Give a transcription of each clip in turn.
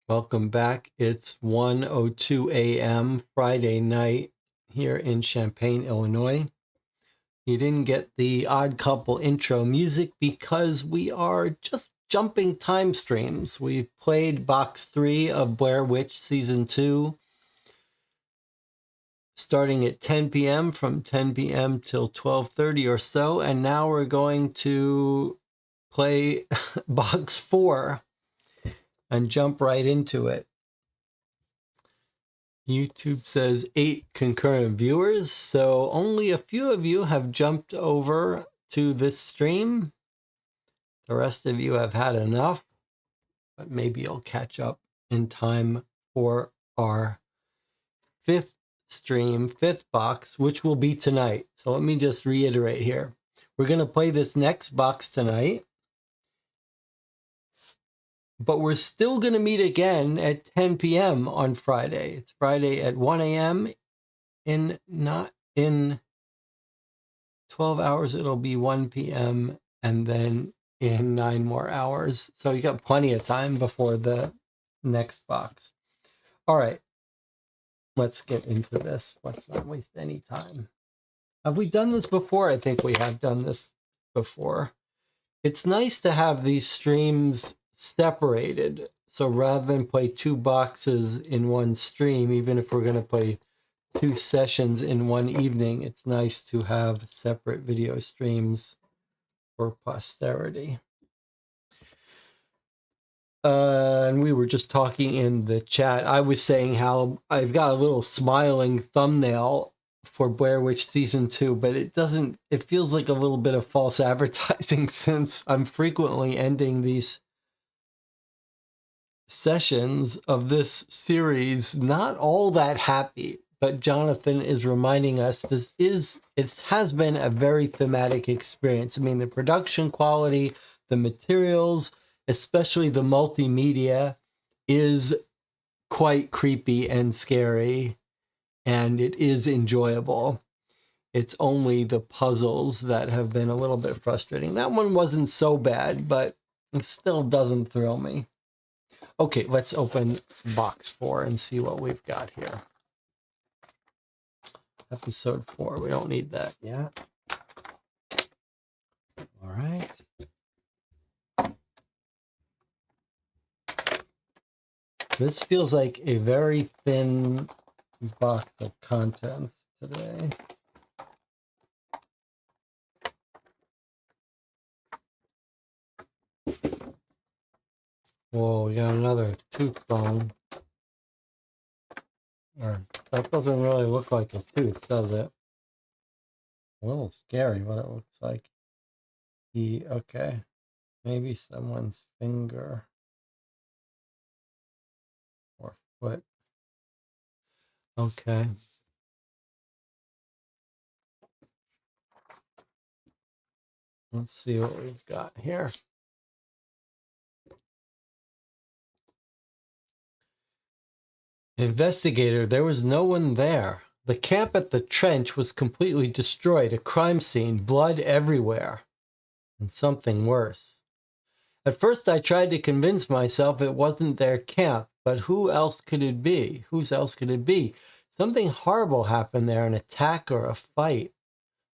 Welcome back. It's 1:02 a.m. Friday night here in Champaign, Illinois. You didn't get the Odd Couple intro music because we are just jumping time streams. We played box 3 of Blair Witch Season 2 starting at 10 p.m. from 10 p.m. till 12:30 or so, and now we're going to play box 4 and jump right into it. YouTube says 8 concurrent viewers, so only a few of you have jumped over to this stream. The rest of you have had enough, but maybe you'll catch up in time for our 5th stream, 5th box, which will be tonight. So let me just reiterate here. We're going to play this next box tonight, but we're still going to meet again at 10 p.m. on Friday. It's Friday at 1 a.m. In 12 hours, it'll be 1 p.m. and then in 9 more hours. So you got plenty of time before the next box. All right, let's get into this. Let's not waste any time. Have we done this before? I think we have done this before. It's nice to have these streams separated. So rather than play 2 boxes in one stream, even if we're going to play 2 sessions in one evening, it's nice to have separate video streams for posterity. And we were just talking in the chat. I was saying how I've got a little smiling thumbnail for Blair Witch Season 2, but it feels like a little bit of false advertising since I'm frequently ending these sessions of this series not all that happy. But Jonathan is reminding us it has been a very thematic experience. I mean, the production quality, the materials, especially the multimedia, is quite creepy and scary, and it is enjoyable. It's only the puzzles that have been a little bit frustrating. That one wasn't so bad, but it still doesn't thrill me. Okay, let's open box 4 and see what we've got here. Episode 4, we don't need that yet. All right. This feels like a very thin box of contents today. Whoa, we got another tooth bone. That doesn't really look like a tooth, does it? A little scary what it looks like. Okay. Maybe someone's finger or foot. Okay. Let's see what we've got here. Investigator, there was no one there. The camp at the trench was completely destroyed, a crime scene, blood everywhere, and something worse. At first I tried to convince myself it wasn't their camp, but who else could it be? Whose else could it be? Something horrible happened there, an attack or a fight.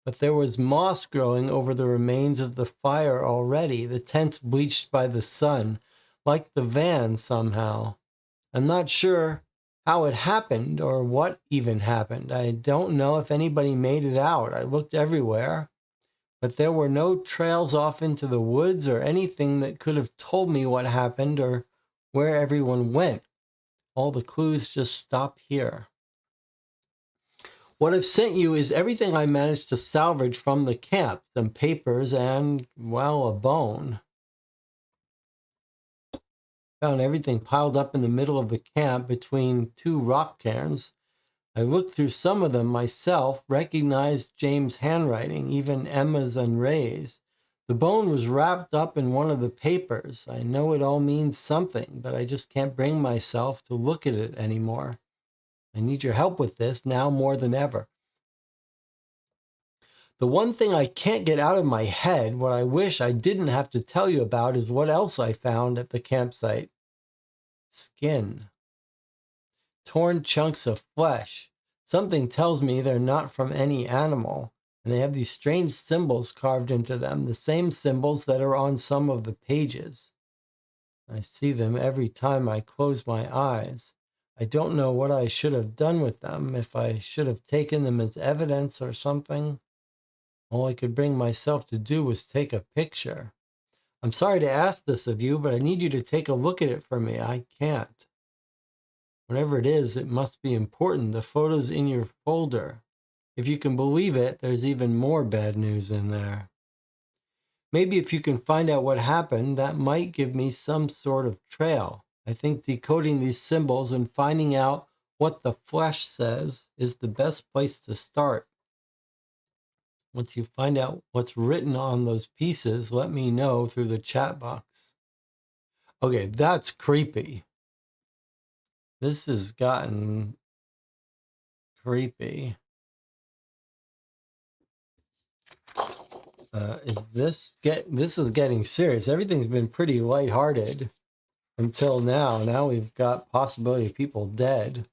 But there was moss growing over the remains of the fire already, the tents bleached by the sun, like the van somehow. I'm not sure how it happened or what even happened. I don't know if anybody made it out. I looked everywhere, but there were no trails off into the woods or anything that could have told me what happened or where everyone went. All the clues just stop here. What I've sent you is everything I managed to salvage from the camp, some papers and, well, a bone. Found everything piled up in the middle of the camp between 2 rock cairns. I looked through some of them myself, recognized James' handwriting, even Emma's and Ray's. The bone was wrapped up in one of the papers. I know it all means something, but I just can't bring myself to look at it anymore. I need your help with this now more than ever. The one thing I can't get out of my head, what I wish I didn't have to tell you about, is what else I found at the campsite. Skin. Torn chunks of flesh. Something tells me they're not from any animal, and they have these strange symbols carved into them, the same symbols that are on some of the pages. I see them every time I close my eyes. I don't know what I should have done with them, if I should have taken them as evidence or something. All I could bring myself to do was take a picture. I'm sorry to ask this of you, but I need you to take a look at it for me. I can't. Whatever it is, it must be important. The photo's in your folder. If you can believe it, there's even more bad news in there. Maybe if you can find out what happened, that might give me some sort of trail. I think decoding these symbols and finding out what the flesh says is the best place to start. Once you find out what's written on those pieces, let me know through the chat box. Okay, that's creepy. This has gotten creepy. This is getting serious. Everything's been pretty lighthearted until now. Now we've got possibility of people dead.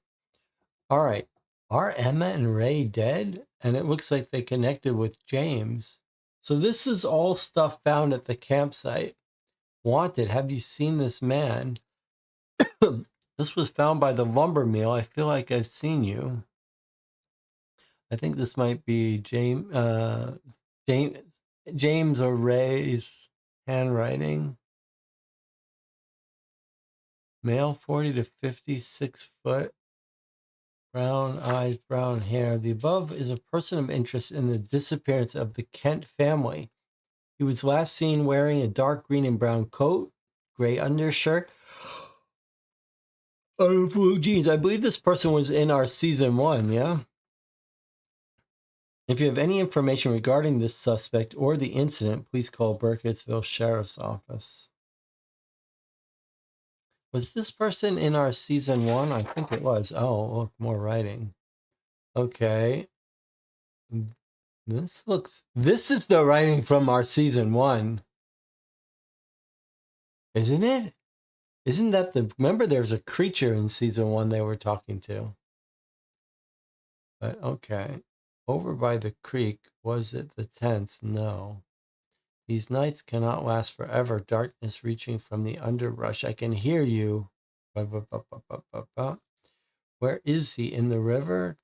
All right. Are Emma and Ray dead? And it looks like they connected with James. So this is all stuff found at the campsite. Wanted, have you seen this man? This was found by the lumber mill. I feel like I've seen you. I think this might be James or Ray's handwriting. Male, 40 to 50, 6 foot. Brown eyes, brown hair. The above is a person of interest in the disappearance of the Kent family. He was last seen wearing a dark green and brown coat, gray undershirt, blue jeans. I believe this person was in our season 1, yeah? If you have any information regarding this suspect or the incident, please call Burkittsville Sheriff's Office. Was this person in our season 1? I think it was. Oh, look, more writing. Okay. This is the writing from our season 1. Isn't it? Isn't that remember there's a creature in season 1 they were talking to? But okay. Over by the creek, was it the tents? No. These nights cannot last forever. Darkness reaching from the underbrush. I can hear you. Where is he? In the river?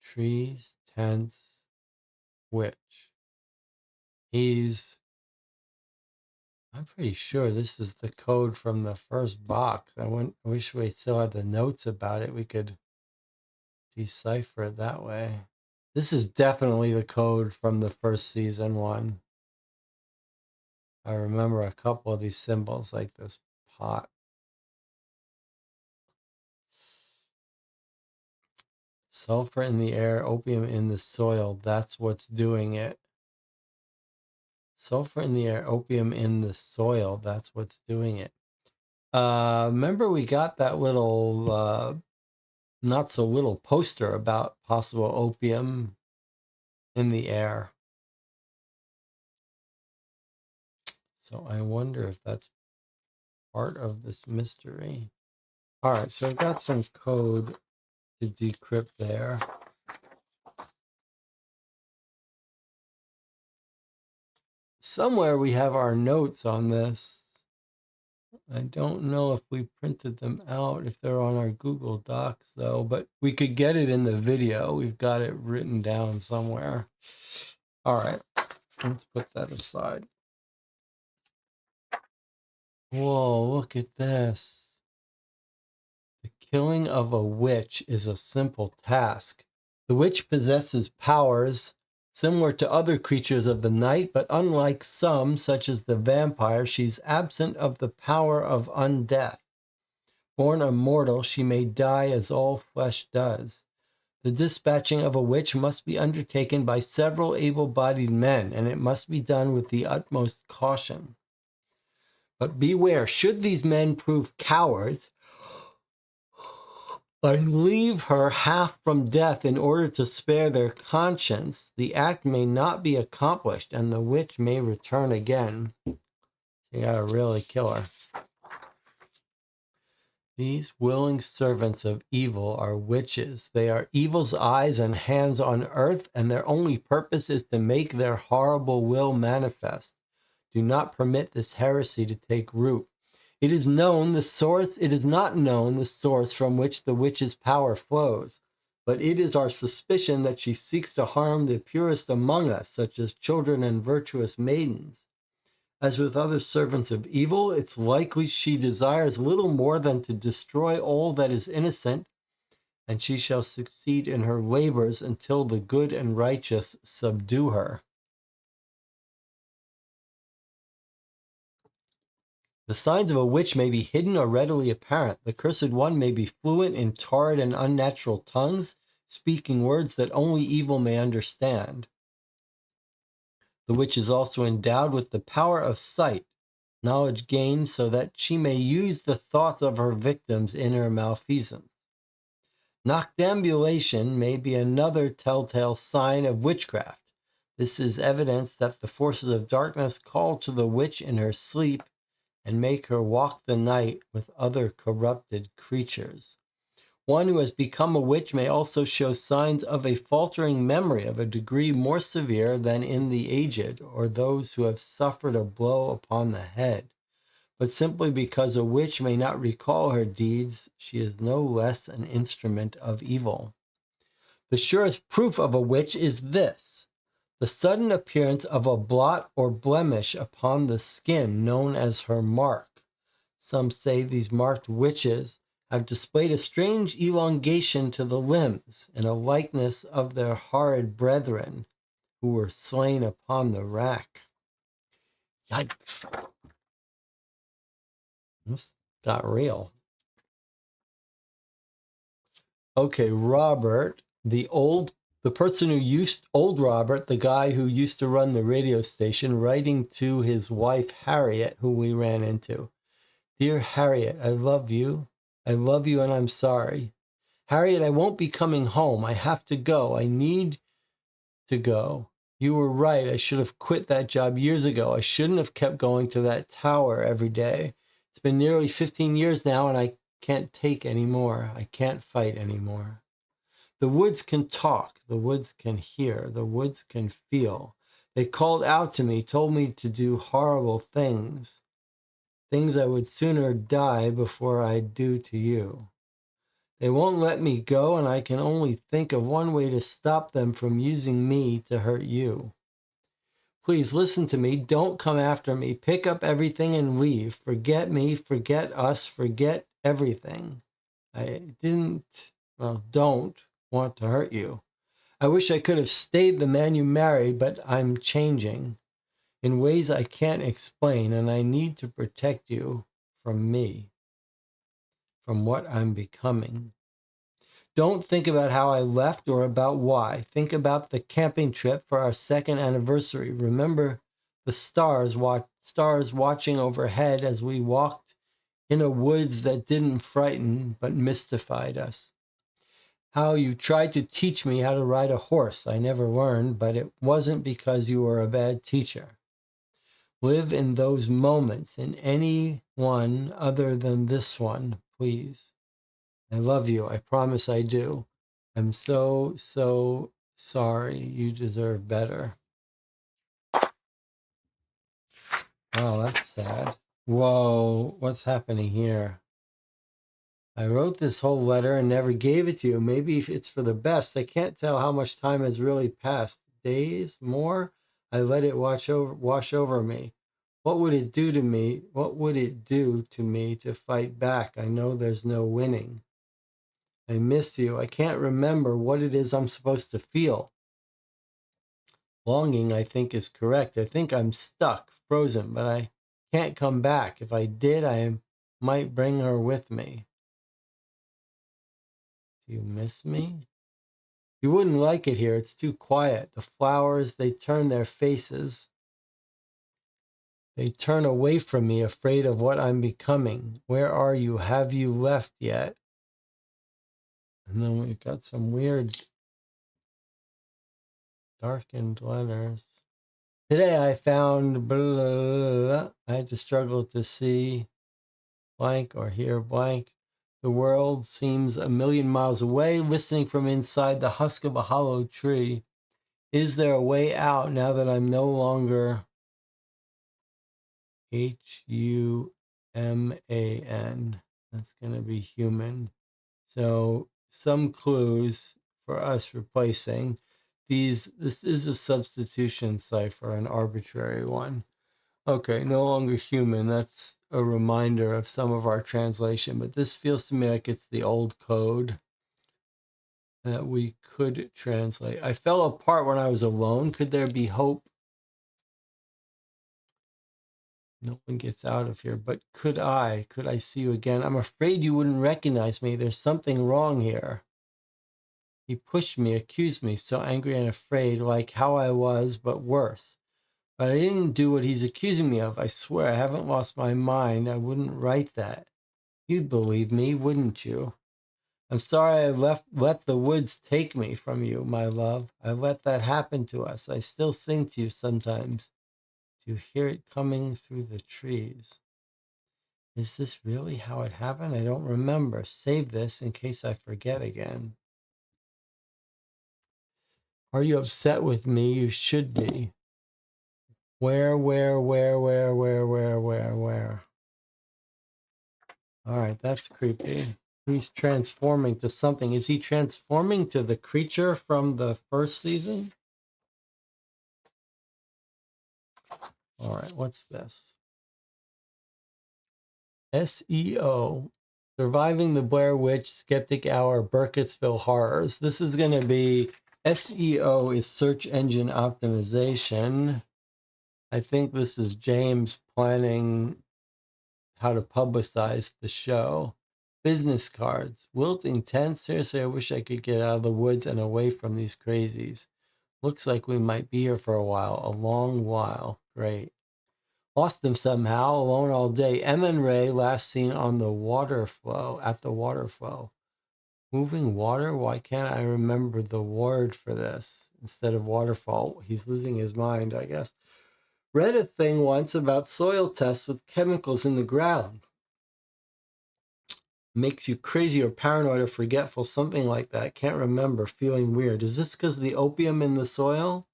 Trees, tents, witch. I'm pretty sure this is the code from the first box. I wish we still had the notes about it. We could decipher it that way. This is definitely the code from the first season 1. I remember a couple of these symbols, like this pot. Sulfur in the air, opium in the soil. That's what's doing it. Sulfur in the air, opium in the soil. That's what's doing it. Remember we got that little, not so little poster about possible opium in the air. So I wonder if that's part of this mystery. All right, so I've got some code to decrypt there. Somewhere we have our notes on this. I don't know if we printed them out, if they're on our Google Docs, though, but we could get it in the video. We've got it written down somewhere. All right, let's put that aside. Whoa, look at this. The killing of a witch is a simple task. The witch possesses powers similar to other creatures of the night, but unlike some, such as the vampire, she's absent of the power of undeath. Born immortal, she may die as all flesh does. The dispatching of a witch must be undertaken by several able-bodied men, and it must be done with the utmost caution. But beware, should these men prove cowards and leave her half from death in order to spare their conscience, the act may not be accomplished, and the witch may return again. You gotta really kill her. These willing servants of evil are witches. They are evil's eyes and hands on earth, and their only purpose is to make their horrible will manifest. Do not permit this heresy to take root. It is not known the source from which the witch's power flows, but it is our suspicion that she seeks to harm the purest among us, such as children and virtuous maidens. As with other servants of evil, it's likely she desires little more than to destroy all that is innocent, and she shall succeed in her labors until the good and righteous subdue her. The signs of a witch may be hidden or readily apparent. The cursed one may be fluent in torrid and unnatural tongues, speaking words that only evil may understand. The witch is also endowed with the power of sight, knowledge gained so that she may use the thoughts of her victims in her malfeasance. Noctambulation may be another telltale sign of witchcraft. This is evidence that the forces of darkness call to the witch in her sleep and make her walk the night with other corrupted creatures. One who has become a witch may also show signs of a faltering memory of a degree more severe than in the aged or those who have suffered a blow upon the head. But simply because a witch may not recall her deeds, she is no less an instrument of evil. The surest proof of a witch is this: the sudden appearance of a blot or blemish upon the skin known as her mark. Some say these marked witches have displayed a strange elongation to the limbs in a likeness of their horrid brethren who were slain upon the rack. Yikes. This got real. Okay, Robert, the old The person who old Robert, the guy who used to run the radio station, writing to his wife, Harriet, who we ran into. Dear Harriet, I love you. I love you and I'm sorry. Harriet, I won't be coming home. I have to go. I need to go. You were right. I should have quit that job years ago. I shouldn't have kept going to that tower every day. It's been nearly 15 years now and I can't take any more. I can't fight anymore. The woods can talk. The woods can hear. The woods can feel. They called out to me, told me to do horrible things. Things I would sooner die before I'd do to you. They won't let me go, and I can only think of one way to stop them from using me to hurt you. Please listen to me. Don't come after me. Pick up everything and leave. Forget me. Forget us. Forget everything. I don't want to hurt you. I wish I could have stayed the man you married, but I'm changing in ways I can't explain, and I need to protect you from me, from what I'm becoming. Don't think about how I left or about why. Think about the camping trip for our second anniversary. Remember the stars watching overhead as we walked in a woods that didn't frighten but mystified us. How you tried to teach me how to ride a horse. I never learned, but it wasn't because you were a bad teacher. Live in those moments, in any one other than this one, please. I love you. I promise I do. I'm so, so sorry. You deserve better. Oh, that's sad. Whoa, what's happening here? I wrote this whole letter and never gave it to you. Maybe it's for the best. I can't tell how much time has really passed. Days? More? I let it wash over me. What would it do to me? What would it do to me to fight back? I know there's no winning. I miss you. I can't remember what it is I'm supposed to feel. Longing, I think, is correct. I think I'm stuck, frozen, but I can't come back. If I did, I might bring her with me. Do you miss me? You wouldn't like it here. It's too quiet. The flowers, they turn their faces. They turn away from me, afraid of what I'm becoming. Where are you? Have you left yet? And then we've got some weird darkened letters. Today I found blah, blah, blah. I had to struggle to see blank or hear blank. The world seems a million miles away, listening from inside the husk of a hollow tree. Is there a way out now that I'm no longer Human? That's going to be human. So some clues for us replacing these. This is a substitution cipher, an arbitrary one. Okay, no longer human. That's a reminder of some of our translation, but this feels to me like it's the old code that we could translate. I fell apart when I was alone. Could there be hope? No one gets out of here, but could I? Could I see you again? I'm afraid you wouldn't recognize me. There's something wrong here. He pushed me, accused me, so angry and afraid, like how I was, but worse. But I didn't do what he's accusing me of. I swear I haven't lost my mind. I wouldn't write that. You'd believe me, wouldn't you? I'm sorry I let the woods take me from you, my love. I let that happen to us. I still sing to you sometimes. Do you hear it coming through the trees? Is this really how it happened? I don't remember. Save this in case I forget again. Are you upset with me? You should be. Where? All right, that's creepy. He's transforming to something. Is he transforming to the creature from the first season? All right, what's this? SEO, Surviving the Blair Witch Skeptic Hour Burkittsville Horrors. This is going to be SEO is search engine optimization. I think this is James planning how to publicize the show. Business cards. Wilting tents. Seriously, I wish I could get out of the woods and away from these crazies. Looks like we might be here for a while. A long while. Great. Lost them somehow. Alone all day. Emma and Ray last seen on the water flow. At the water flow. Moving water? Why can't I remember the word for this? Instead of waterfall. He's losing his mind, I guess. Read a thing once about soil tests with chemicals in the ground. Makes you crazy or paranoid or forgetful, something like that. Can't remember, feeling weird. Is this because of the opium in the soil?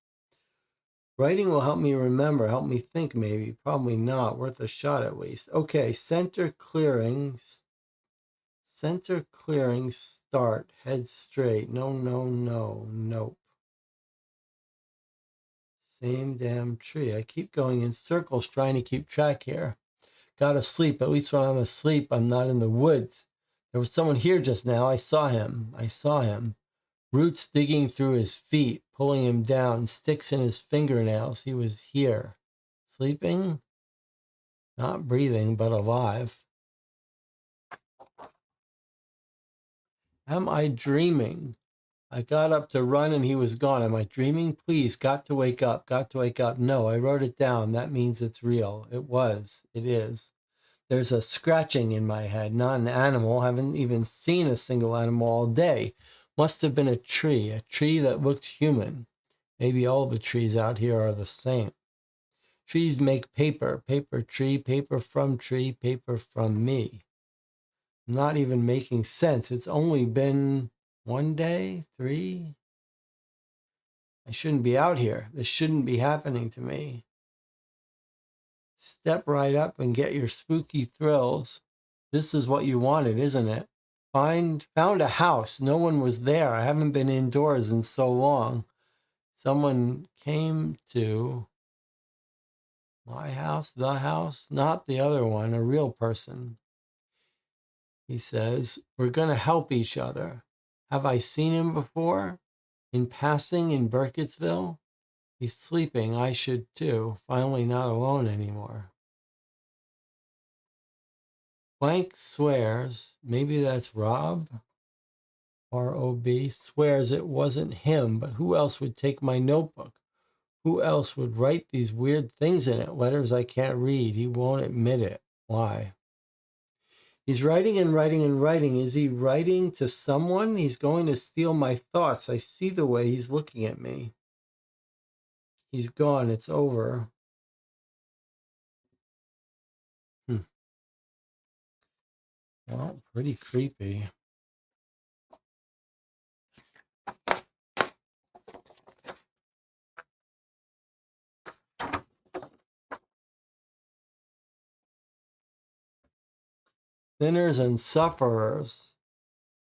Writing will help me remember, help me think maybe. Probably not. Worth a shot at least. Okay, center clearing, start, head straight. No, no, no, nope. Same damn tree. I keep going in circles trying to keep track here. Gotta sleep. At least when I'm asleep, I'm not in the woods. There was someone here just now. I saw him. Roots digging through his feet, pulling him down, sticks in his fingernails. He was here. Sleeping? Not breathing, but alive. Am I dreaming? I got up to run and he was gone. Am I dreaming? Please, got to wake up. No, I wrote it down. That means it's real. It is. There's a scratching in my head, not an animal. Haven't even seen a single animal all day. Must have been a tree that looked human. Maybe all the trees out here are the same. Trees make paper, paper from me. Not even making sense. It's only been 1 day, 3. I shouldn't be out here. This shouldn't be happening to me. Step right up and get your spooky thrills. This is what you wanted, isn't it? Found a house. No one was there. I haven't been indoors in so long. Someone came to my house, the house, not the other one, a real person. He says, we're going to help each other. Have I seen him before? In passing in Burkittsville? He's sleeping. I should too. Finally not alone anymore. Blank swears, maybe that's Rob, R-O-B, swears it wasn't him, but who else would take my notebook? Who else would write these weird things in it? Letters I can't read. He won't admit it. Why? He's writing and writing and writing. Is he writing to someone? He's going to steal my thoughts. I see the way he's looking at me. He's gone. It's over. Well, pretty creepy. Sinners and Sufferers,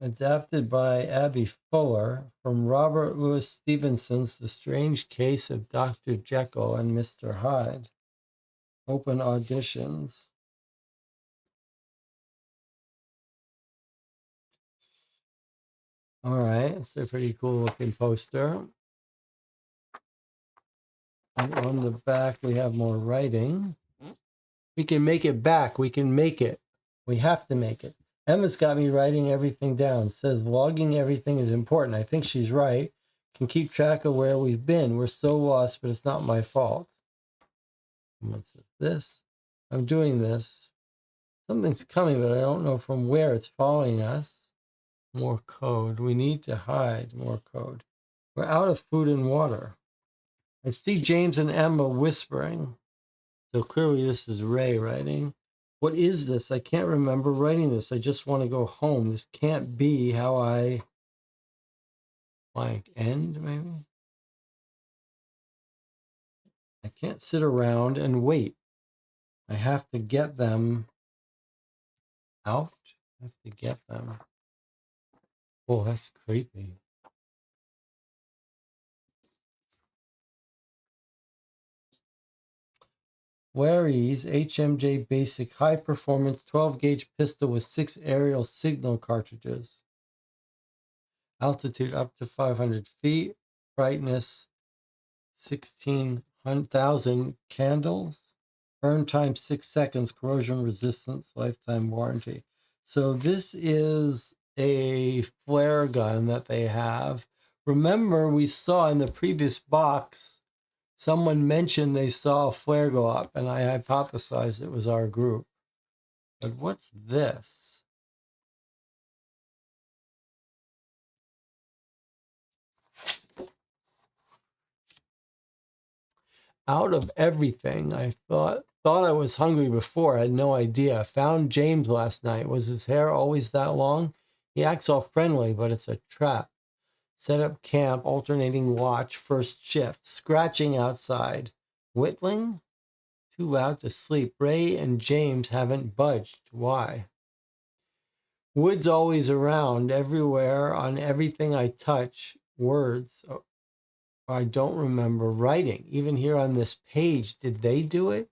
adapted by Abby Fuller from Robert Louis Stevenson's The Strange Case of Dr. Jekyll and Mr. Hyde. Open auditions. All right, it's a pretty cool looking poster. And on the back, we have more writing. We can make it back. We can make it. We have to make it. Emma's got me writing everything down. Says logging everything is important. I think she's right. Can keep track of where we've been. We're so lost, but it's not my fault. What's this? I'm doing this. Something's coming, but I don't know from where it's following us. More code. We need to hide. More code. We're out of food and water. I see James and Emma whispering. So clearly this is Ray writing. What is this? I can't remember writing this. I just want to go home. This can't be how I blank end, maybe? I can't sit around and wait. I have to get them out. I have to get them. Oh, that's creepy. Waree's HMJ Basic High Performance 12 gauge pistol with 6 aerial signal cartridges. Altitude up to 500 feet. Brightness 16,000 candles. Burn time 6 seconds. Corrosion resistance. Lifetime warranty. So this is a flare gun that they have. Remember, we saw in the previous box, someone mentioned they saw a flare go up, and I hypothesized it was our group. But what's this? Out of everything, I thought I was hungry before. I had no idea. I found James last night. Was his hair always that long? He acts all friendly, but it's a trap. Set up camp, alternating watch, first shift, scratching outside. Whittling? Too loud to sleep. Ray and James haven't budged. Why? Wood's always around, everywhere, on everything I touch. Words. Oh, I don't remember writing. Even here on this page, did they do it?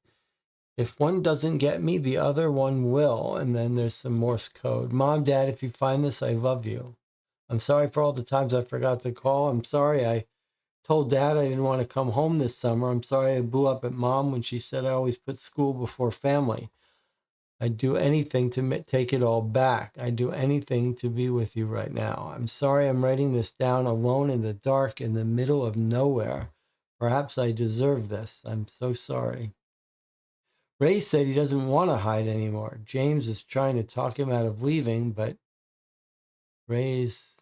If one doesn't get me, the other one will. And then there's some Morse code. Mom, Dad, if you find this, I love you. I'm sorry for all the times I forgot to call. I'm sorry I told Dad I didn't want to come home this summer. I'm sorry I blew up at Mom when she said I always put school before family. I'd do anything to take it all back. I'd do anything to be with you right now. I'm sorry I'm writing this down alone in the dark in the middle of nowhere. Perhaps I deserve this. I'm so sorry. Ray said he doesn't want to hide anymore. James is trying to talk him out of leaving, but Ray's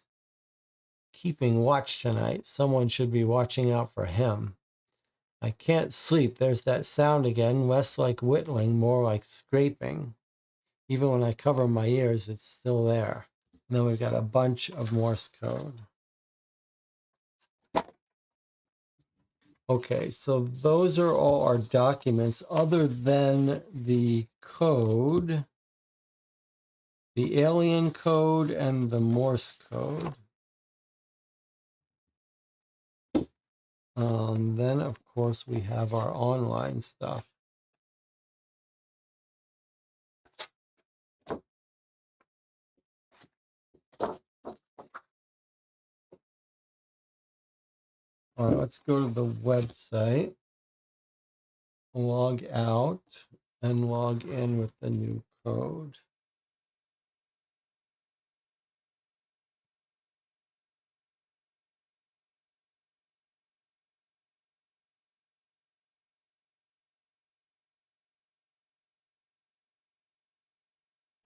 keeping watch tonight. Someone should be watching out for him. I can't sleep. There's that sound again, less like whittling, more like scraping. Even when I cover my ears, it's still there. And then we've got a bunch of Morse code. Okay, so those are all our documents other than the code, the alien code, and the Morse code. Then, of course, we have our online stuff. All right, let's go to the website, log out, and log in with the new code.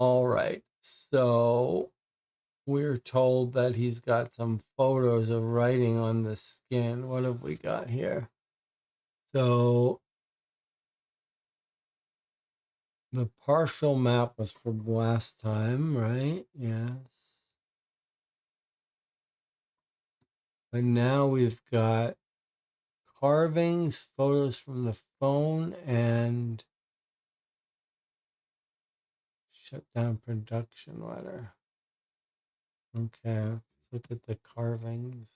All right, so we're told that he's got some photos of writing on the skin. What have we got here? So the partial map was from last time, right? Yes. But now we've got carvings, photos from the phone, and shut down production letter. Okay, look at the carvings.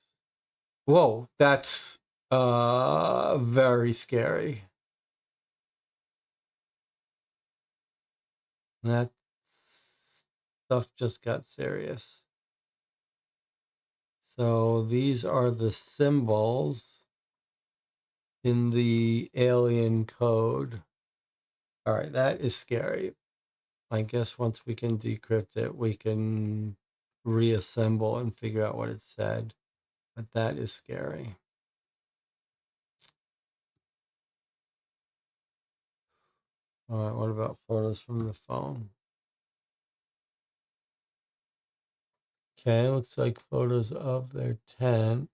Whoa, that's very scary. That stuff just got serious. So these are the symbols in the alien code. All right, that is scary. I guess once we can decrypt it, we can reassemble and figure out what it said. But that is scary. All right, what about photos from the phone? Okay, looks like photos of their tent.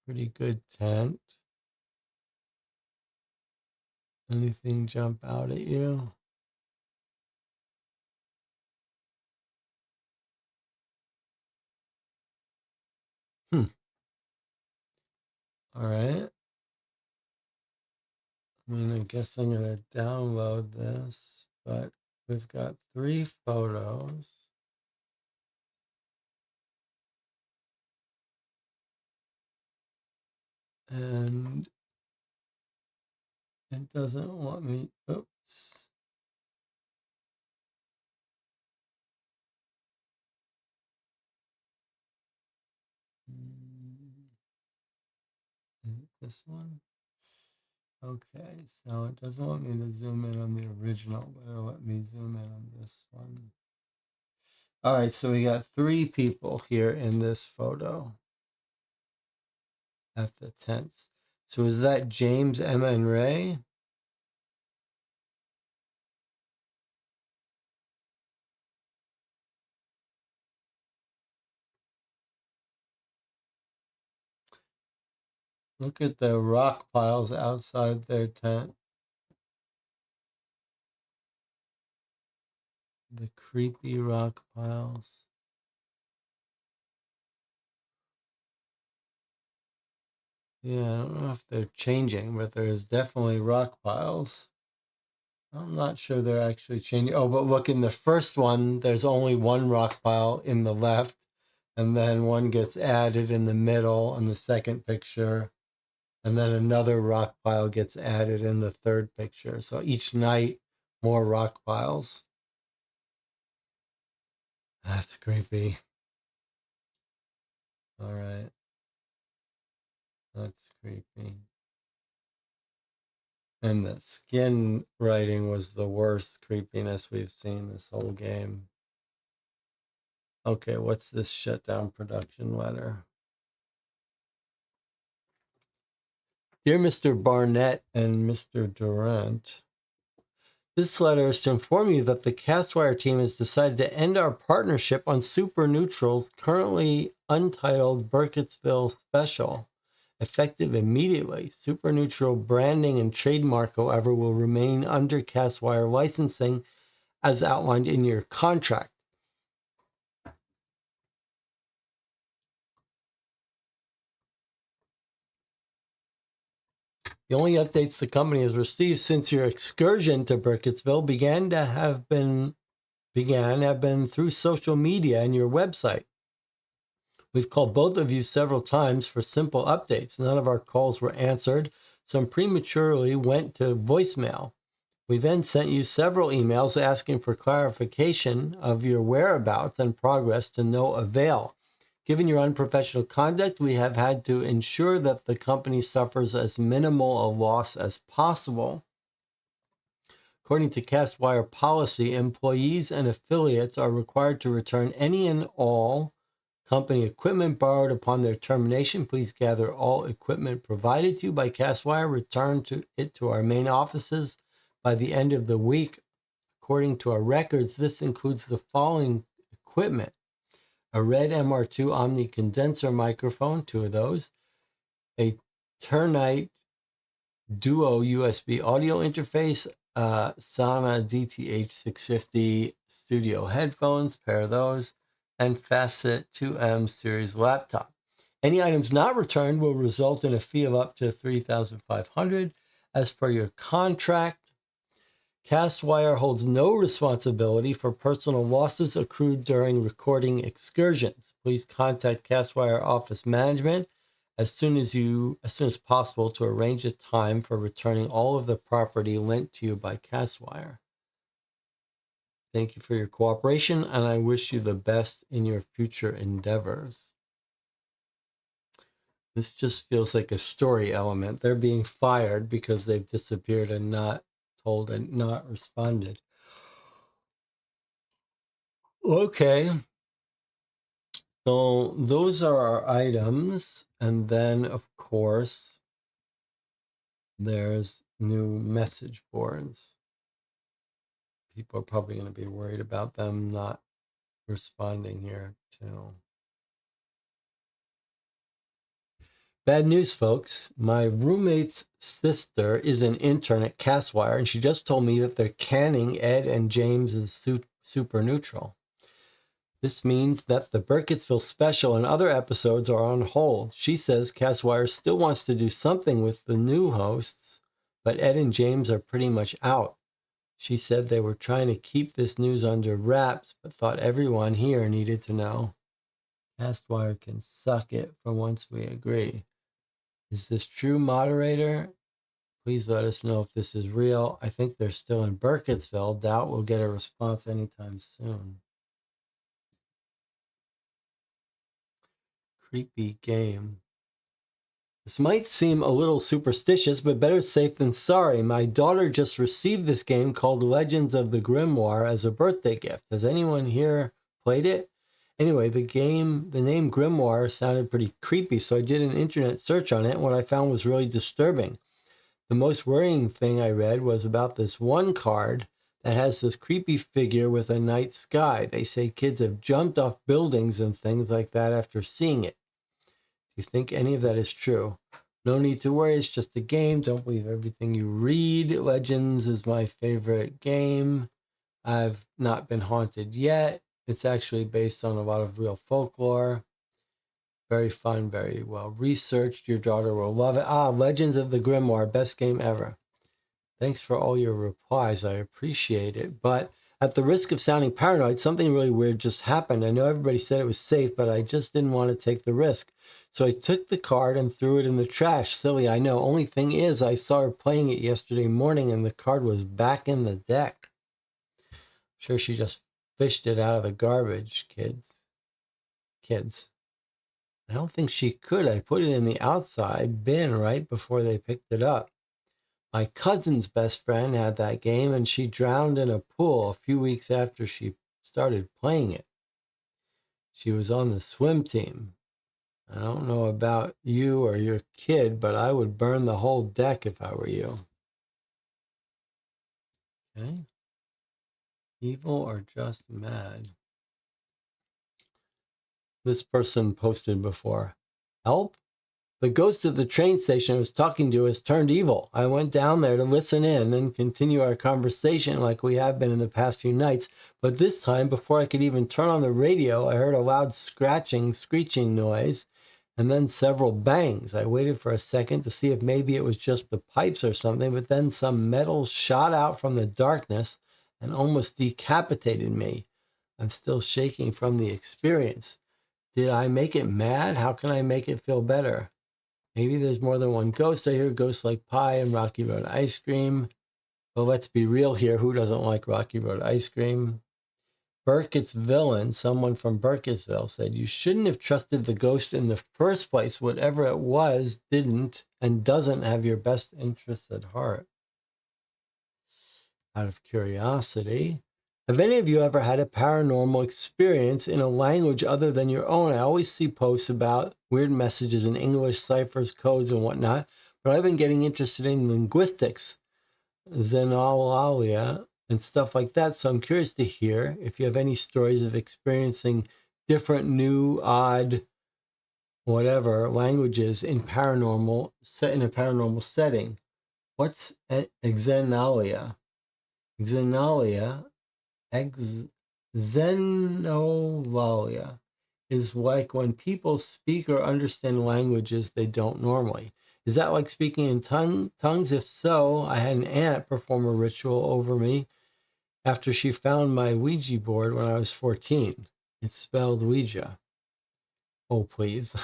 Pretty good tent. Anything jump out at you? Hmm. All right. I mean, I guess I'm going to download this, but we've got 3 photos. And it doesn't want me. Oops. Is it this one? Okay, so it doesn't want me to zoom in on the original, but it'll let me zoom in on this one. All right, so we got 3 people here in this photo at the tents. So is that James, Emma, and Ray? Look at the rock piles outside their tent. The creepy rock piles. Yeah, I don't know if they're changing, but there's definitely rock piles. I'm not sure they're actually changing. Oh, but look, in the first one, there's only one rock pile in the left, and then one gets added in the middle in the second picture, and then another rock pile gets added in the third picture. So each night, more rock piles. That's creepy. All right. That's creepy. And the skin writing was the worst creepiness we've seen this whole game. Okay, what's this shutdown production letter? Dear Mr. Barnett and Mr. Durant, this letter is to inform you that the Castwire team has decided to end our partnership on Super Neutral's currently untitled Burkittsville Special, effective immediately. Super Neutral branding and trademark, however, will remain under Castwire licensing as outlined in your contract. The only updates the company has received since your excursion to Burkittsville have been through social media and your website. We've called both of you several times for simple updates. None of our calls were answered. Some prematurely went to voicemail. We then sent you several emails asking for clarification of your whereabouts and progress to no avail. Given your unprofessional conduct, we have had to ensure that the company suffers as minimal a loss as possible. According to Castwire policy, employees and affiliates are required to return any and all company equipment borrowed upon their termination. Please gather all equipment provided to you by Castwire, return it to our main offices by the end of the week. According to our records, this includes the following equipment: a red MR2 Omni condenser microphone, 2 of those, a Ternite Duo USB audio interface, Sana DTH 650 studio headphones, pair of those, and Facet 2M series laptop. Any items not returned will result in a fee of up to $3,500 as per your contract. Castwire holds no responsibility for personal losses accrued during recording excursions. Please contact Castwire office management as soon as possible to arrange a time for returning all of the property lent to you by Castwire. Thank you for your cooperation, and I wish you the best in your future endeavors. This just feels like a story element. They're being fired because they've disappeared and not told and not responded. Okay. So those are our items. And then, of course, there's new message boards. People are probably going to be worried about them not responding here, too. Bad news, folks. My roommate's sister is an intern at Castwire, and she just told me that they're canning Ed and James's Super Neutral. This means that the Burkittsville special and other episodes are on hold. She says Castwire still wants to do something with the new hosts, but Ed and James are pretty much out. She said they were trying to keep this news under wraps, but thought everyone here needed to know. Castwire can suck it for once we agree. Is this true, moderator? Please let us know if this is real. I think they're still in Burkittsville. Doubt we'll get a response anytime soon. Creepy game. This might seem a little superstitious, but better safe than sorry. My daughter just received this game called Legends of the Grimoire as a birthday gift. Has anyone here played it. Anyway, the name Grimoire sounded pretty creepy, so I did an internet search on it, and what I found was really disturbing. The most worrying thing I read was about this one card that has this creepy figure with a night sky. They say kids have jumped off buildings and things like that after seeing it. Do you think any of that is true? No need to worry, it's just a game. Don't believe everything you read. Legends is my favorite game. I've not been haunted yet. It's actually based on a lot of real folklore. Very fun, very well researched. Your daughter will love it. Legends of the Grimoire, best game ever. Thanks for all your replies. I appreciate it. But at the risk of sounding paranoid, something really weird just happened. I know everybody said it was safe, but I just didn't want to take the risk. So I took the card and threw it in the trash. Silly, I know. Only thing is, I saw her playing it yesterday morning and the card was back in the deck. I'm sure she just fished it out of the garbage, kids. I don't think she could. I put it in the outside bin right before they picked it up. My cousin's best friend had that game, and she drowned in a pool a few weeks after she started playing it. She was on the swim team. I don't know about you or your kid, but I would burn the whole deck if I were you. Okay. Evil or just mad? This person posted before. Help? The ghost of the train station I was talking to has turned evil. I went down there to listen in and continue our conversation like we have been in the past few nights, but this time, before I could even turn on the radio, I heard a loud screeching noise, and then several bangs. I waited for a second to see if maybe it was just the pipes or something, but then some metal shot out from the darkness and almost decapitated me. I'm still shaking from the experience. Did I make it mad? How can I make it feel better? Maybe there's more than one ghost. I hear ghosts like pie and Rocky Road ice cream. But let's be real here. Who doesn't like Rocky Road ice cream? Burkett's villain, someone from Burkittsville, said, you shouldn't have trusted the ghost in the first place. Whatever it was didn't and doesn't have your best interests at heart. Out of curiosity, have any of you ever had a paranormal experience in a language other than your own? I always see posts about weird messages in English, ciphers, codes, and whatnot, but I've been getting interested in linguistics, xenolalia, and stuff like that. So I'm curious to hear if you have any stories of experiencing different, new, odd, whatever languages in paranormal, set in a paranormal setting. What's xenolalia? Xenolalia is like when people speak or understand languages they don't normally. Is that like speaking in tongues? If so, I had an aunt perform a ritual over me after she found my Ouija board when I was 14. It's spelled Ouija. Oh, please.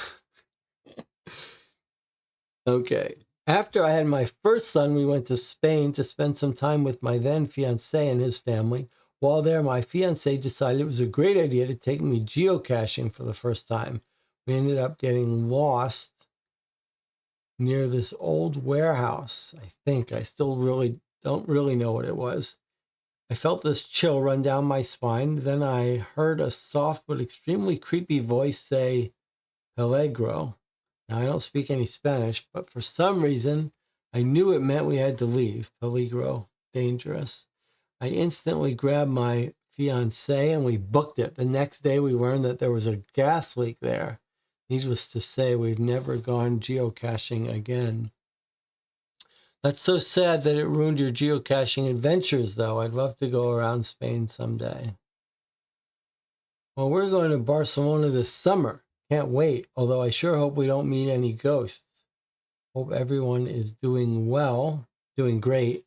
Okay. After I had my first son, we went to Spain to spend some time with my then fiancé and his family. While there, my fiancé decided it was a great idea to take me geocaching for the first time. We ended up getting lost near this old warehouse, I think. I still don't really know what it was. I felt this chill run down my spine. Then I heard a soft but extremely creepy voice say, Peligro. Now, I don't speak any Spanish, but for some reason, I knew it meant we had to leave. Peligro, dangerous. I instantly grabbed my fiancé and we booked it. The next day, we learned that there was a gas leak there. Needless to say, we've never gone geocaching again. That's so sad that it ruined your geocaching adventures, though. I'd love to go around Spain someday. Well, we're going to Barcelona this summer. Can't wait, although I sure hope we don't meet any ghosts. Hope everyone is doing well, doing great.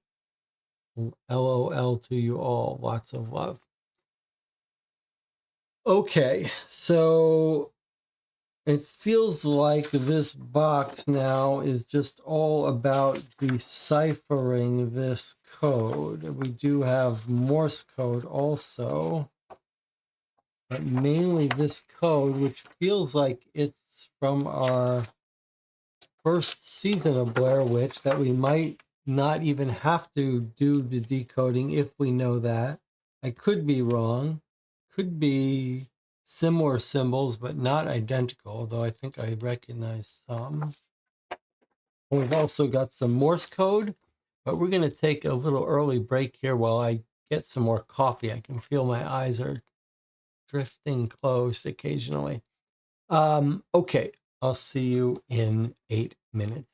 LOL to you all. Lots of love. Okay, so it feels like this box now is just all about deciphering this code. We do have Morse code also, but mainly this code, which feels like it's from our first season of Blair Witch, that we might not even have to do the decoding if we know that. I could be wrong. Could be similar symbols, but not identical, although I think I recognize some. And we've also got some Morse code, but we're going to take a little early break here while I get some more coffee. I can feel my eyes are drifting closed occasionally. Okay, I'll see you in 8 minutes.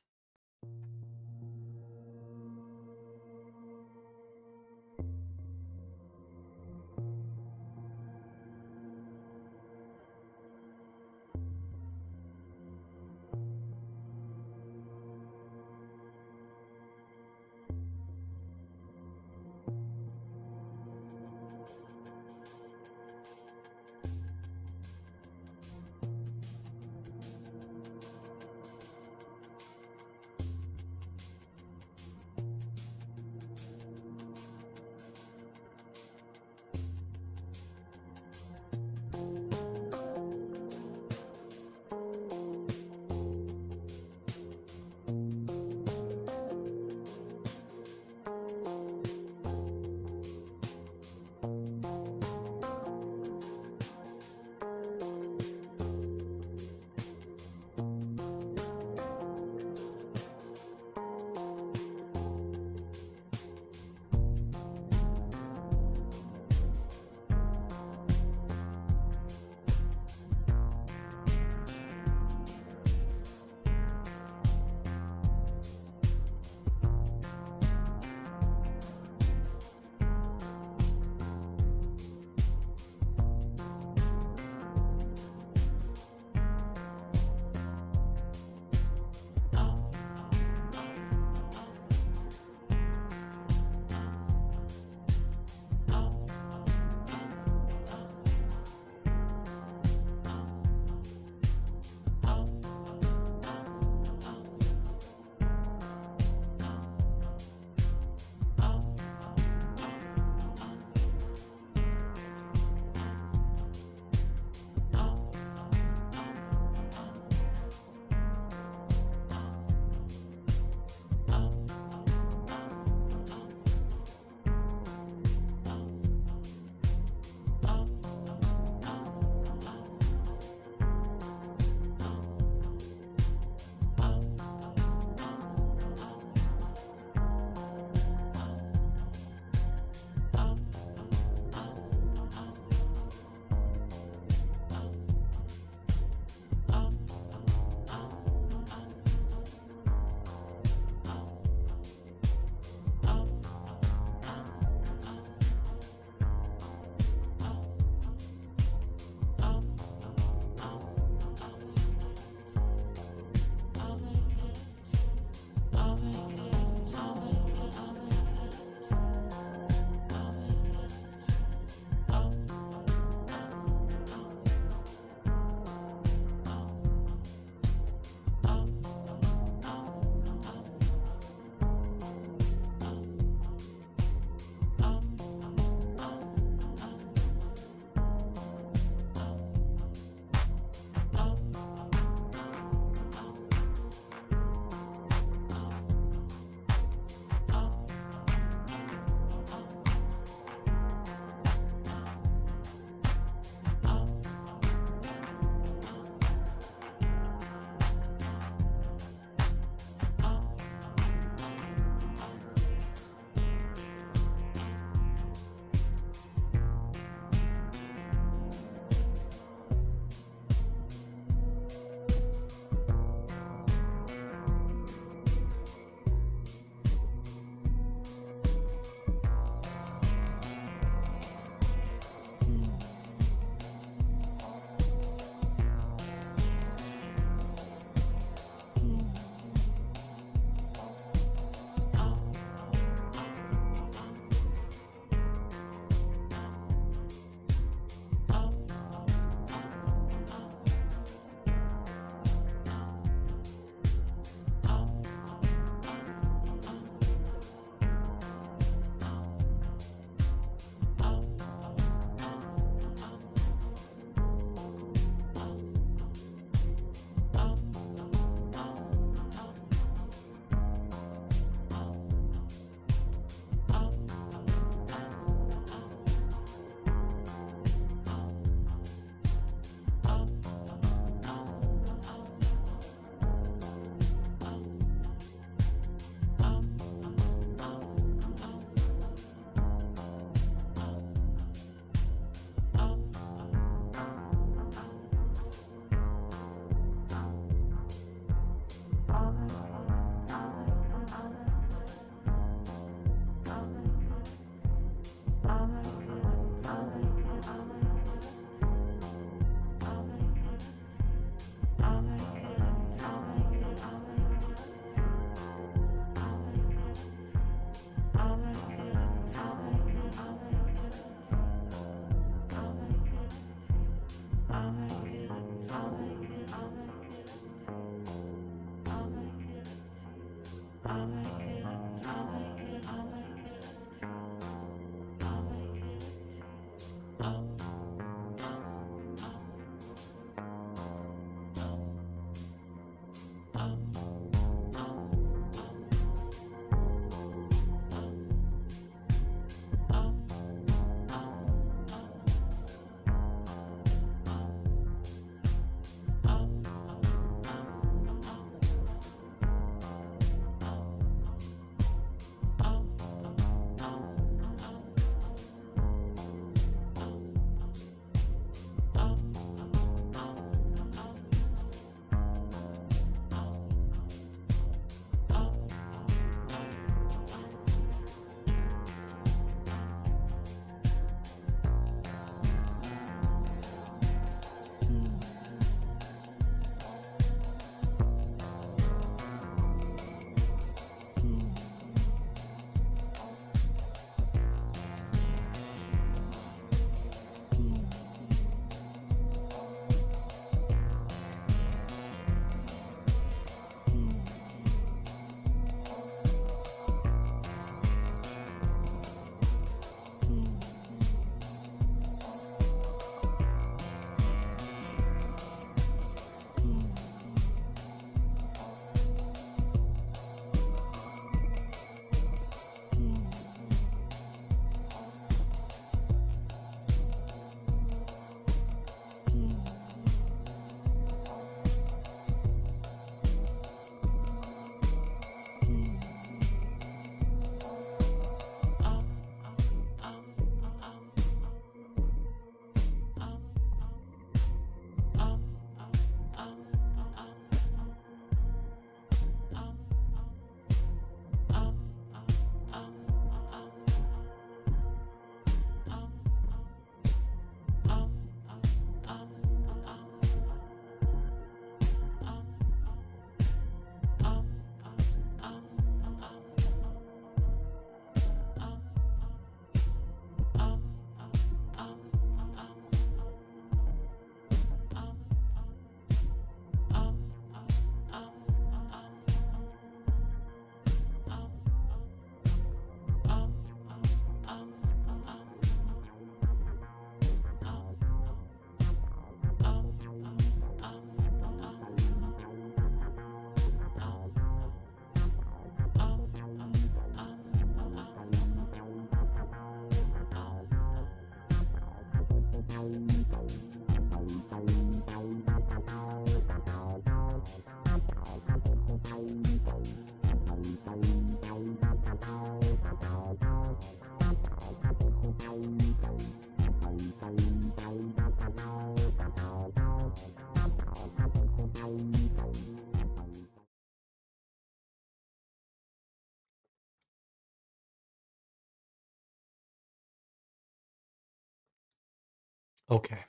Okay.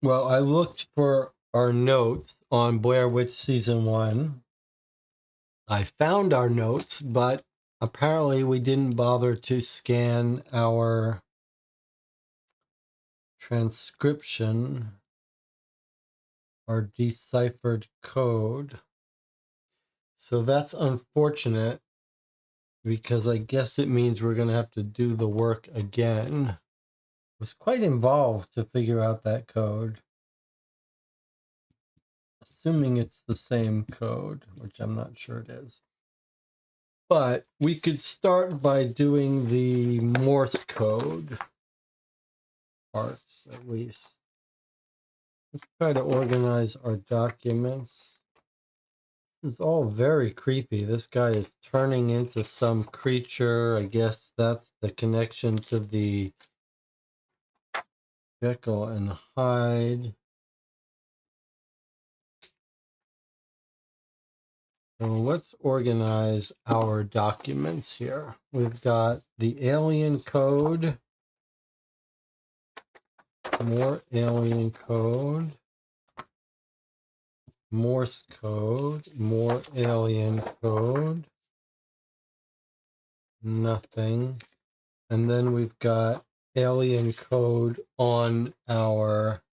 Well, I looked for our notes on Blair Witch Season 1. I found our notes, but apparently we didn't bother to scan our transcription or deciphered code. So that's unfortunate because I guess it means we're going to have to do the work again. It was quite involved to figure out that code. Assuming it's the same code, which I'm not sure it is. But we could start by doing the Morse code parts, at least. Let's try to organize our documents. This is all very creepy. This guy is turning into some creature. I guess that's the connection to the Jekyll and Hyde. So let's organize our documents here. We've got the alien code, more alien code, Morse code, more alien code, nothing. And then we've got alien code on our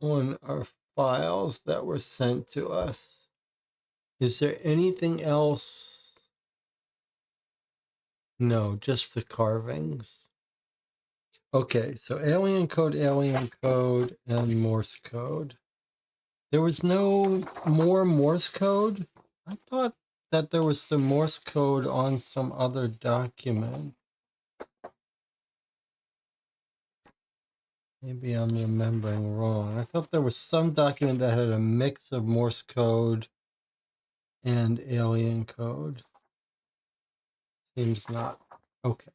on our files that were sent to us. Is there anything else? No, just the carvings. Okay, so alien code, and Morse code. There was no more Morse code? I thought that there was some Morse code on some other document. Maybe I'm remembering wrong. I thought there was some document that had a mix of Morse code and alien code. Seems not. Okay.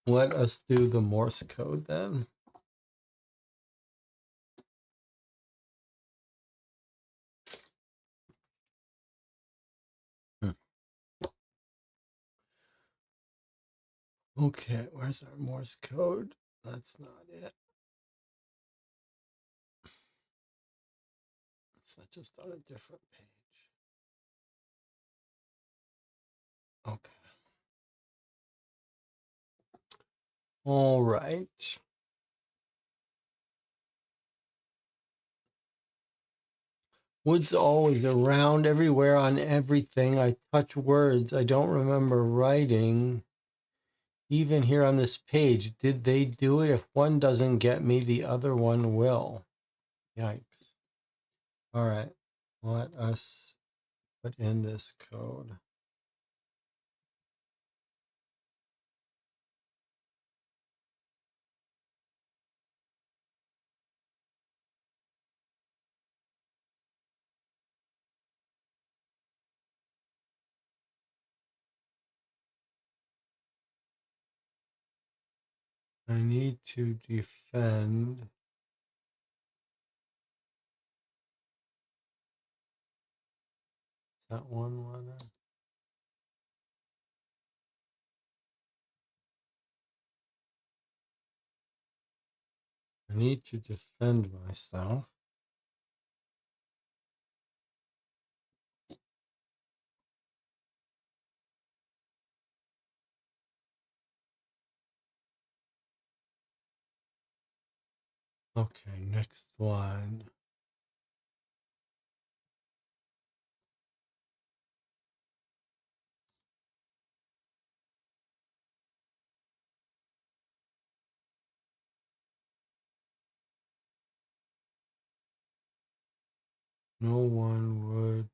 Let us do the Morse code then. Okay, where's our Morse code? That's not it. It's not just on a different page. Okay. All right. Wood's always around, everywhere, on everything. I touch words I don't remember writing. Even here on this page, did they do it? If one doesn't get me, the other one will. Yikes. All right. Let us put in this code. I need to defend. Is that one letter? I need to defend myself. Okay, next line. No one would.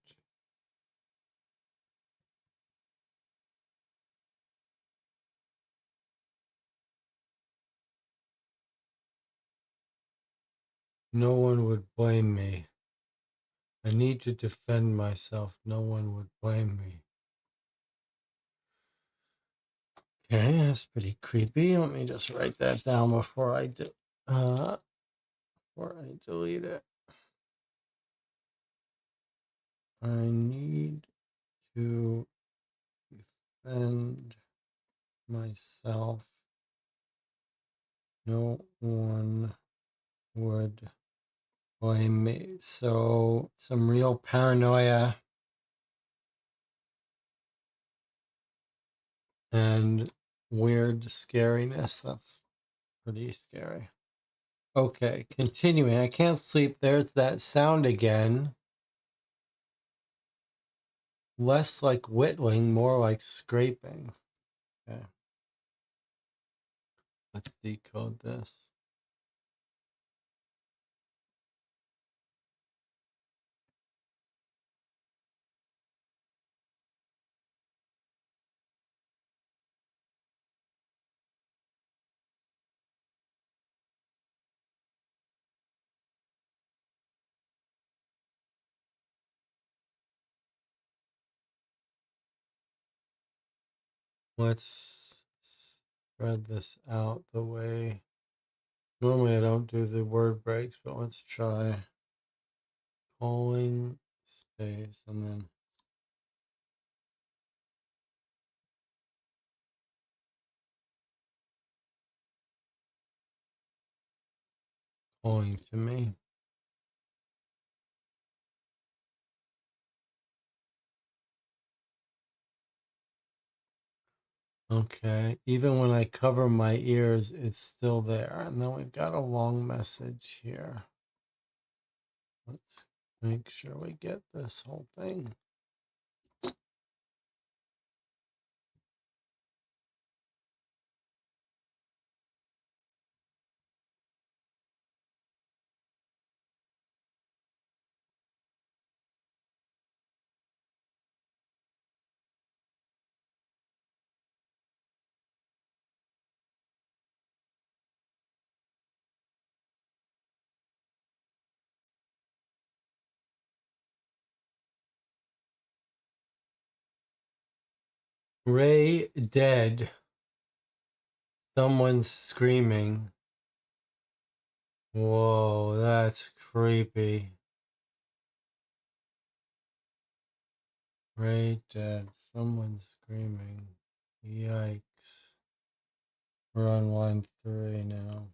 No one would blame me. I need to defend myself. No one would blame me. Okay, that's pretty creepy. Let me just write that down before I delete it. I need to defend myself. No one would blame me. So some real paranoia and weird scariness. That's pretty scary. Okay, continuing. I can't sleep. There's that sound again. Less like whittling, more like scraping. Okay. Let's decode this. Let's spread this out the way. Normally I don't do the word breaks, but let's try calling space and then calling to me. Okay, even when I cover my ears, it's still there. And then we've got a long message here. Let's make sure we get this whole thing. Ray dead. Someone's screaming. Whoa, that's creepy. Ray dead. Someone's screaming. Yikes. We're on line 3 now.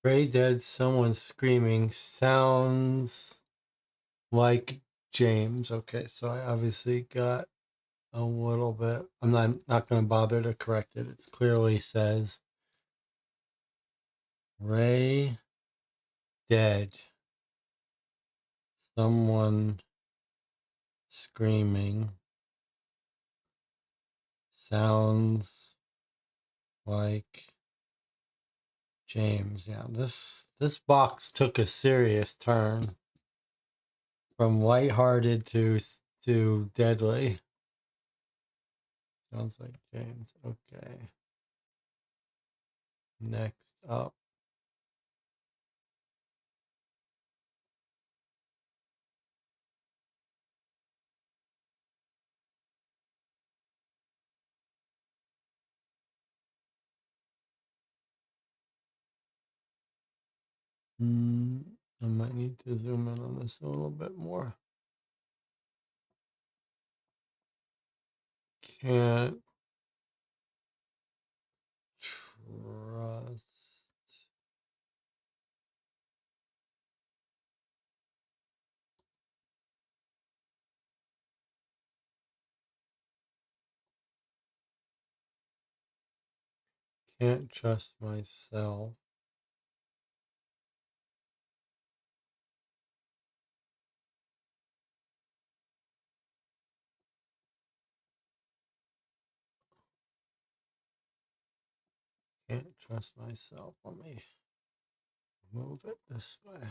Ray dead. Someone's screaming. Sounds like James. Okay, so I obviously got a little bit. I'm not going to bother to correct it. It clearly says Ray dead. Someone screaming. Sounds like James. Yeah, this box took a serious turn from lighthearted to deadly. Sounds like James. Okay. Next up. I might need to zoom in on this a little bit more. Can't trust. Can't trust myself. Can't trust myself. Let me move it this way.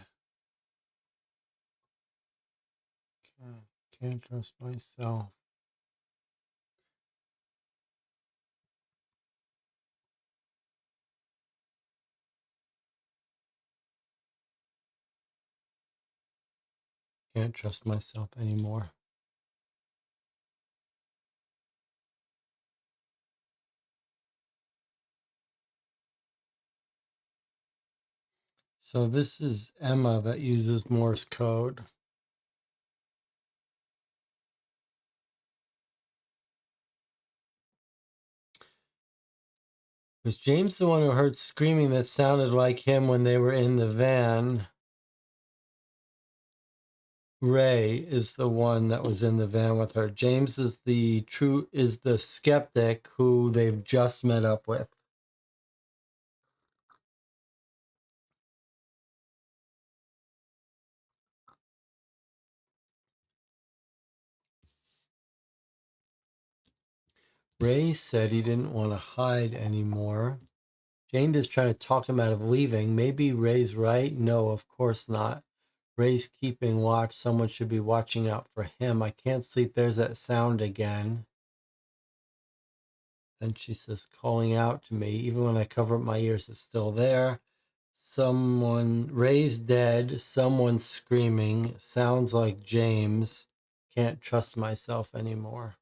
Okay. Can't trust myself. Can't trust myself anymore. So this is Emma that uses Morse code. Was James the one who heard screaming that sounded like him when they were in the van? Ray is the one that was in the van with her. James is the skeptic who they've just met up with. Ray said he didn't want to hide anymore. James is trying to talk him out of leaving. Maybe Ray's right. No, of course not. Ray's keeping watch. Someone should be watching out for him. I can't sleep. There's that sound again. Then she says, calling out to me. Even when I cover up my ears, it's still there. Ray's dead. Someone's screaming. Sounds like James. Can't trust myself anymore.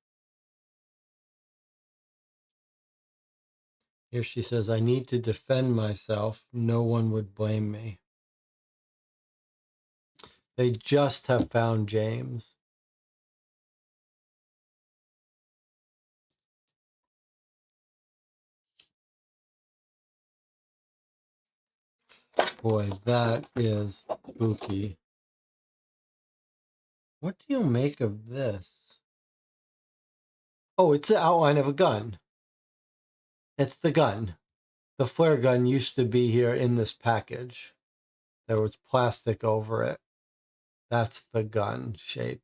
Here she says, I need to defend myself. No one would blame me. They just have found James. Boy, that is spooky. What do you make of this? Oh, it's the outline of a gun. It's the gun. The flare gun used to be here in this package. There was plastic over it. That's the gun shape.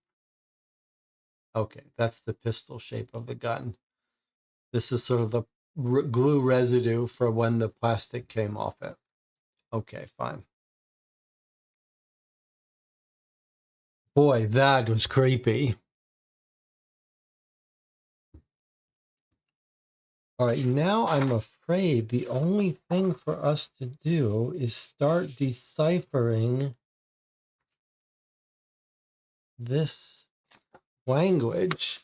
Okay, that's the pistol shape of the gun. This is sort of the glue residue for when the plastic came off it. Okay, fine. Boy, that was creepy. All right, now I'm afraid the only thing for us to do is start deciphering this language,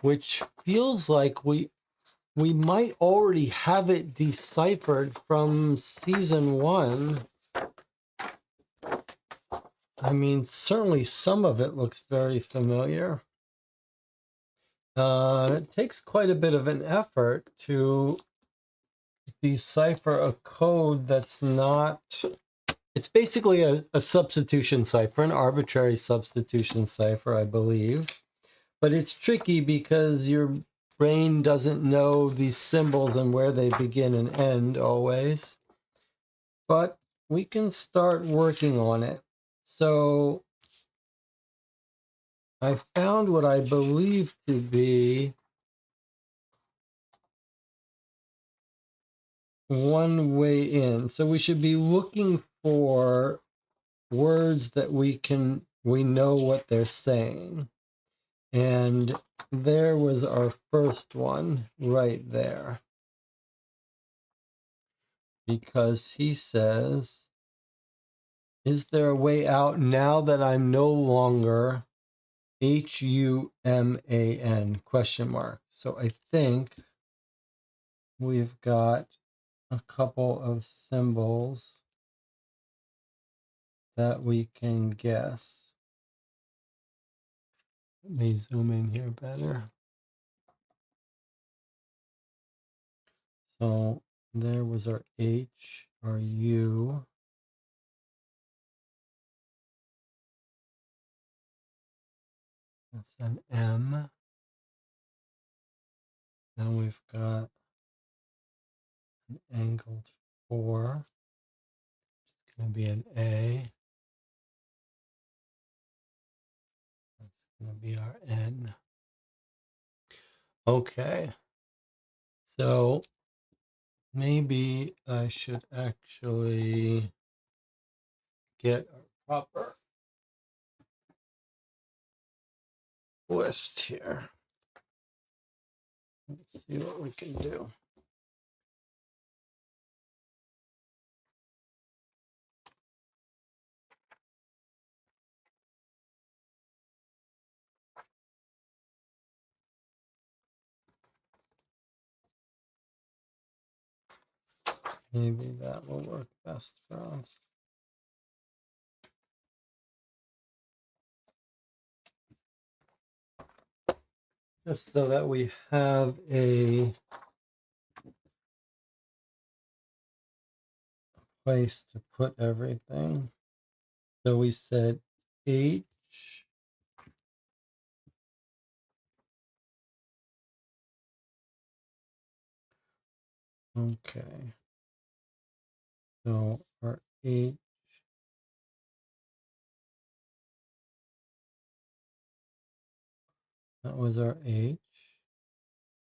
which feels like we might already have it deciphered from season 1. I mean, certainly some of it looks very familiar. It takes quite a bit of an effort to decipher a code that's not... It's basically a substitution cipher, an arbitrary substitution cipher, I believe. But it's tricky because your brain doesn't know these symbols and where they begin and end always. But we can start working on it. So I found what I believe to be one way in. So we should be looking for words that we know what they're saying. And there was our first one right there. Because he says, is there a way out now that I'm no longer HUMAN question mark? So I think we've got a couple of symbols that we can guess. Let me zoom in here better. So there was our H, our U. That's an M. Then we've got an angled 4. It's going to be an A. That's going to be our N. Okay. So maybe I should actually get a proper list here. Let's see what we can do. Maybe that will work best for us. Just so that we have a place to put everything. So we said H. Okay. So our H. That was our H.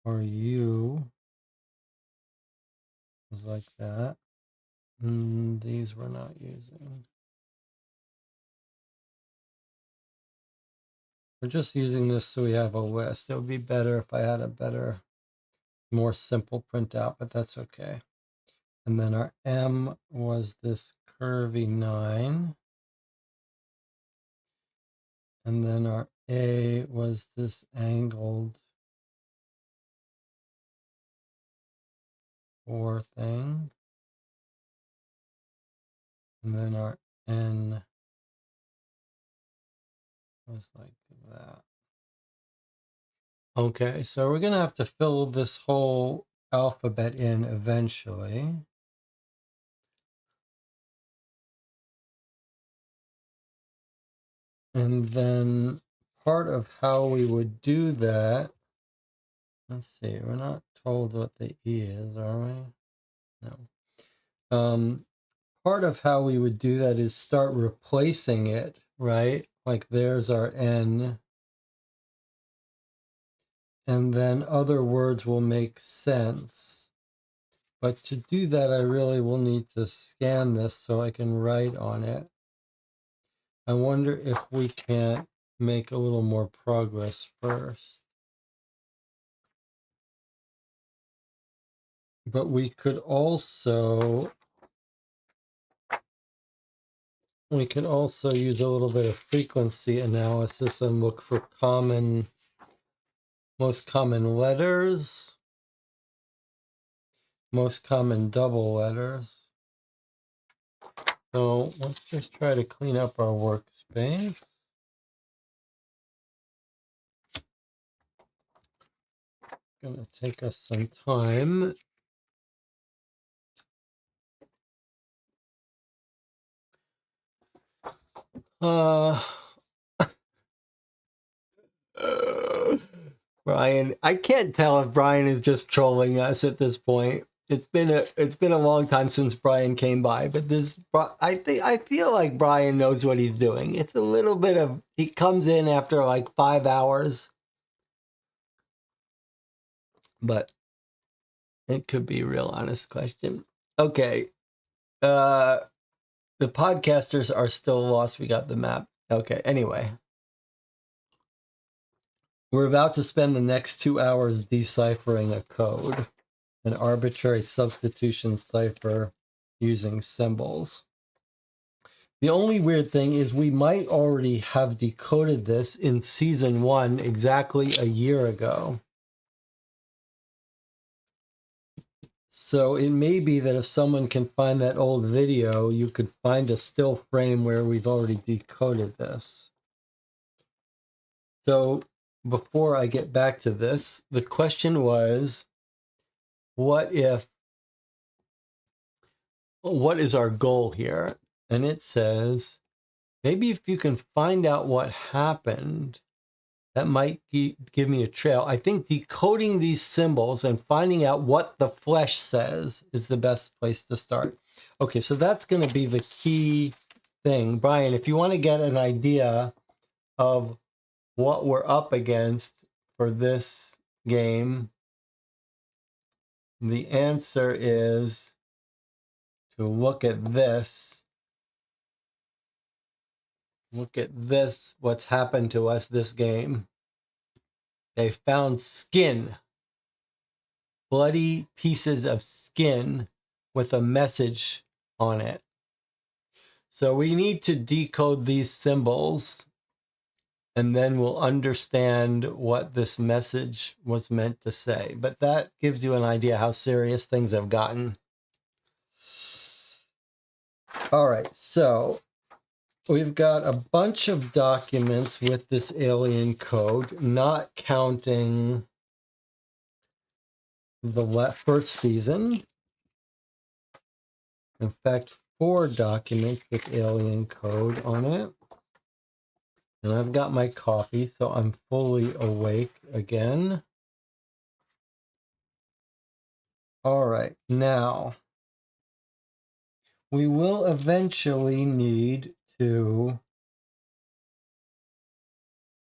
Our U was like that. These we're not using. We're just using this so we have a list. It would be better if I had a better, more simple printout, but that's okay. And then our M was this curvy 9. And then our A was this angled 4 thing. And then our N Just like that. Okay, so we're going to have to fill this whole alphabet in eventually. And then part of how we would do that, let's see, we're not told what the E is, are we? No. Part of how we would do that is start replacing it, right? Like there's our N, and then other words will make sense. But to do that, I really will need to scan this so I can write on it. I wonder if we can't make a little more progress first. But we could also use a little bit of frequency analysis and look for most common letters, most common double letters. So let's just try to clean up our workspace. Gonna take us some time. Brian, I can't tell if Brian is just trolling us at this point. It's been a long time since Brian came by, but I feel like Brian knows what he's doing. It's a little bit of he comes in after like 5 hours, but it could be a real honest question. Okay. The podcasters are still lost. We got the map. Okay, anyway. We're about to spend the next 2 hours deciphering a code, an arbitrary substitution cipher using symbols. The only weird thing is we might already have decoded this in season 1 exactly a year ago. So it may be that if someone can find that old video, you could find a still frame where we've already decoded this. So before I get back to this, the question was, what is our goal here? And it says, maybe if you can find out what happened, that might give me a trail. I think decoding these symbols and finding out what the flesh says is the best place to start. Okay, so that's going to be the key thing. Brian, if you want to get an idea of what we're up against for this game, the answer is to look at this. Look at this, what's happened to us this game. They found skin, bloody pieces of skin with a message on it. So we need to decode these symbols, and then we'll understand what this message was meant to say. But that gives you an idea how serious things have gotten. All right, so we've got a bunch of documents with this alien code, not counting the first season. In fact, 4 documents with alien code on it. And I've got my coffee, so I'm fully awake again. All right, now we will eventually need to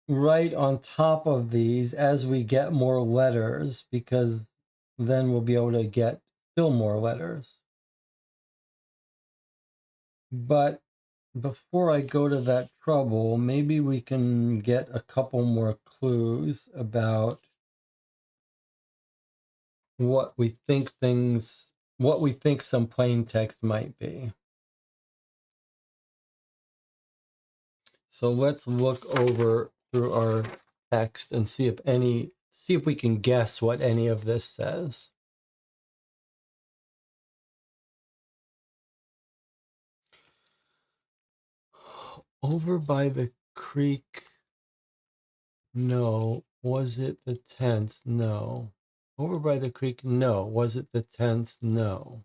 write on top of these as we get more letters, because then we'll be able to get still more letters. But before I go to that trouble, maybe we can get a couple more clues about what we think some plain text might be. So let's look over through our text and see if we can guess what any of this says. Over by the creek No. Was it the tense? No. Over by the creek? No. Was it the tense? No.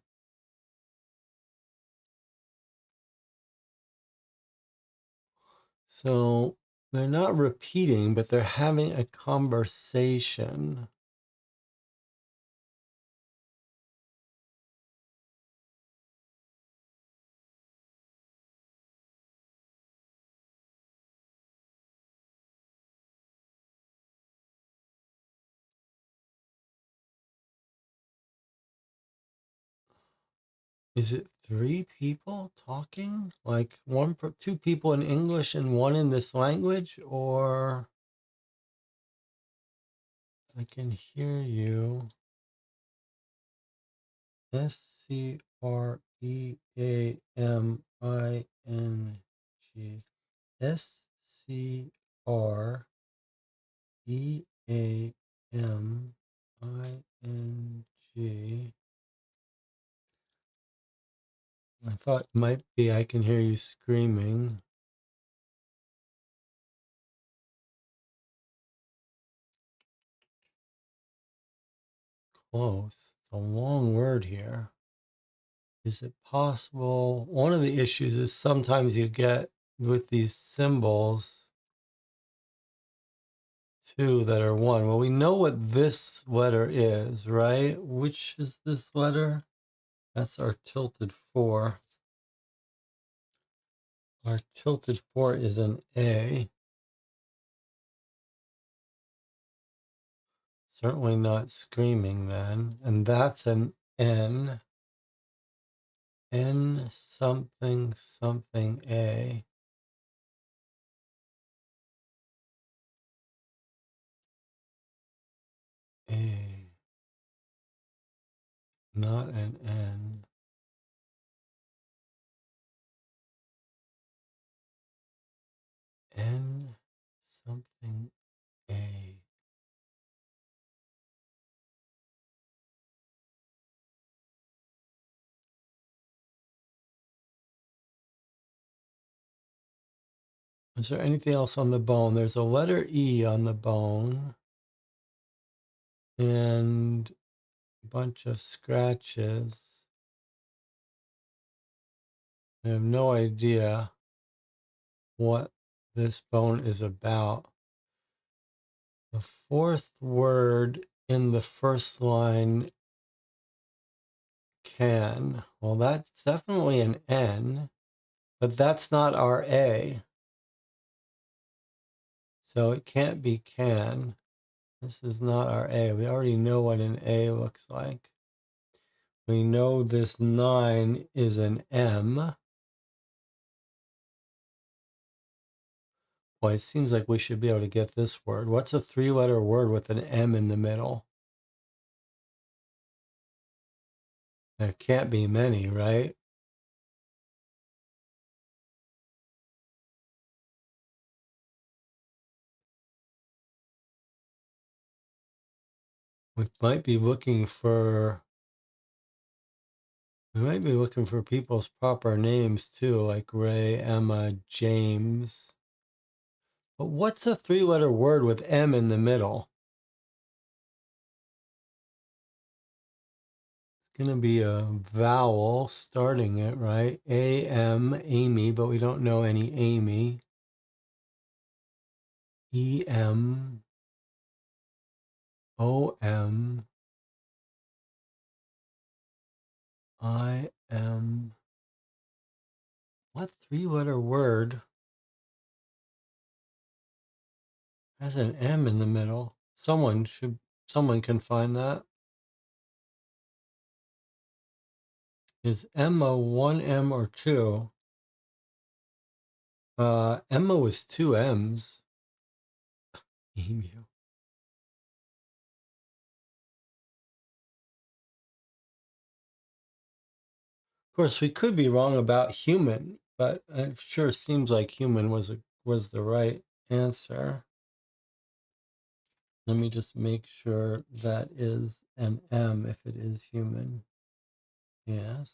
So they're not repeating, but they're having a conversation. Is it three people talking? Like two people in English and one in this language? Or I can hear you. Screaming. Screaming. I thought might be I can hear you screaming. Close. It's a long word here. Is it possible? One of the issues is sometimes you get with these symbols two that are one. Well, we know what this letter is, right? Which is this letter? That's our tilted 4. Our tilted 4 is an A. Certainly not screaming then. And that's an N. N something something A. A. Not an N. N something A. Is there anything else on the bone? There's a letter E on the bone and a bunch of scratches. I have no idea what this bone is about. The fourth word in the first line, can. Well, that's definitely an N, but that's not our A. So it can't be can. This is not our A. We already know what an A looks like. We know this 9 is an M. Boy, it seems like we should be able to get this word. What's a 3-letter word with an M in the middle? There can't be many, right? We might be looking for people's proper names too, like Ray, Emma, James. But what's a 3-letter word with M in the middle? It's going to be a vowel starting it, right? A-M, Amy, but we don't know any Amy. E-M, O-M, I-M. What 3-letter word has an M in the middle? Someone can find that. Is Emma one M or two? Emma was 2 M's. Emu. Of course, we could be wrong about human, but it sure seems like human was the right answer. Let me just make sure that is an M if it is human. Yes.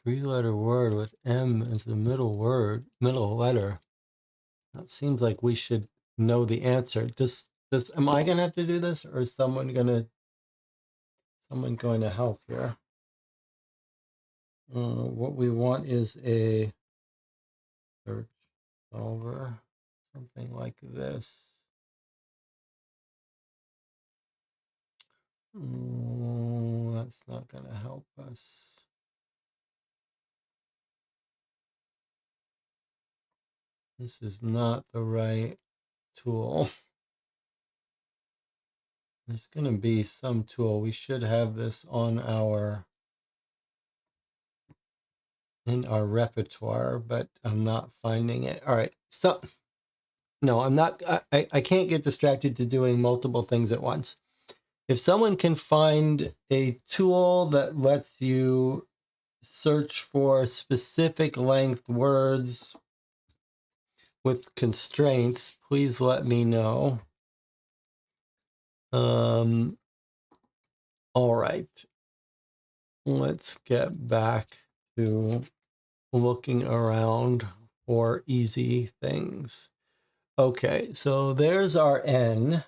Three-letter word with M as the middle word, middle letter. That seems like we should know the answer. Am I gonna have to do this, or is someone going to help here? What we want is a search over something like this. That's not going to help us. This is not the right tool. There's going to be some tool. We should have this on in our repertoire, but I'm not finding it. All right. So, no, I'm not. I can't get distracted to doing multiple things at once. If someone can find a tool that lets you search for specific length words with constraints, please let me know. All right. Let's get back to looking around for easy things. Okay, so there's our N.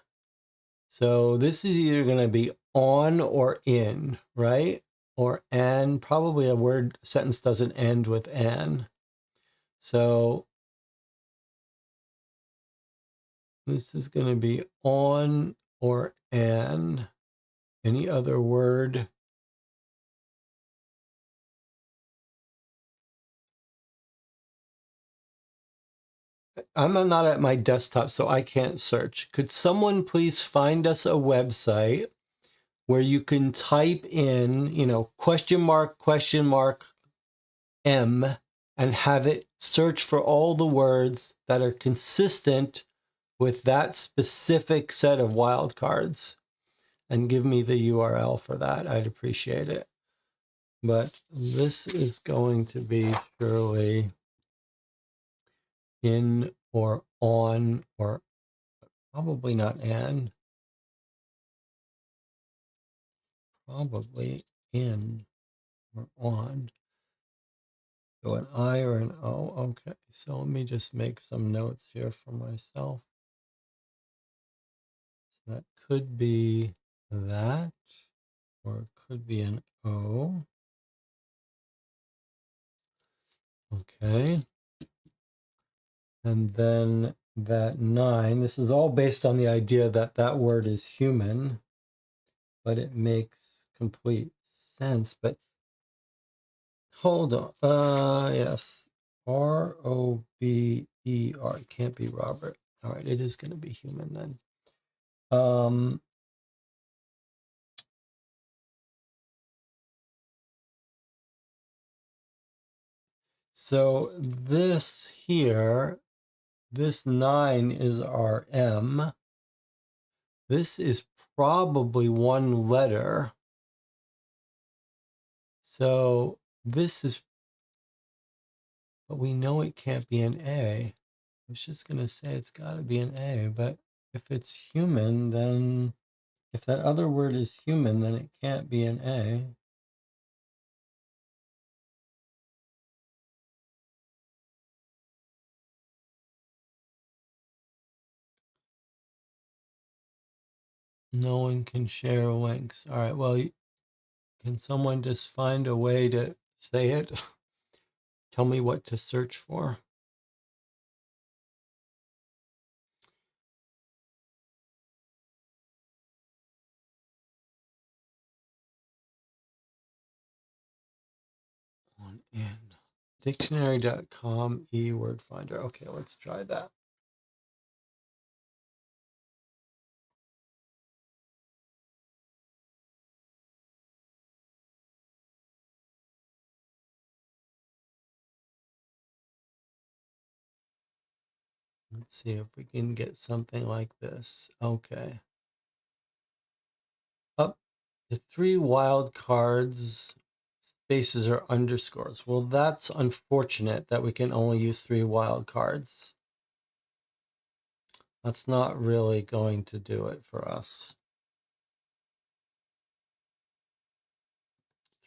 So this is either going to be on or in, right? Or an. Probably a word sentence doesn't end with an. So this is going to be on or an. Any other word? I'm not at my desktop, so I can't search. Could someone please find us a website where you can type in, question mark, M, and have it search for all the words that are consistent with that specific set of wildcards, and give me the URL for that? I'd appreciate it. But this is going to be surely in or on, or probably not an, probably in or on. So an I or an O. Okay, so let me just make some notes here for myself. So that could be that, or it could be an O. Okay. And then that 9, this is all based on the idea that that word is human, but it makes complete sense. But hold on. Yes. Rober. It can't be Robert. All right, it is going to be human then. So this here, this 9 is our M. This is probably one letter. So this is, but we know it can't be an A. I was just going to say it's got to be an A, but if it's human, then if that other word is human, then it can't be an A. No one can share links. All right, well, can someone just find a way to say it? Tell me what to search for. On in. Dictionary.com e-word finder. Okay, let's try that. Let's see if we can get something like this. Okay. Up the 3 wild cards, spaces are underscores. Well, that's unfortunate that we can only use 3 wild cards. That's not really going to do it for us.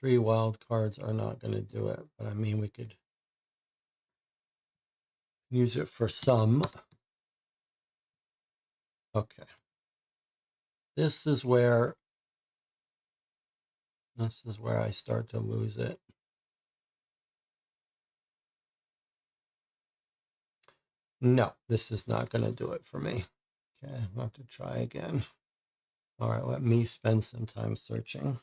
3 wild cards are not going to do it, but I mean, we could use it for some. Okay. This is where I start to lose it. No, this is not going to do it for me. Okay, I'll have to try again. All right, let me spend some time searching.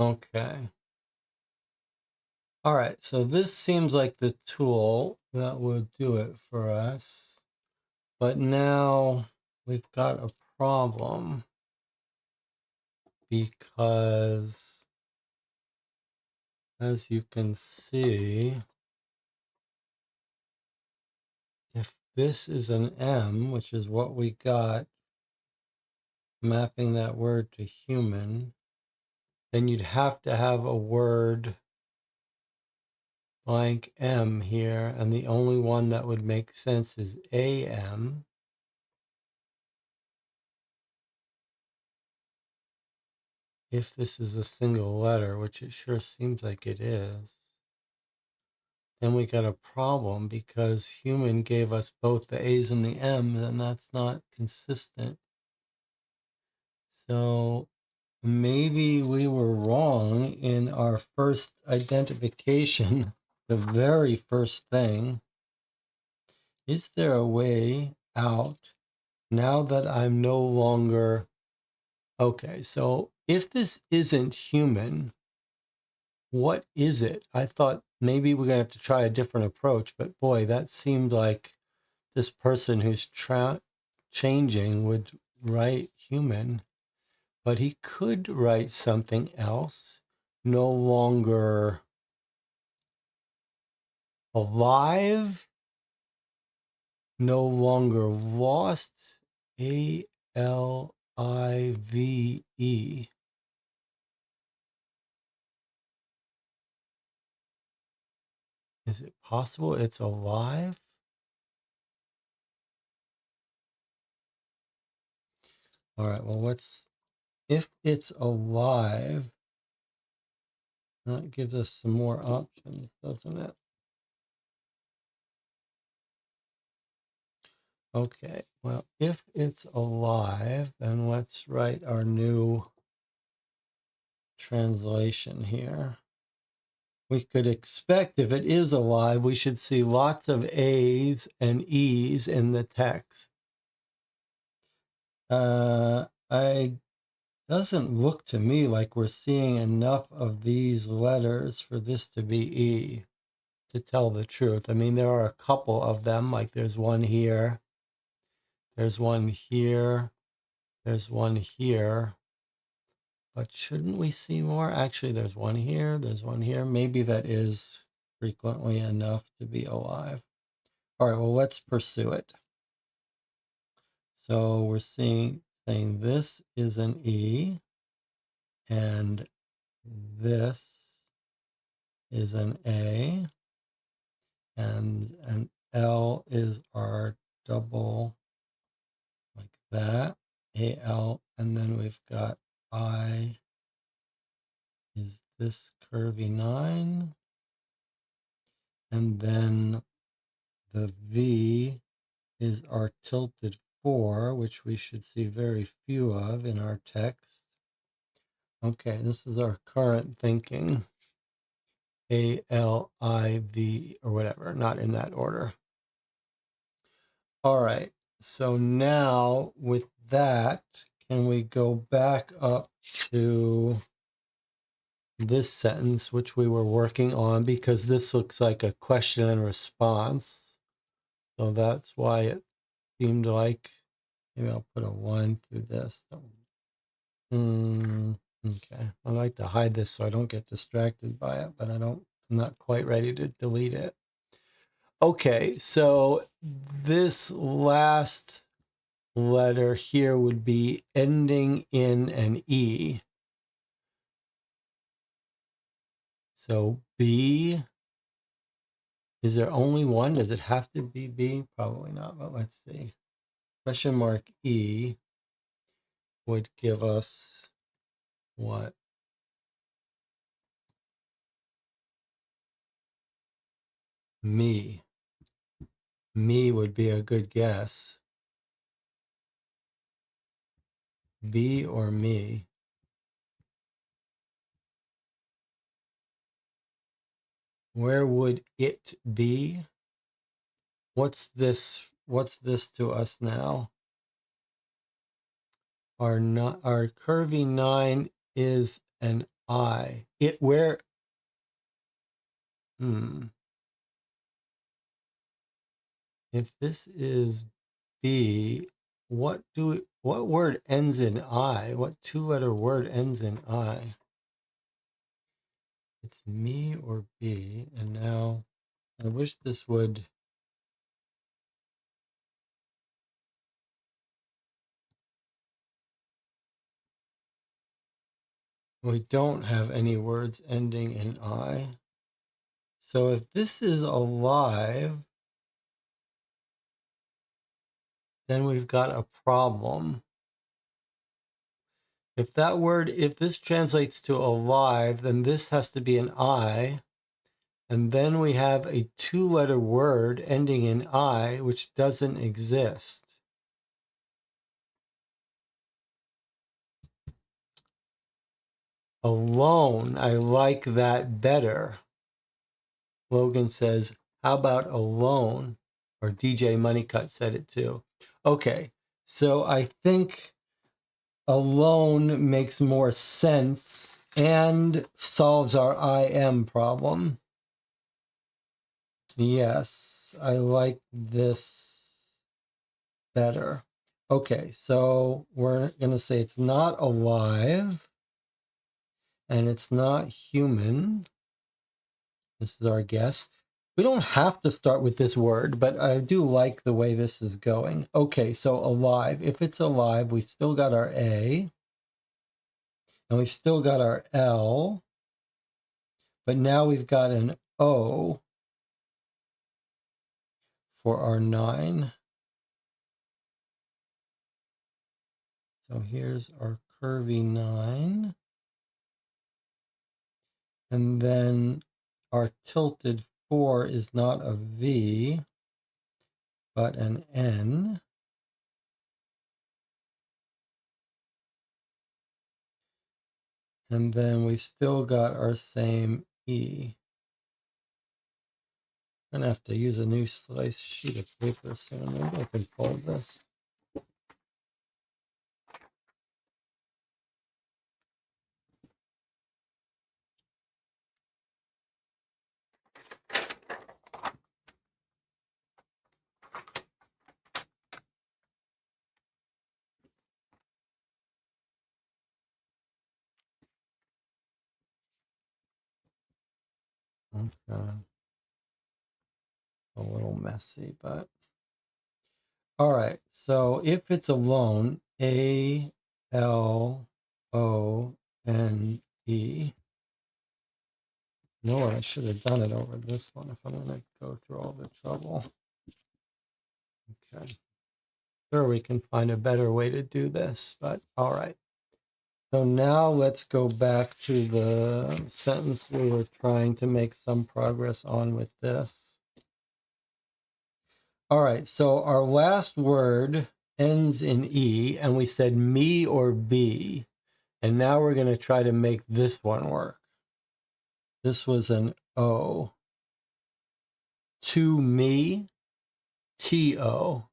Okay. All right, so this seems like the tool that would do it for us. But now we've got a problem because, as you can see, if this is an M, which is what we got, mapping that word to human, then you'd have to have a word blank M here, and the only one that would make sense is AM. If this is a single letter, which it sure seems like it is, then we got a problem because human gave us both the A's and the M's, and that's not consistent. So maybe we were wrong in our first identification, the very first thing. Is there a way out now that I'm no longer... Okay, so if this isn't human, what is it? I thought maybe we're going to have to try a different approach, but boy, that seemed like this person who's changing would write human, but he could write something else. No longer alive, no longer lost. ALIVE. Is it possible it's alive? All right, well, if it's alive, that gives us some more options, doesn't it? Okay, well, if it's alive, then let's write our new translation here. We could expect if it is alive, we should see lots of A's and E's in the text. I doesn't look to me like we're seeing enough of these letters for this to be E, to tell the truth. I mean, there are a couple of them, like there's one here, there's one here, there's one here. But shouldn't we see more? Actually, there's one here, there's one here. Maybe that is frequently enough to be alive. All right, well, let's pursue it. So we're saying this is an E, and this is an A, and an L is our double, like that, AL, and then we've got I is this curvy 9, and then the V is our tilted 4, which we should see very few of in our text. Okay, this is our current thinking. A-L-I-V or whatever, not in that order. All right, so now with that, can we go back up to this sentence, which we were working on, because this looks like a question and response. So that's why it seemed like, maybe I'll put a 1 through this. Okay, I like to hide this so I don't get distracted by it, but I'm not quite ready to delete it. Okay, so this last letter here would be ending in an E. So B, is there only one? Does it have to be B? Probably not, but let's see. Question mark E would give us what? Me. Me would be a good guess. B or me. Where would it be? What's this? What's this to us now? Our curvy 9 is an I. It where? If this is B, what word ends in I? What two-letter word ends in I? It's me or B, and now I wish this would. We don't have any words ending in I. So if this is alive, then we've got a problem. If this translates to alive, then this has to be an I. And then we have a two-letter word ending in I, which doesn't exist. Alone, I like that better. Logan says, how about alone? Or DJ Moneycut said it too. Okay, so I think alone makes more sense and solves our I am problem. Yes, I like this better. Okay, so we're going to say it's not alive and it's not human. This is our guess. We don't have to start with this word, but I do like the way this is going. Okay, so alive. If it's alive, we've still got our A and we've still got our L, but now we've got an O for our 9. So here's our curvy 9. And then our tilted 4 is not a V, but an N. And then we've still got our same E. I'm gonna have to use a new slice sheet of paper soon. Maybe I can fold this. Okay. A little messy, but all right. So if it's alone, A-L-O-N-E. No, I should have done it over this one if I'm going to go through all the trouble. Okay. Sure, we can find a better way to do this, but all right. So now let's go back to the sentence we were trying to make some progress on with this. All right, so our last word ends in E, and we said me or B. And now we're going to try to make this one work. This was an O. To me, T-O.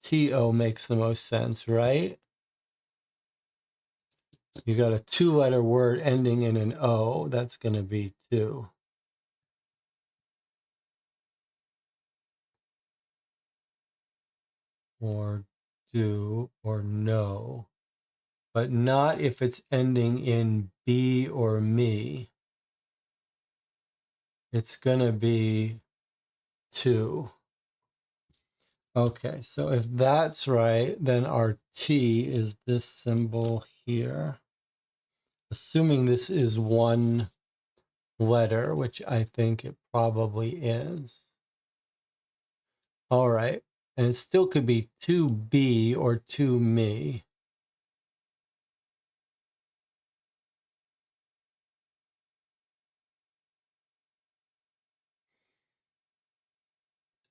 T-O makes the most sense, right? You got a two-letter word ending in an O. That's going to be two. Or do or no. But not if it's ending in B or me. It's going to be two. Okay, so if that's right, then our T is this symbol here. Assuming this is one letter, which I think it probably is. All right, and it still could be to be or to me.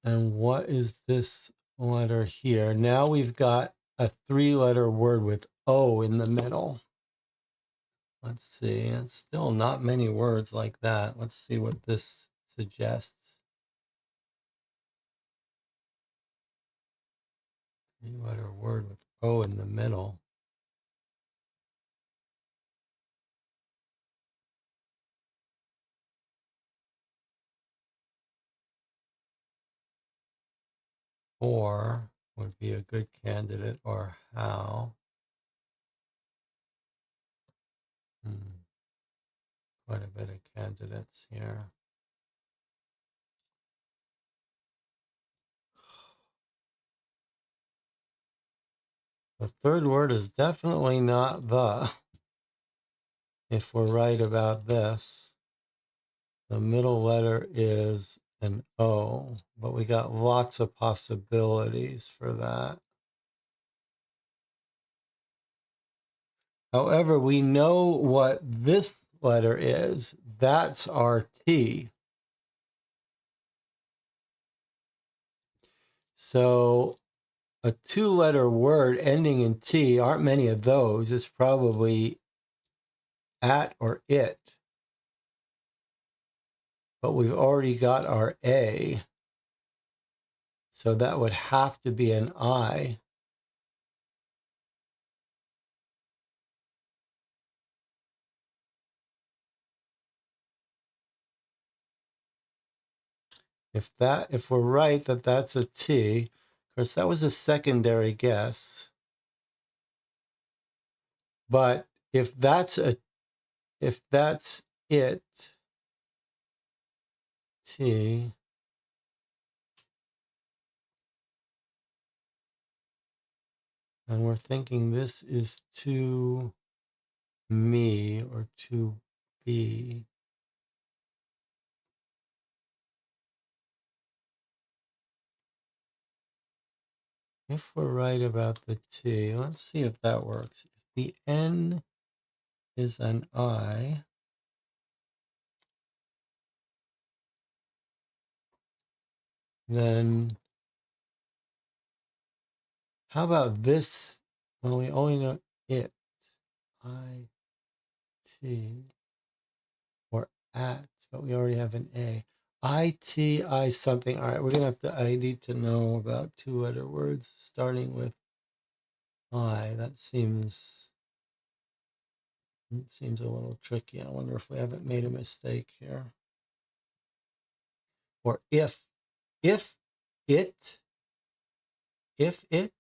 And what is this letter here? Now we've got a three-letter word with O in the middle. Let's see, it's still not many words like that. Let's see what this suggests. Three-letter word with O in the middle. Or would be a good candidate, or how. Quite a bit of candidates here. The third word is definitely not the, if we're right about this. The middle letter is an O, but we got lots of possibilities for that. However, we know what this letter is. That's our T. So a two-letter word ending in T, aren't many of those. It's probably at or it. But we've already got our A. So that would have to be an I. If we're right that that's a T, of course that was a secondary guess. But if that's it, T, and we're thinking this is to me or to be. If we're right about the T, let's see if that works. If the N is an I, then how about this? Well, we only know it. I, T, or at, but we already have an A. I something. All right, we're gonna have to. I need to know about two-letter words starting with I. That seems a little tricky. I wonder if we haven't made a mistake here. Or if it, if it.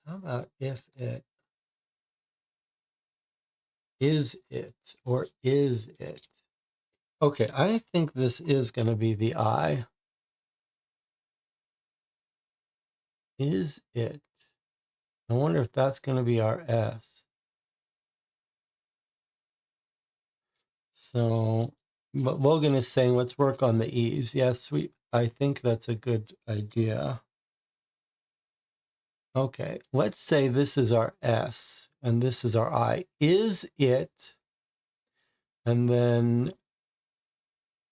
How about if it? Is it or is it? Okay, I think this is going to be the I. Is it? I wonder if that's going to be our S. So, but Logan is saying, let's work on the E's. Yes, I think that's a good idea. Okay, let's say this is our S and this is our I. Is it? And then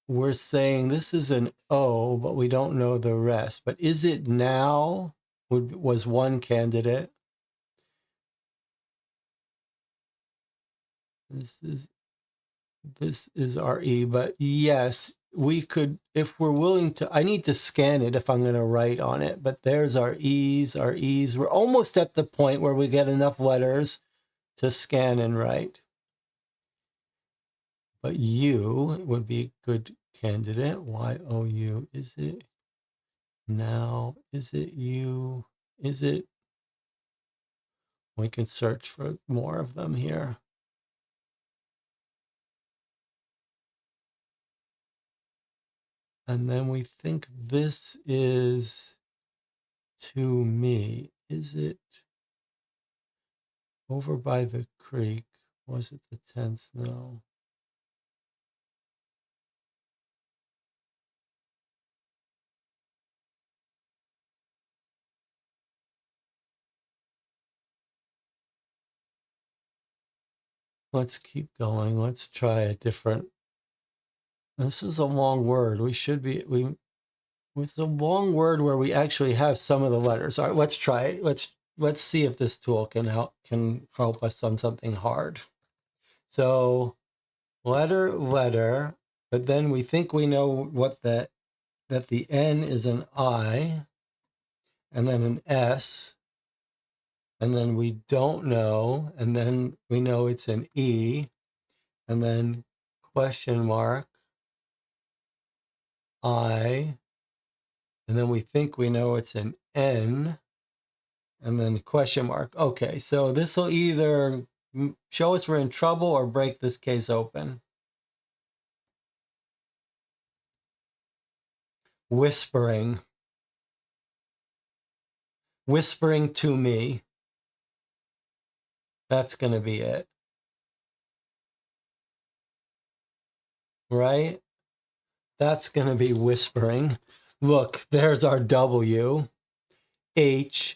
we're saying this is an O, but we don't know the rest. But is it now? Was one candidate. This is our E, but yes, we could, if we're willing to, I need to scan it if I'm going to write on it, but there's our E's, our E's. We're almost at the point where we get enough letters to scan and write. But U would be a good candidate. Y-O-U. Is it now? Is it U? Is it? We can search for more of them here. And then we think this is to me. Is it over by the creek? Was it the 10th? No. Let's keep going. Let's try a different. This is a long word. We should be, it's a long word where we actually have some of the letters. All right, let's try it. Let's see if this tool can help us on something hard. So letter, but then we think we know what that the N is an I, and then an S, and then we don't know, and then we know it's an E, and then question mark, I, and then we think we know it's an N, and then question mark. Okay, so this will either show us we're in trouble or break this case open. Whispering to me. That's going to be it. Right? That's going to be whispering. Look, there's our W. H-I-S-P-E-R-I-N-G.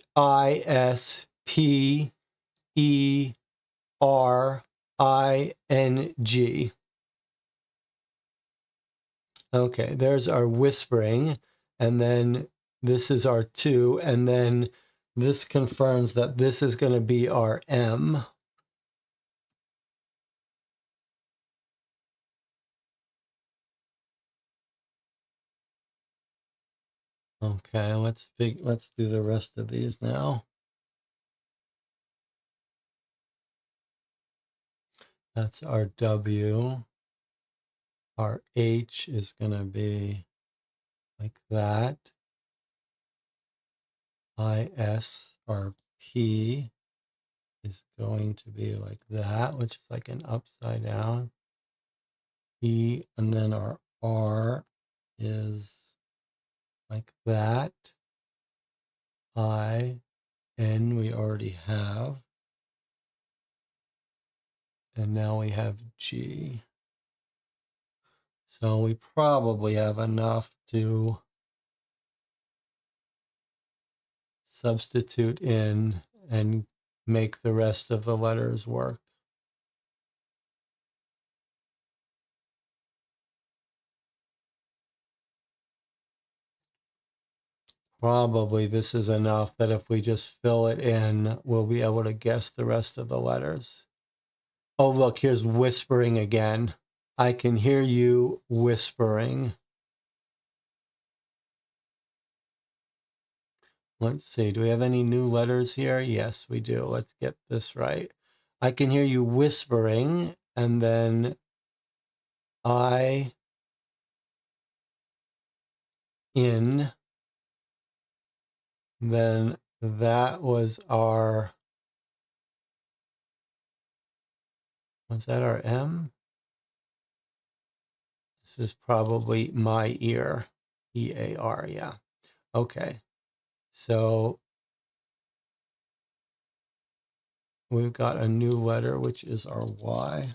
Okay, there's our whispering. And then this is our 2. And then this confirms that this is going to be our M. Okay, let's do the rest of these now. That's our W. Our H is going to be like that. IS or P is going to be like that, which is like an upside down. E, and then our R is like that. I, N we already have. And now we have G. So we probably have enough to substitute in and make the rest of the letters work. Probably this is enough that if we just fill it in, we'll be able to guess the rest of the letters. Oh, look, here's whispering again. I can hear you whispering. Let's see, do we have any new letters here? Yes, we do. Let's get this right. I can hear you whispering, and then I in. Then that was our, was that our M? This is probably my ear, E-A-R, yeah. Okay, so we've got a new letter, which is our Y.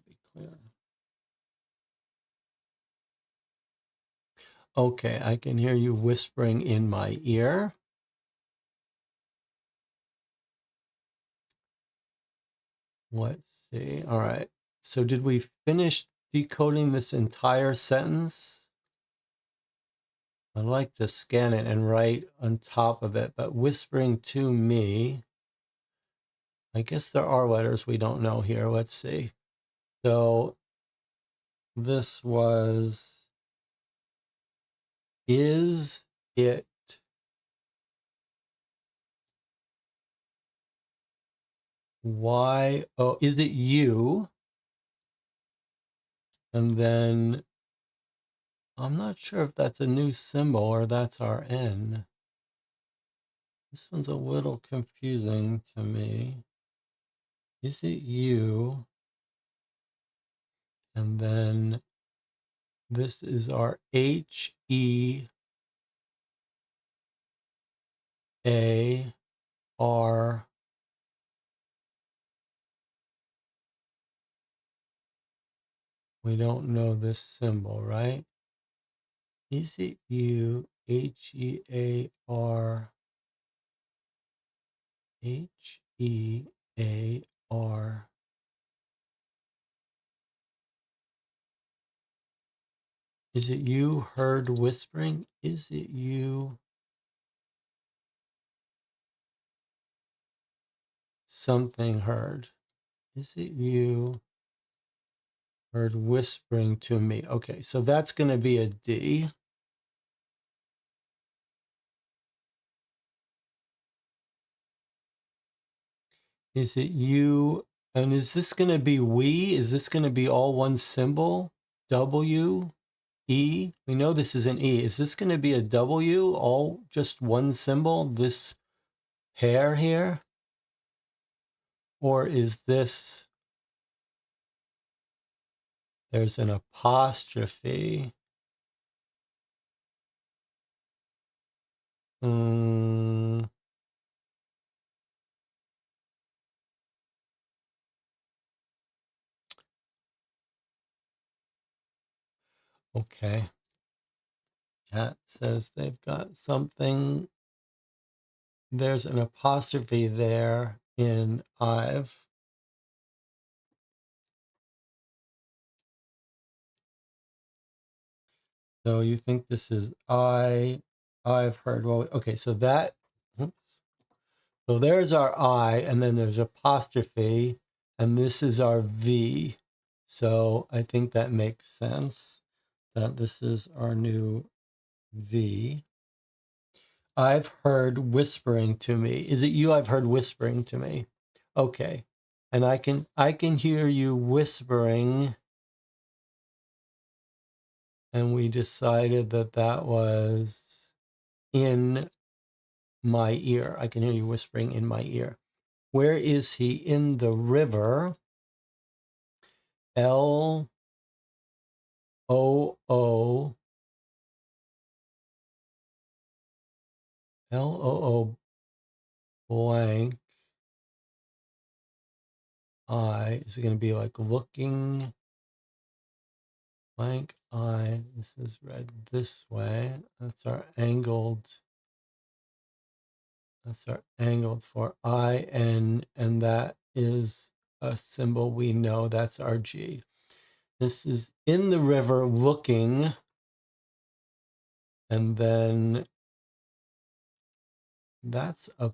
Be clear. Okay, I can hear you whispering in my ear. Let's see. All right. So did we finish decoding this entire sentence? I like to scan it and write on top of it, but whispering to me, I guess there are letters we don't know here. Let's see. So this was, is it Y? Oh, is it you? And then I'm not sure if that's a new symbol or that's our N. This one's a little confusing to me. Is it you? And then this is our H-E-A-R. We don't know this symbol, right? Is it you? H-E-A-R. H-E-A-R. Is it you heard whispering? Is it you something heard? Is it you heard whispering to me? Okay, so that's going to be a D. Is it you? And is this going to be we? Is this going to be all one symbol? W, E? We know this is an E. Is this going to be a W, all just one symbol? This hair here? Or is this, there's an apostrophe. Okay. Chat says they've got something. There's an apostrophe there in I've. So you think this is I've heard. Well, okay, so that, oops. So there's our I, and then there's apostrophe, and this is our V. So I think that makes sense that this is our new V. I've heard whispering to me. Is it you? I've heard whispering to me. Okay. And I can hear you whispering, and we decided that that was in my ear. I can hear you whispering in my ear. Where is he? In the river. L O O L O O blank I. Is it going to be like looking blank I? This is read this way. That's our angled. That's our angled for IN, and that is a symbol we know. That's our G. This is in the river looking, and then that's a,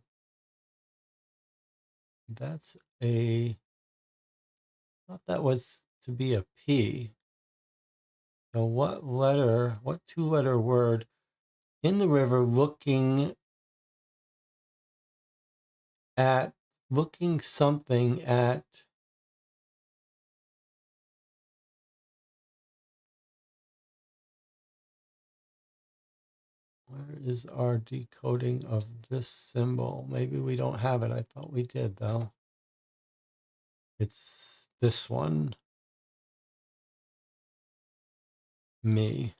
I thought that was to be a P. So what letter, what two-letter word in the river looking at, looking something at, where is our decoding of this symbol? Maybe we don't have it. I thought we did, though. It's this one. Me.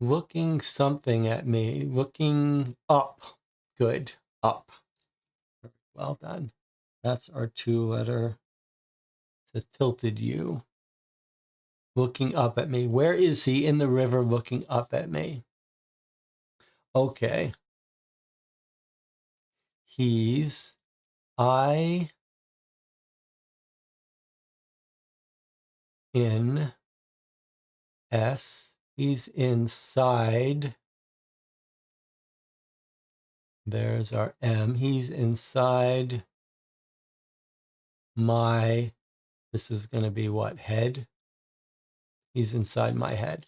Looking something at me. Looking up. Good. Up. Well done. That's our two-letter. It's a tilted U. Looking up at me. Where is he? In the river looking up at me. Okay. He's, I in S. He's inside. There's our M. He's inside my, this is going to be what, head? He's inside my head.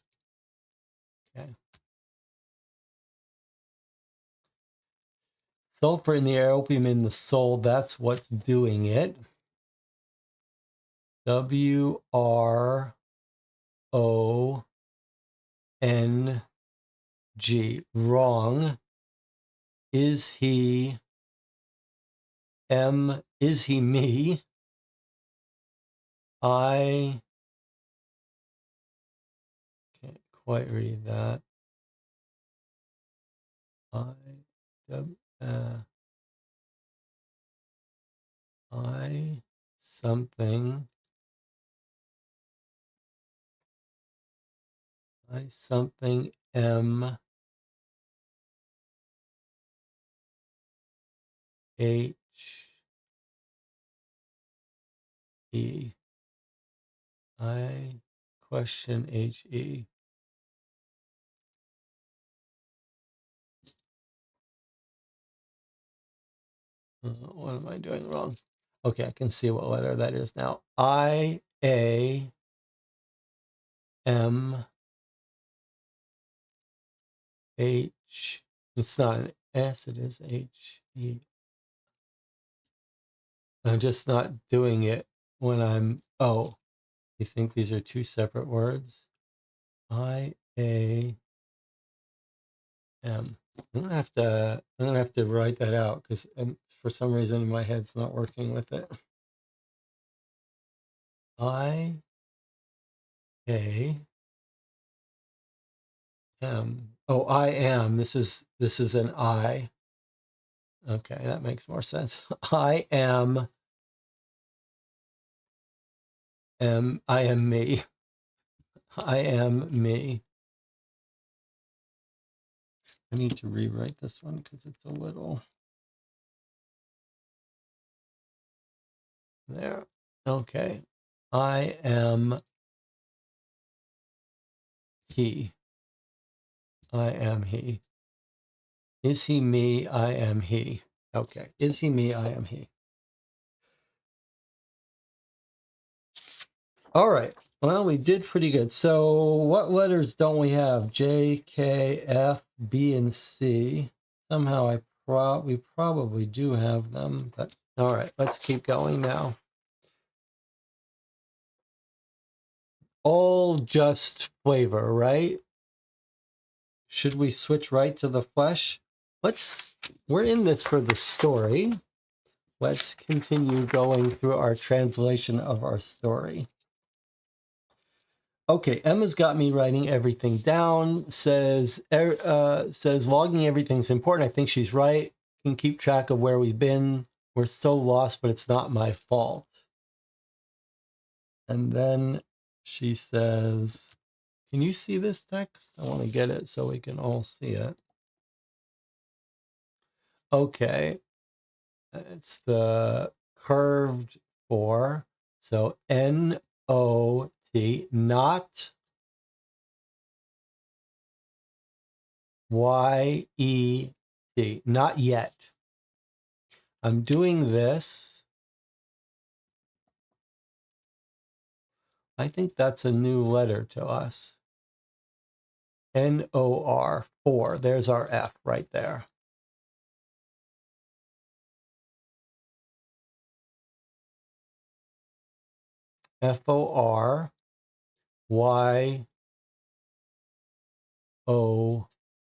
Okay. Sulfur in the air, opium in the soul, that's what's doing it. WRONG. Wrong. Is he is he me? I can't quite read that. I something. I something M H E. I question H E. What am I doing wrong? Okay, I can see what letter that is now. I A M H. It's not an S, it is H E. I'm just not doing it when I'm, oh, you think these are two separate words? I A M. I'm gonna have to write that out because for some reason my head's not working with it. I A M. Oh, I am. This is an I. Okay, that makes more sense. I am I am me. I am me. I need to rewrite this one because it's a little there. Okay. I am he. I am he. Is he me? I am he. Okay. Is he me? I am he. All right. Well, we did pretty good. So what letters don't we have? J, K, F, B, and C. Somehow we probably do have them, but all right, let's keep going now. All just flavor, right? Should we switch right to the flesh? We're in this for the story. Let's continue going through our translation of our story. Okay, Emma's got me writing everything down. Says logging everything's important. I think she's right. Can keep track of where we've been. We're so lost, but it's not my fault. And then she says, can you see this text? I want to get it so we can all see it. Okay. It's the curved for. So N-O-T, not Y-E-T, not yet. I'm doing this. I think that's a new letter to us. N-O-R, 4. There's our F right there. F-O-R-Y-O,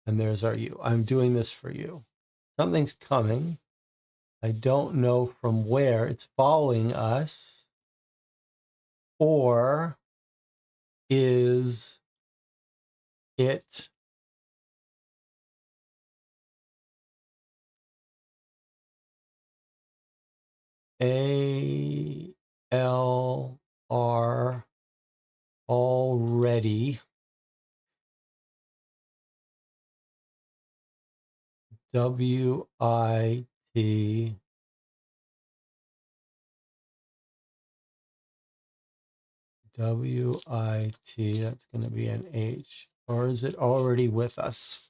and there's our U. I'm doing this for you. Something's coming. I don't know from where. It's following us. Or is it A-L-R already? W-I-T W-I-T, that's going to be an H. Or is it already with us?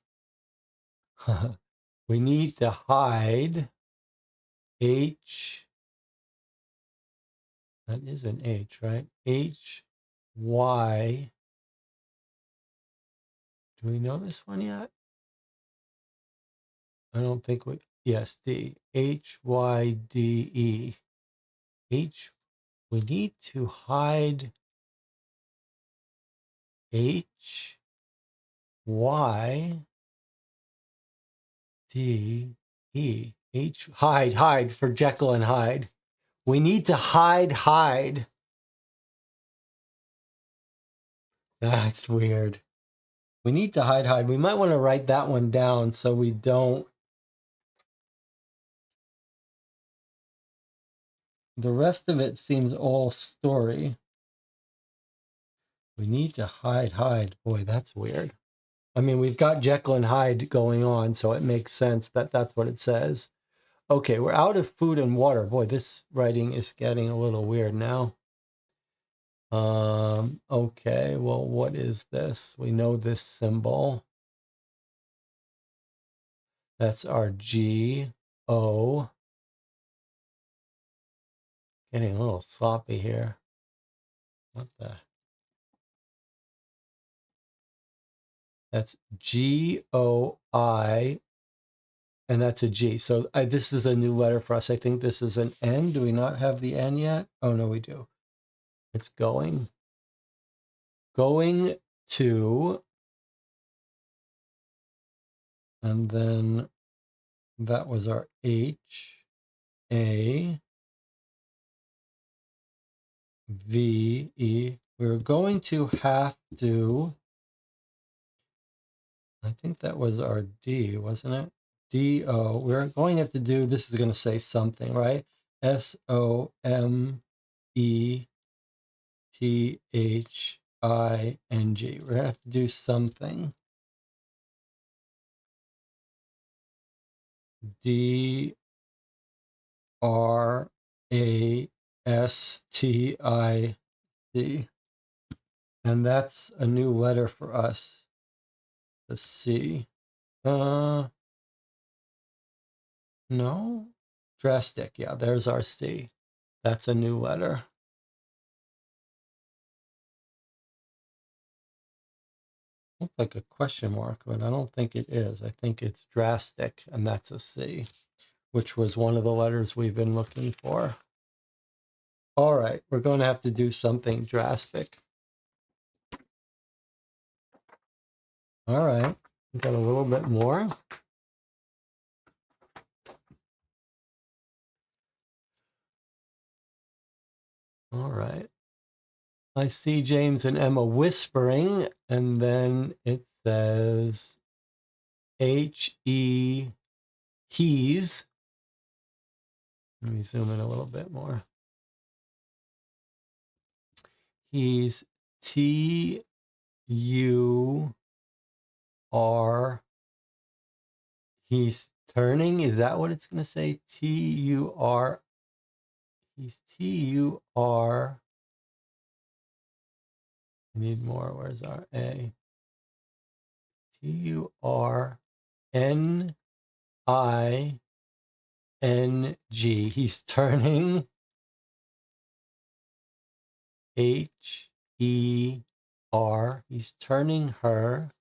We need to hide H. That is an H, right? H, Y. Do we know this one yet? I don't think we, yes, D. H, Y, D, E. H, we need to hide H, Y, D, E. H, hide for Jekyll and Hyde. We need to hide. That's weird. We need to hide. We might want to write that one down so we don't. The rest of it seems all story. We need to hide. Boy, that's weird. I mean, we've got Jekyll and Hyde going on, so it makes sense that that's what it says. Okay, we're out of food and water. Boy, this writing is getting a little weird now. Okay, well, what is this? We know this symbol. That's our G, O. Getting a little sloppy here. What the? That's G-O-I, and that's a G. So this is a new letter for us. I think this is an N. Do we not have the N yet? Oh, no, we do. It's going. Going to, and then that was our H, A, V, E. We're going to have to, I think that was our D, wasn't it? D, O. We're going to have to do, this is going to say something, right? SOMETHING. We're going to have to do something. DRASTIC. And that's a new letter for us. The C. No. Drastic. Yeah, there's our C. That's a new letter. Looks like a question mark, but I don't think it is. I think it's drastic, and that's a C, which was one of the letters we've been looking for. All right, we're going to have to do something drastic. All right, we got a little bit more. All right. I see James and Emma whispering, and then it says H-E, he's. Let me zoom in a little bit more. He's T-U-R. He's turning. Is that what it's going to say? T-U-R. He's T-U-R. I need more. Where's our A? T-U-R-N-I-N-G. He's turning. H-E-R. He's turning her.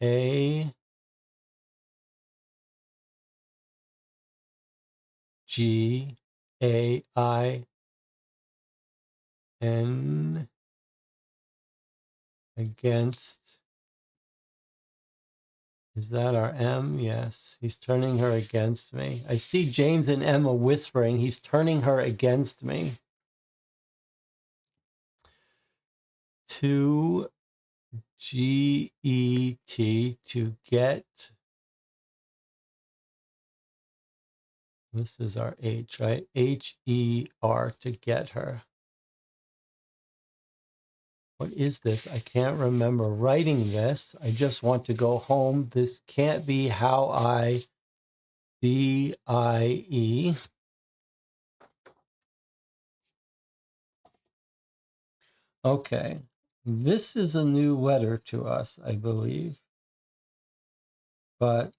A-G-A-I-N. Against. Is that our M? Yes. He's turning her against me. I see James and Emma whispering. He's turning her against me. To G-E-T, to get. This is our H, right? H-E-R, to get her. What is this? I can't remember writing this. I just want to go home. This can't be how I D-I-E. Okay, this is a new letter to us, I believe, but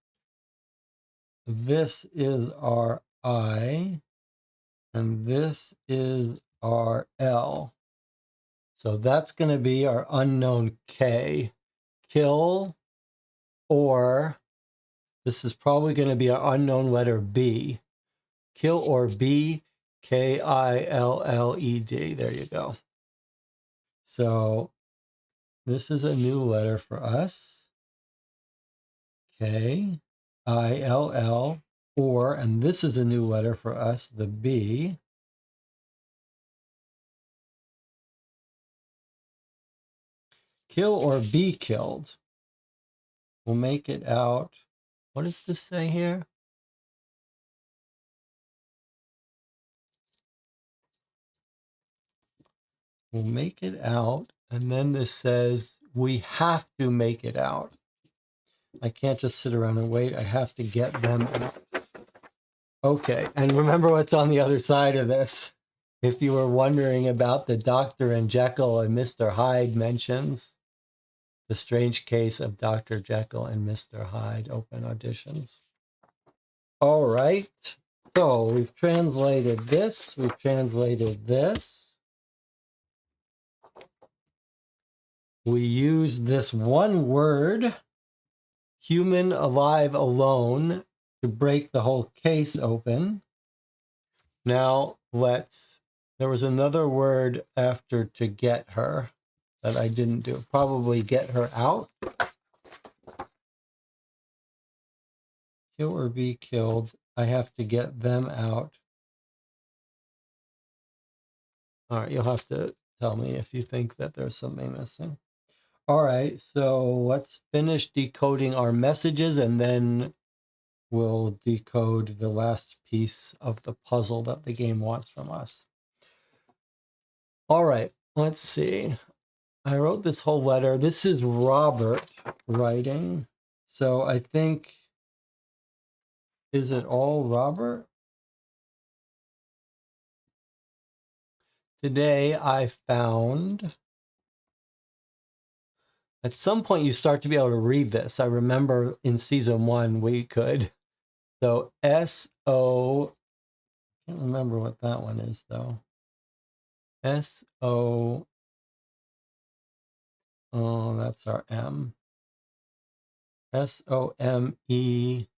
this is our I, and this is our L. So that's going to be our unknown K. Kill, or this is probably going to be our unknown letter B. Kill or B, K-I-L-L-E-D. There you go. So this is a new letter for us. K-I-L-L, or, and this is a new letter for us, the B. Kill or be killed. We'll make it out. What does this say here? We'll make it out. And then this says we have to make it out. I can't just sit around and wait. I have to get them out. Okay. And remember what's on the other side of this. If you were wondering about the Dr. and Jekyll and Mr. Hyde mentions, the strange case of Dr. Jekyll and Mr. Hyde open auditions. All right. So we've translated this. We've translated this. We use this one word, human alive alone, to break the whole case open. Now there was another word after to get her that I didn't do. Probably get her out. Kill or be killed. I have to get them out. All right, you'll have to tell me if you think that there's something missing. All right, so let's finish decoding our messages and then we'll decode the last piece of the puzzle that the game wants from us. All right, let's see. I wrote this whole letter. This is Robert writing. So I think, is it all Robert? Today I found, at some point you start to be able to read this. I remember in season 1 we could. So S-O, I can't remember what that one is though. S-O, oh, that's our M. S-O-M-E-O-N-E.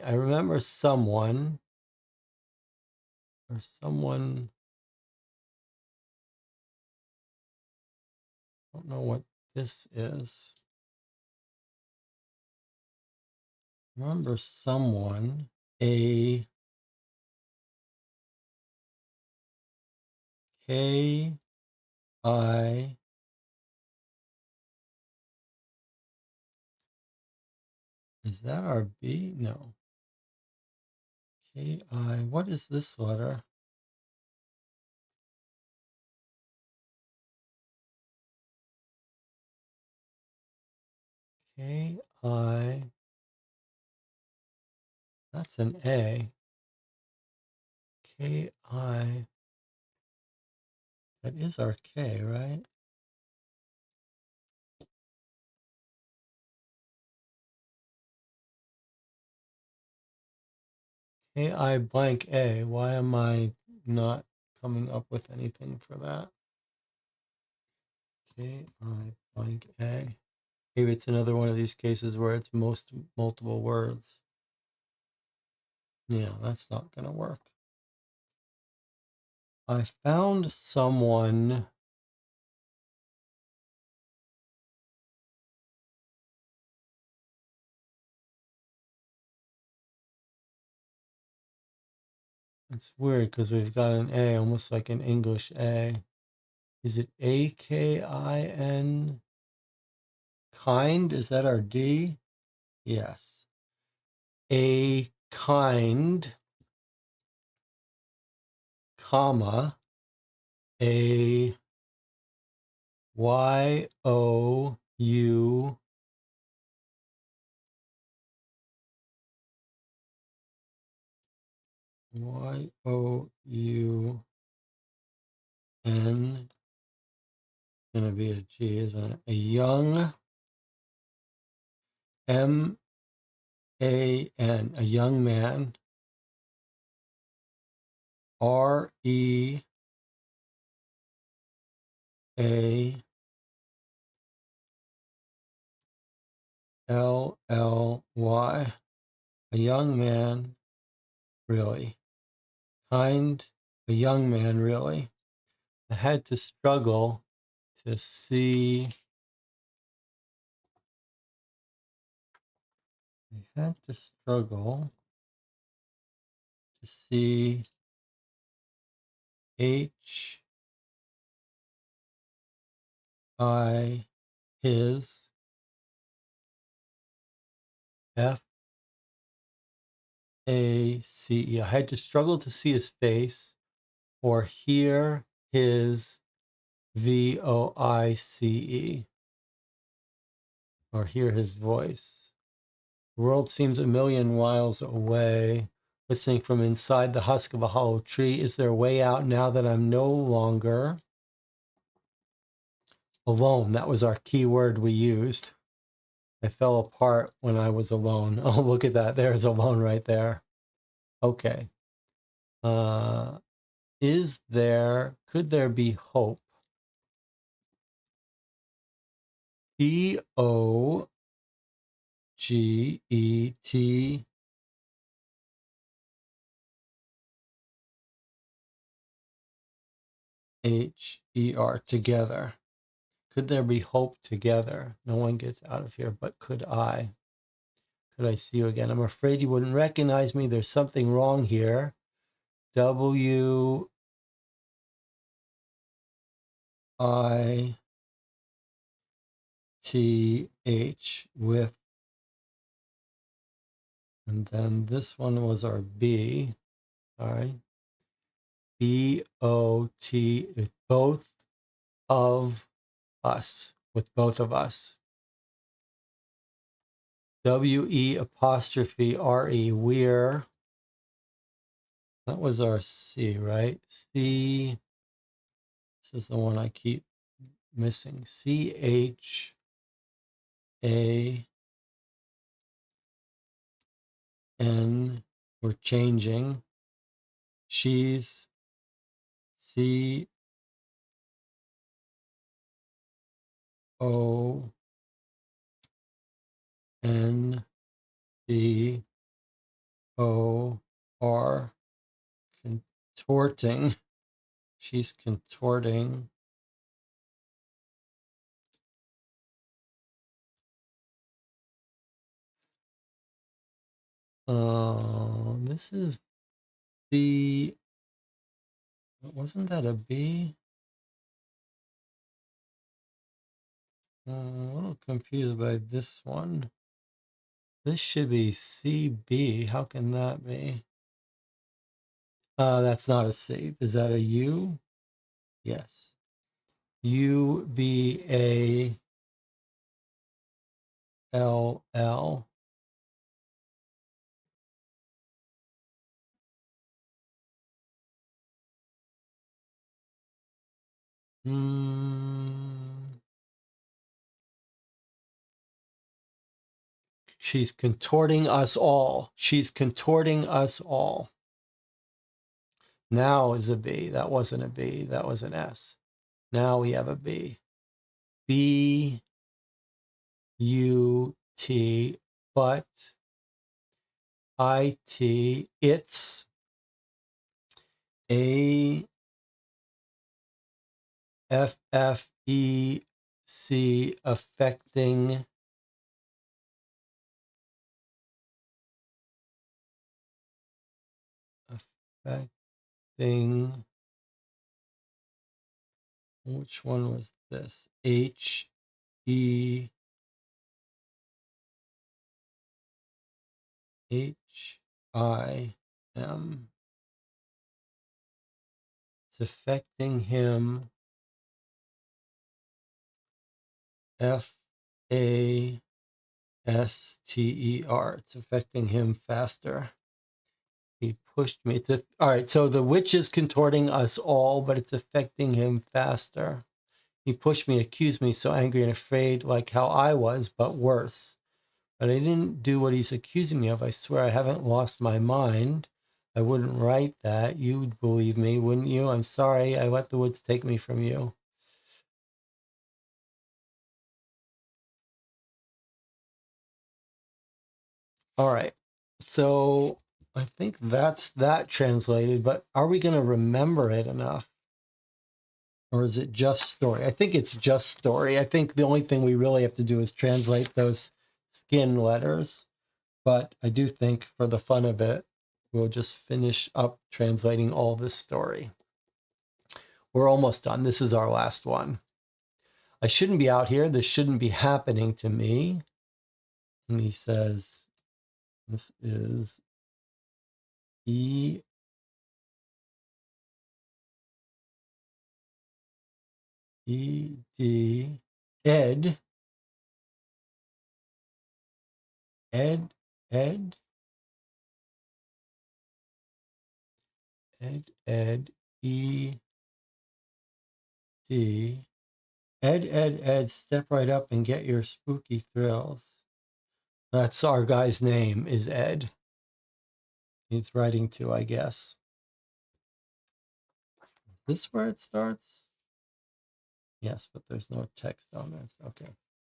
I remember someone, or someone, I don't know what this is. Remember someone, A K I, is that our B? No. K I, what is this letter? K I, that's an A. K I, that is our K, right? K-I blank A. Why am I not coming up with anything for that? K-I blank A. Maybe it's another one of these cases where it's multiple words. Yeah, that's not going to work. I found someone. It's weird because we've got an A, almost like an English A. Is it A-K-I-N? Kind? Is that our D? Yes. A kind, comma, A Y-O-U Y-O-U N, gonna be a G, isn't it? A young, M-A-N, a young man, R-E-A-L-L-Y, a young man, really. Kind, a young man, really. I had to struggle to see, I had to struggle to see H, I, his, F, A, C, E. I had to struggle to see his face or hear his VOICE or hear his voice. The world seems a million miles away. Listening from inside the husk of a hollow tree. Is there a way out now that I'm no longer alone? That was our key word we used. I fell apart when I was alone. Oh, look at that. There's alone right there. Okay. Could there be hope? Bogether. Together. Could there be hope together? No one gets out of here, but could I? Could I see you again? I'm afraid you wouldn't recognize me. There's something wrong here. WITH, with, and then this one was our B. All right. BOT, with both of us, with both of us. WE''RE, we're. That was our C, right? C, this is the one I keep missing. CHAN, we're changing. She's CONDOR, contorting. She's contorting. This is the, wasn't that a B? A little confused by this one. This should be CB. How can that be? That's not a C. Is that a U? Yes. UBALL. She's contorting us all. She's contorting us all. Now is a B. That wasn't a B. That was an S. Now we have a B. BUT, but IT, it's AFFEC, affecting which one was this? HEHIM, it's affecting him. FASTER, it's affecting him faster. He pushed me to. All right, so the witch is contorting us all, but it's affecting him faster. He pushed me, accused me, so angry and afraid, like how I was, but worse. But I didn't do what he's accusing me of. I swear I haven't lost my mind. I wouldn't write that. You'd believe me, wouldn't you? I'm sorry. I let the woods take me from you. All right. So I think that's that translated, but are we going to remember it enough? Or is it just story? I think it's just story. I think the only thing we really have to do is translate those skin letters. But I do think for the fun of it, we'll just finish up translating all this story. We're almost done. This is our last one. I shouldn't be out here. This shouldn't be happening to me. And he says, this is E D Ed Ed Ed Ed Ed E D Ed, step right up and get your spooky thrills. That's our guy's name, is Ed. He's writing to, I guess. Is this where it starts? Yes, but there's no text on this. Okay.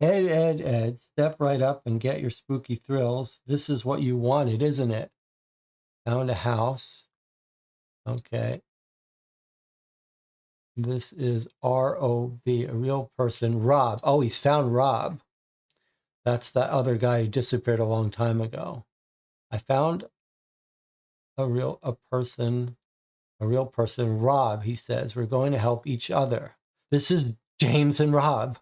Ed, step right up and get your spooky thrills. This is what you wanted, isn't it? Found a house. Okay. This is R-O-B, a real person. Rob. Oh, he's found Rob. That's the other guy who disappeared a long time ago. I found a real person, Rob, he says. We're going to help each other. This is James and Rob.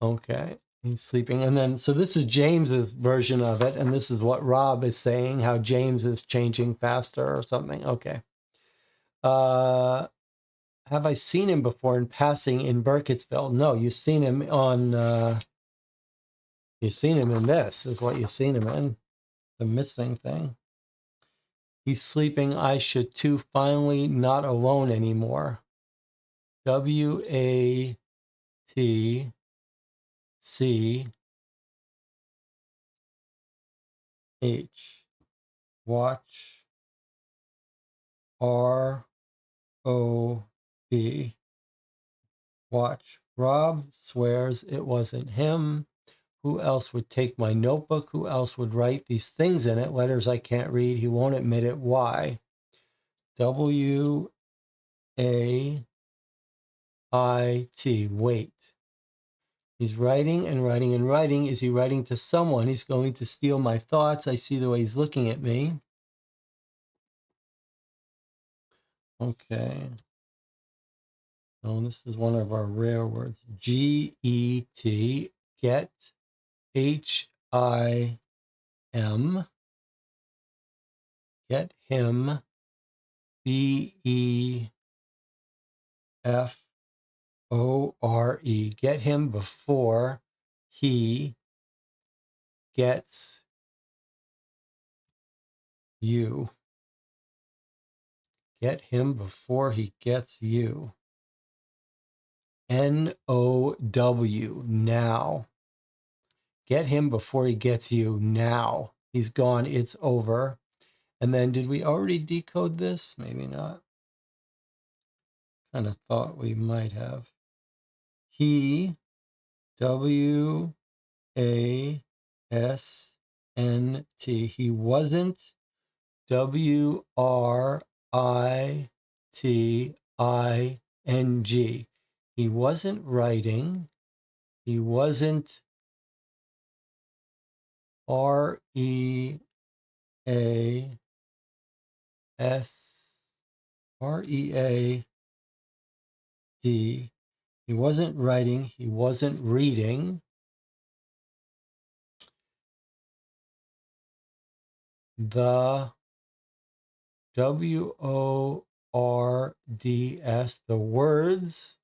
Okay, he's sleeping. And then, so this is James's version of it. And this is what Rob is saying, how James is changing faster or something. Okay. Have I seen him before in passing in Burkittsville? No, you've seen him on, you've seen him in this, is what you've seen him in. The missing thing. He's sleeping. I should too. Finally, not alone anymore. WATC. Watch. ROB. Watch. Rob swears it wasn't him. Who else would take my notebook? Who else would write these things in it? Letters I can't read. He won't admit it. Why? WAIT. Wait. He's writing and writing and writing. Is he writing to someone? He's going to steal my thoughts. I see the way he's looking at me. Okay. Oh, this is one of our rare words. GET. Get. HIM. Get him. BEFORE. Get him before he gets you. Get him before he gets you. NOW. Now. Get him before he gets you now. He's gone. It's over. And then did we already decode this? Maybe not. Kind of thought we might have. He, WASNT. He wasn't. WRITING. He wasn't writing. He wasn't REAS. READ. He wasn't writing. He wasn't reading. The WORDS. The words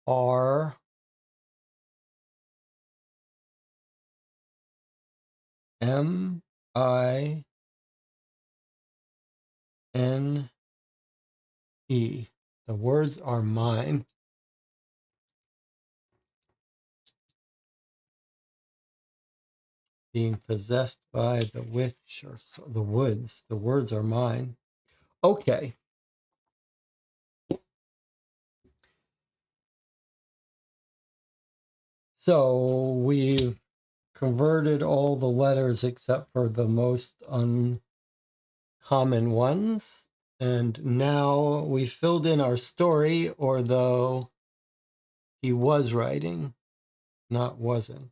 are M-I-N-E. The words are mine. Being possessed by the witch or the woods. The words are mine. Okay. So we've converted all the letters except for the most uncommon ones. And now we filled in our story, or though he was writing, not wasn't.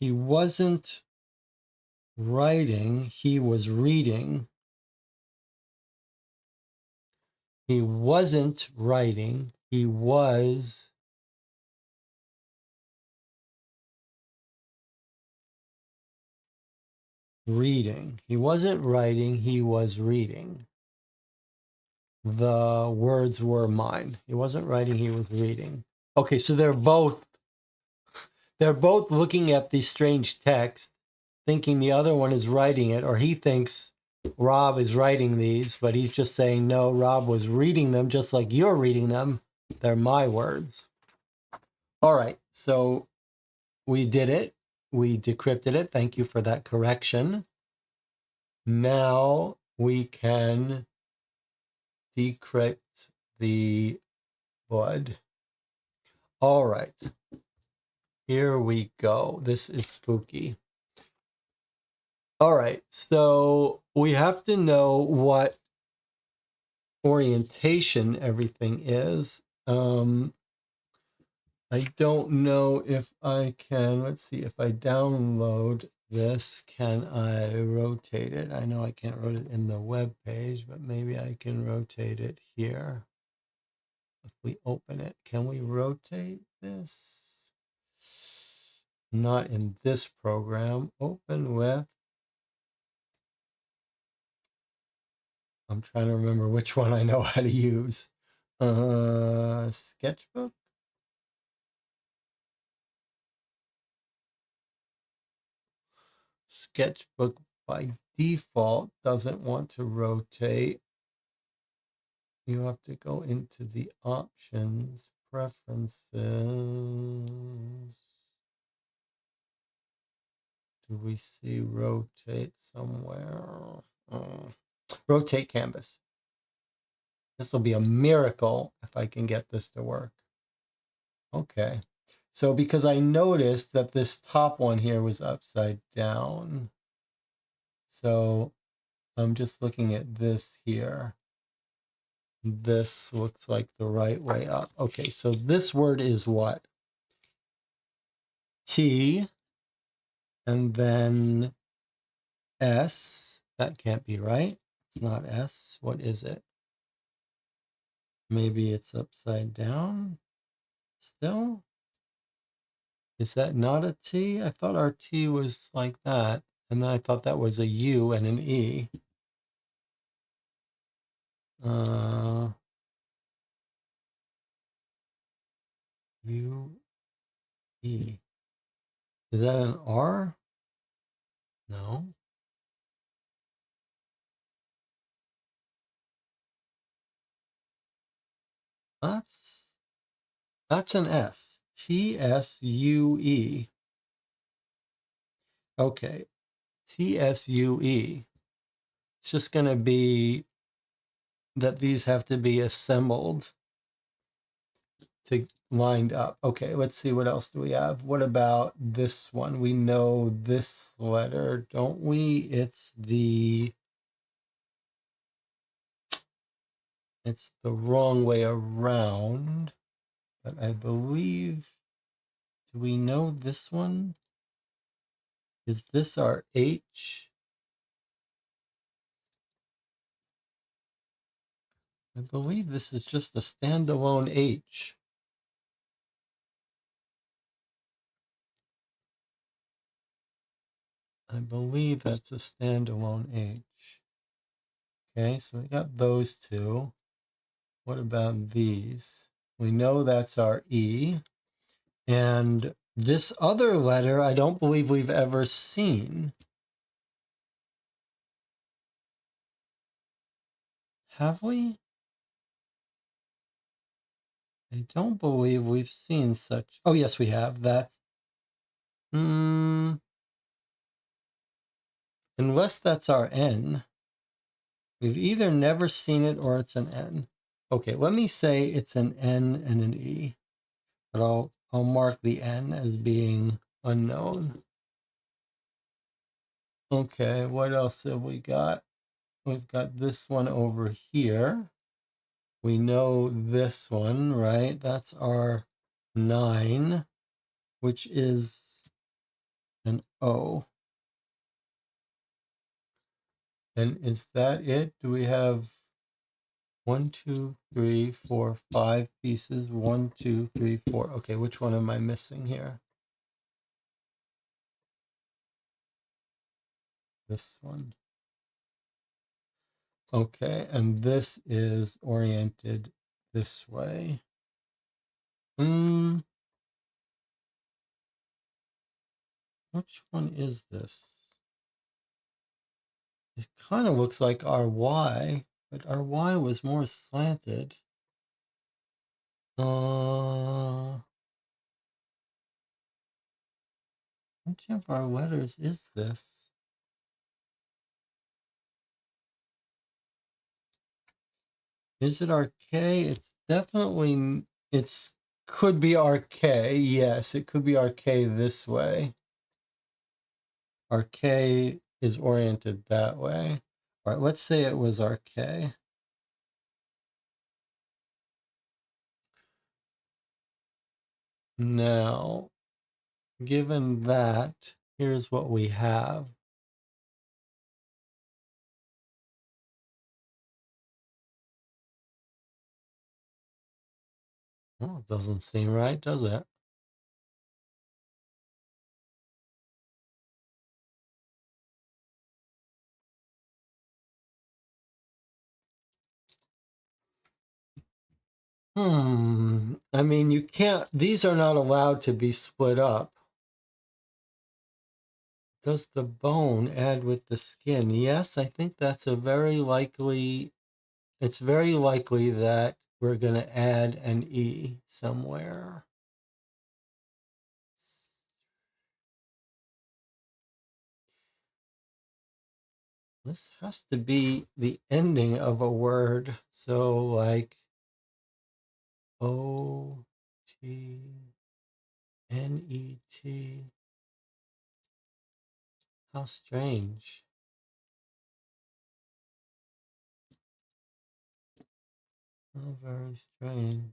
He wasn't writing, he was reading. He wasn't writing, he was reading. He wasn't writing, he was reading. The words were mine. He wasn't writing, he was reading. Okay, so they're both looking at the strange text, thinking the other one is writing it, or he thinks Rob is writing these, but he's just saying, no, Rob was reading them just like you're reading them. They're my words. All right, so we did it. We decrypted it. Thank you for that correction. Now we can decrypt the blood. All right, here we go. This is spooky. All right, so we have to know what orientation everything is. I don't know if I can, let's see, if I download this, can I rotate it? I know I can't rotate it in the web page, but maybe I can rotate it here. If we open it, can we rotate this? Not in this program. Open with, I'm trying to remember which one I know how to use. Sketchbook? Sketchbook by default doesn't want to rotate. You have to go into the options, preferences. Do we see rotate somewhere? Rotate canvas. This will be a miracle if I can get this to work. Okay. So because I noticed that this top one here was upside down. So I'm just looking at this here. This looks like the right way up. Okay, so this word is what? T, and then S. That can't be right. It's not S. What is it? Maybe it's upside down still? Is that not a T? I thought our T was like that. And then I thought that was a U and an E. U, E. Is that an R? No. That's an S. T-S-U-E. Okay. T-S-U-E. It's just going to be that these have to be assembled to lined up. Okay, let's see, what else do we have? What about this one? We know this letter, don't we? It's the wrong way around, but I believe, do we know this one? Is this our H? I believe this is just a standalone H. I believe that's a standalone H. Okay, so we got those two. What about these? We know that's our E. And this other letter, I don't believe we've ever seen. Have we? I don't believe we've seen such. Oh, yes, we have. That's. Unless that's our N. We've either never seen it or it's an N. Okay, let me say it's an N and an E. But I'll mark the N as being unknown. Okay, what else have we got? We've got this one over here. We know this one, right? That's our 9, which is an O. And is that it? Do we have 1, 2, 3, 4, 5 pieces? 1, 2, 3, 4. Okay, which one am I missing here? This one. Okay, and this is oriented this way. Which one is this? It kind of looks like our Y, but our Y was more slanted. Which of our letters is this? Is it our K? It's definitely, it's could be our K. Yes, it could be our K this way. Our K is oriented that way. All right, let's say it was our K. Now, given that, here's what we have. Well, it doesn't seem right, does it? I mean, you can't, these are not allowed to be split up. Does the bone add with the skin? Yes, I think that's a very likely, it's very likely that we're going to add an E somewhere. This has to be the ending of a word. So like O-T-N-E-T. How strange. How very strange.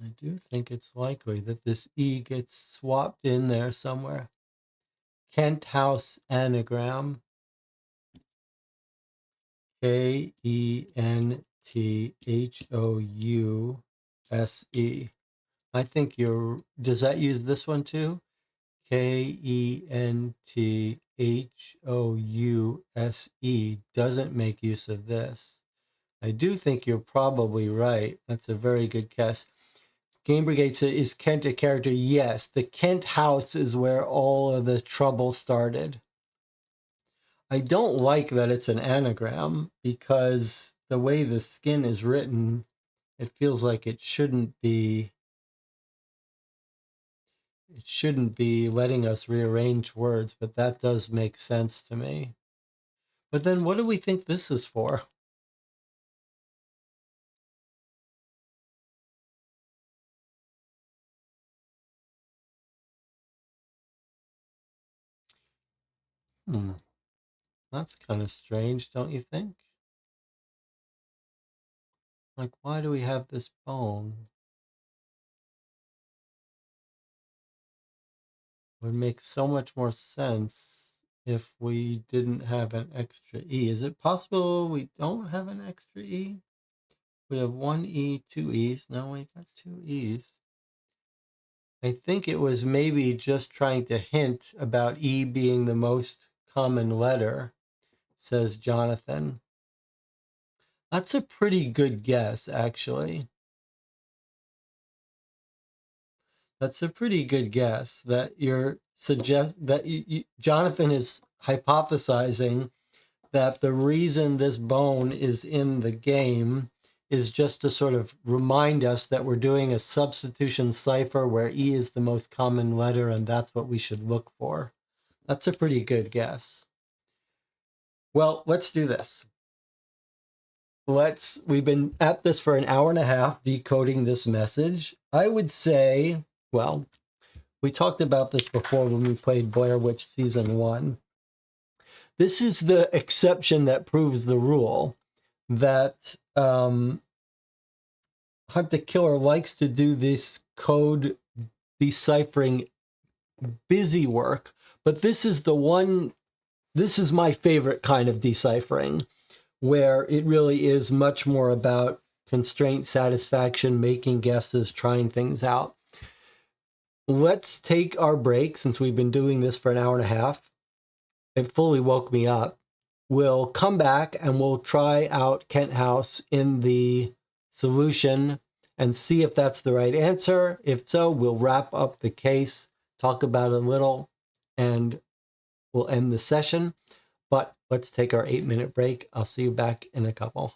I do think it's likely that this E gets swapped in there somewhere. Kent House anagram. Kenthhouse. I think you're, does that use this one too? Kenthhouse doesn't make use of this. I do think you're probably right. That's a very good guess. Game Brigade said, is Kent a character? Yes. The Kent house is where all of the trouble started. I don't like that it's an anagram because the way the skin is written, it feels like it shouldn't be letting us rearrange words, but that does make sense to me. But then what do we think this is for? That's kind of strange, don't you think? Like, why do we have this bone? Would make so much more sense if we didn't have an extra E. Is it possible we don't have an extra E? We have one E, two E's. No, we got two E's. I think it was maybe just trying to hint about E being the most common letter, says Jonathan. That's a pretty good guess, actually. That's a pretty good guess that Jonathan is hypothesizing that the reason this bone is in the game is just to sort of remind us that we're doing a substitution cipher where E is the most common letter, and that's what we should look for. That's a pretty good guess. Well, let's do this. We've been at this for an hour and a half decoding this message. I would say, well, we talked about this before when we played Blair Witch Season 1. This is the exception that proves the rule that Hunt the Killer likes to do this code deciphering busy work, but this is my favorite kind of deciphering, where it really is much more about constraint satisfaction, making guesses, trying things out. Let's take our break since we've been doing this for an hour and a half. It fully woke me up. We'll come back and we'll try out Kent House in the solution and see if that's the right answer. If so, we'll wrap up the case, talk about it a little, and we'll end the session. But let's take our 8-minute break. I'll see you back in a couple.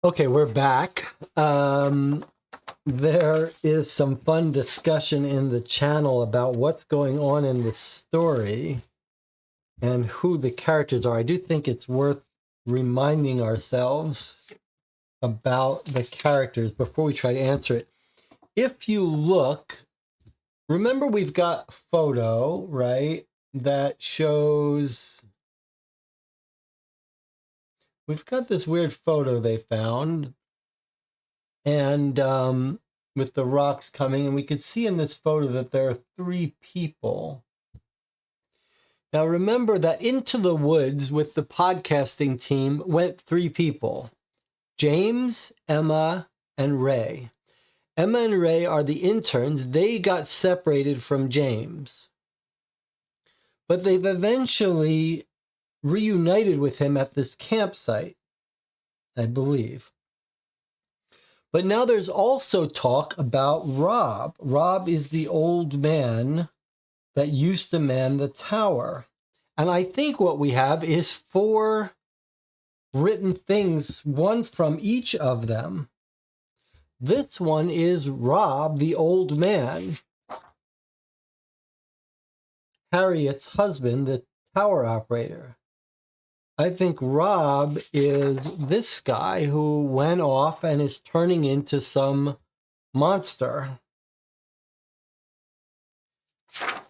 Okay, we're back. There is some fun discussion in the channel about what's going on in the story and who the characters are. I do think it's worth reminding ourselves about the characters before we try to answer it. If you look, remember we've got a photo, right, that shows... We've got this weird photo they found, and with the rocks coming, and we could see in this photo that there are 3 people. Now remember that into the woods with the podcasting team went 3 people: James, Emma, and Ray. Emma and Ray are the interns. They got separated from James, but they've eventually reunited with him at this campsite, I believe. But now there's also talk about Rob. Rob is the old man that used to man the tower. And I think what we have is 4 written things, one from each of them. This one is Rob, the old man, Harriet's husband, the tower operator. I think Rob is this guy who went off and is turning into some monster.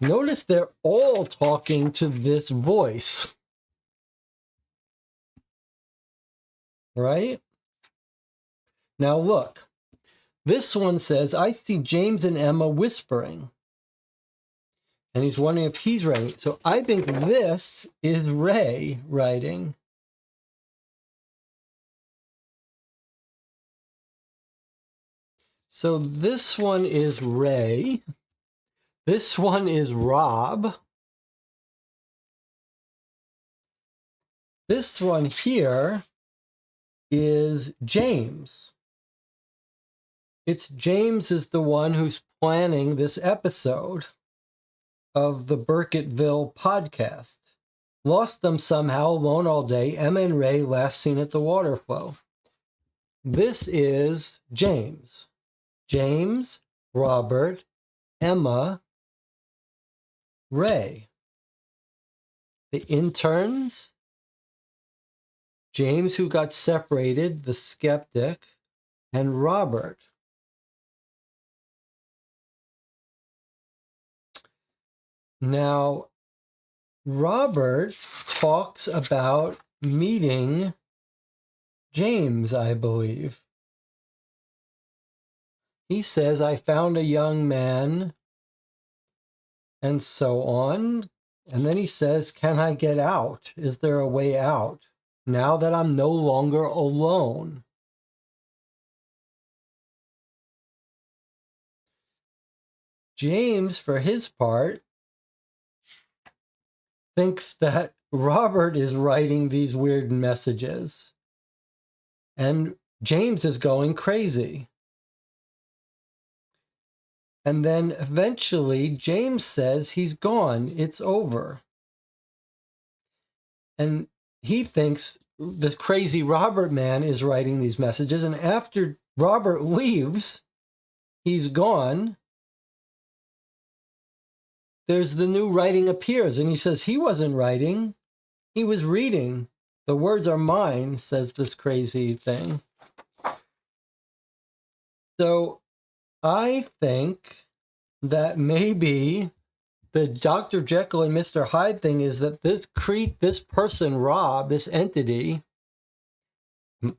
Notice they're all talking to this voice, right? Now look, this one says, I see James and Emma whispering. And he's wondering if he's writing. So I think this is Ray writing. So this one is Ray. This one is Rob. This one here is James. It's James is the one who's planning this episode of the Burkittville podcast. Lost them somehow, alone all day. Emma and Ray last seen at the water flow. This is James. James, Robert, Emma, Ray. The interns, James who got separated, the skeptic, and Robert. Now, Robert talks about meeting James, I believe. He says, I found a young man, and so on. And then he says, can I get out? Is there a way out now that I'm no longer alone? James, for his part, thinks that Robert is writing these weird messages, and James is going crazy. And then eventually James says he's gone, it's over. And he thinks the crazy Robert man is writing these messages, and after Robert leaves, he's gone, there's the new writing appears, and he says he wasn't writing, he was reading. The words are mine, says this crazy thing. So I think that maybe the Dr. Jekyll and Mr. Hyde thing is that this person, Rob, this entity,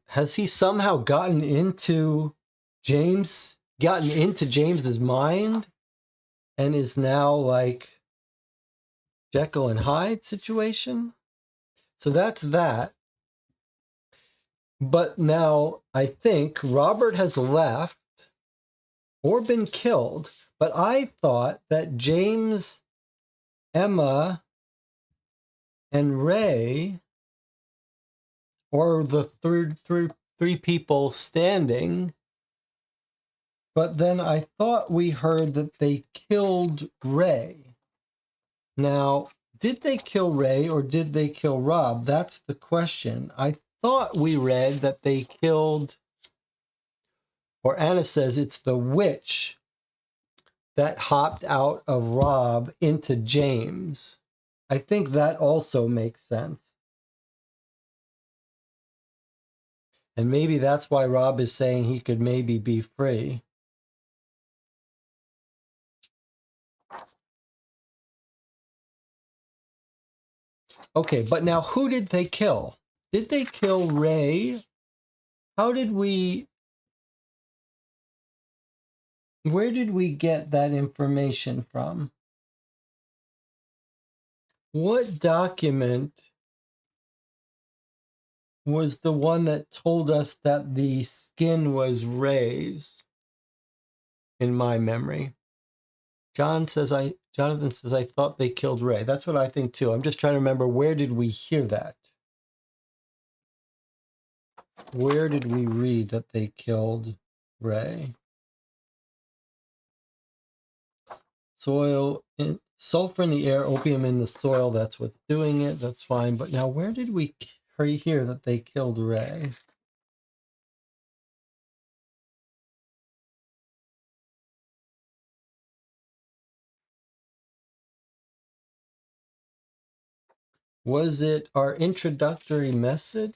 has he somehow gotten into James's mind and is now like Jekyll and Hyde situation? So that's that. But now I think Robert has left or been killed, but I thought that James, Emma, and Ray, or the three people standing, but then I thought we heard that they killed Ray. Now, did they kill Ray or did they kill Rob? That's the question. I thought we read that they killed, or Anna says it's the witch that hopped out of Rob into James. I think that also makes sense. And maybe that's why Rob is saying he could maybe be free. Okay, but now who did they kill? Did they kill Ray? How did we... Where did we get that information from? What document was the one that told us that the skin was Ray's in my memory? Jonathan says I thought they killed Ray. That's what I think too. I'm just trying to remember, where did we hear that? Where did we read that they killed Ray? Sulfur in the air, opium in the soil, that's what's doing it. That's fine. But now where did we hear that they killed Ray? Was it our introductory message?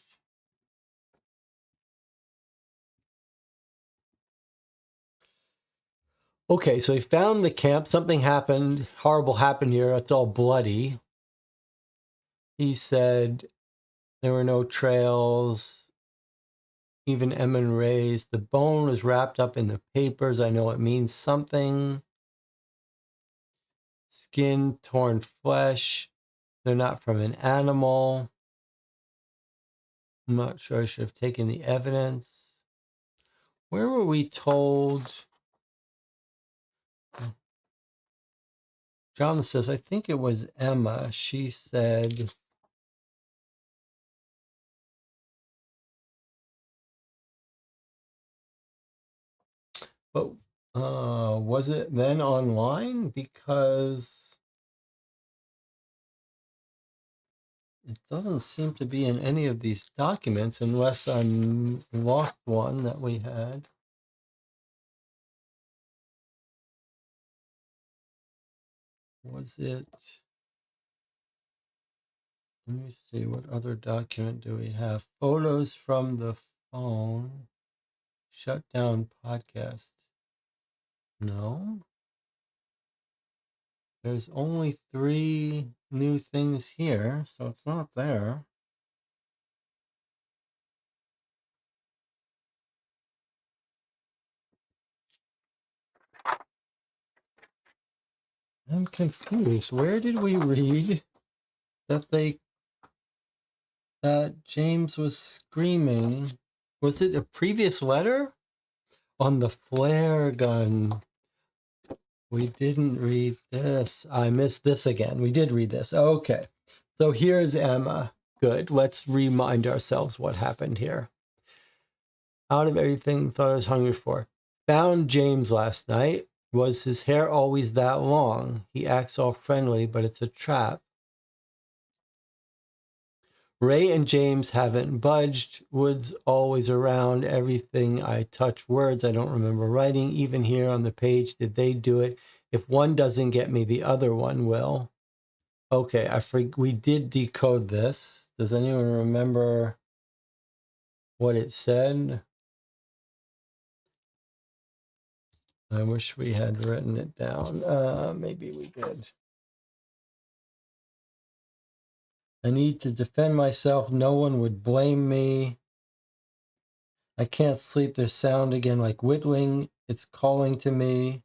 Okay, so he found the camp. Something happened. Horrible happened here. It's all bloody. He said there were no trails, even M and Ray's. The bone was wrapped up in the papers. I know it means something. Skin, torn flesh. They're not from an animal. I'm not sure I should have taken the evidence. Where were we told? John says, I think it was Emma. She said, but was it then online? Because it doesn't seem to be in any of these documents unless I lost one that we had. Was it? Let me see, what other document do we have? Photos from the phone. Shut down podcast. No. There's only 3 new things here, so it's not there. I'm confused. Where did we read that James was screaming? Was it a previous letter? On the flare gun. We didn't read this. I missed this again. We did read this. Okay. So here's Emma. Good. Let's remind ourselves what happened here. Out of everything thought I was hungry for. Found James last night. Was his hair always that long? He acts all friendly, but it's a trap. Ray and James haven't budged. Wood's always around. Everything I touch words. I don't remember writing. Even here on the page, did they do it? If one doesn't get me, the other one will. Okay, we did decode this. Does anyone remember what it said? I wish we had written it down. Maybe we did. I need to defend myself. No one would blame me. I can't sleep. There's sound again like whittling. It's calling to me.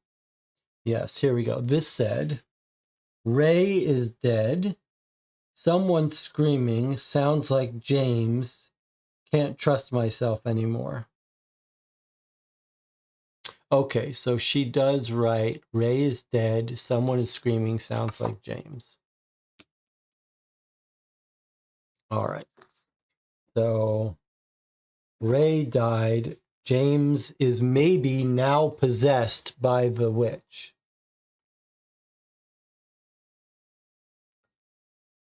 Yes, here we go. This said, Ray is dead. Someone screaming. Sounds like James. Can't trust myself anymore. Okay, so she does write, Ray is dead. Someone is screaming. Sounds like James. All right. So Ray died. James is maybe now possessed by the witch.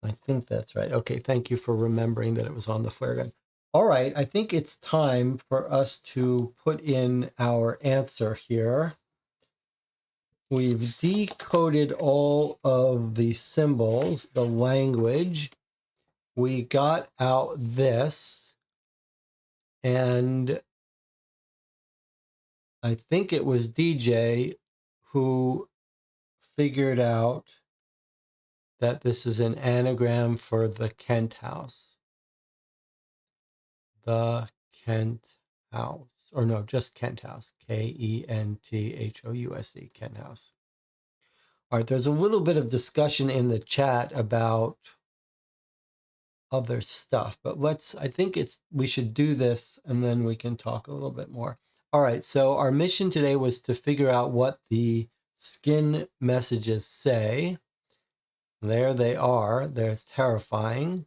I think that's right. Okay, thank you for remembering that it was on the flare gun. All right, I think it's time for us to put in our answer here. We've decoded all of the symbols, the language. We got out this, and I think it was DJ who figured out that this is an anagram for the Kent house. The Kent house. Or no, just Kent house. Kenthouse. Kent house. All right, there's a little bit of discussion in the chat about other stuff, but I think we should do this and then we can talk a little bit more. All right, so our mission today was to figure out what the skin messages say. There they are. They're terrifying.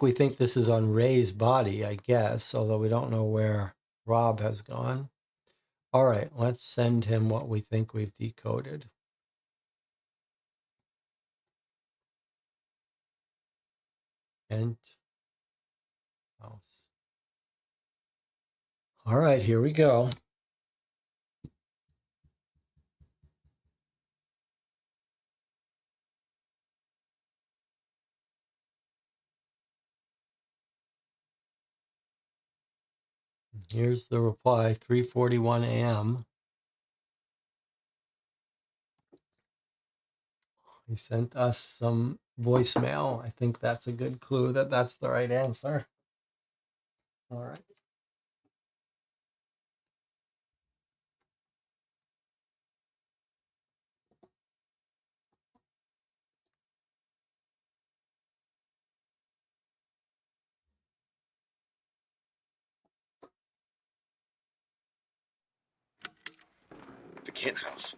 We think this is on Ray's body, I guess, although we don't know where Rob has gone. All right, let's send him what we think we've decoded. Kent house. All right, here we go. Here's the reply, 3:41 a.m. He sent us some voicemail. I think that's a good clue that that's the right answer. All right. The Kent house.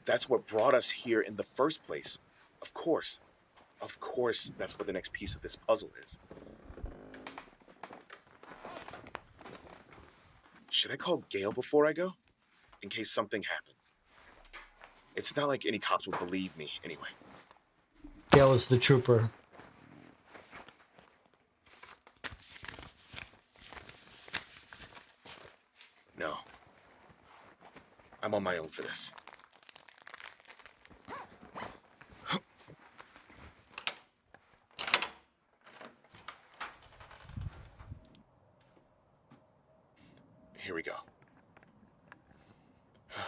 That's what brought us here in the first place. Of course, that's what the next piece of this puzzle is. Should I call Gail before I go? In case something happens. It's not like any cops would believe me anyway. Gail is the trooper. No. I'm on my own for this. Here we go.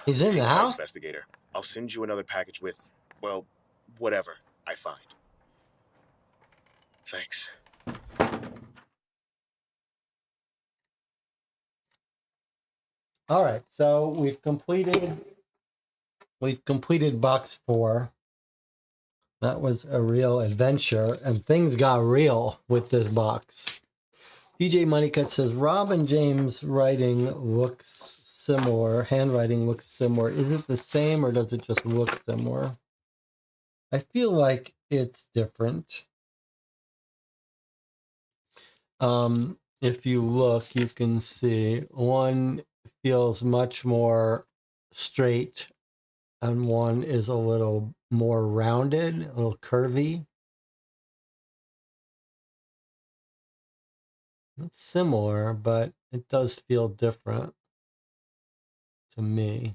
He's in the Hang tight, house? investigator. I'll send you another package with, well, whatever I find. Thanks. All right, so we've completed box 4. That was a real adventure, and things got real with this box. DJ Moneycut says Rob and James' handwriting looks similar. Is it the same or does it just look similar? I feel like it's different. If you look, you can see one feels much more straight and one is a little more rounded, a little curvy. It's similar, but it does feel different to me.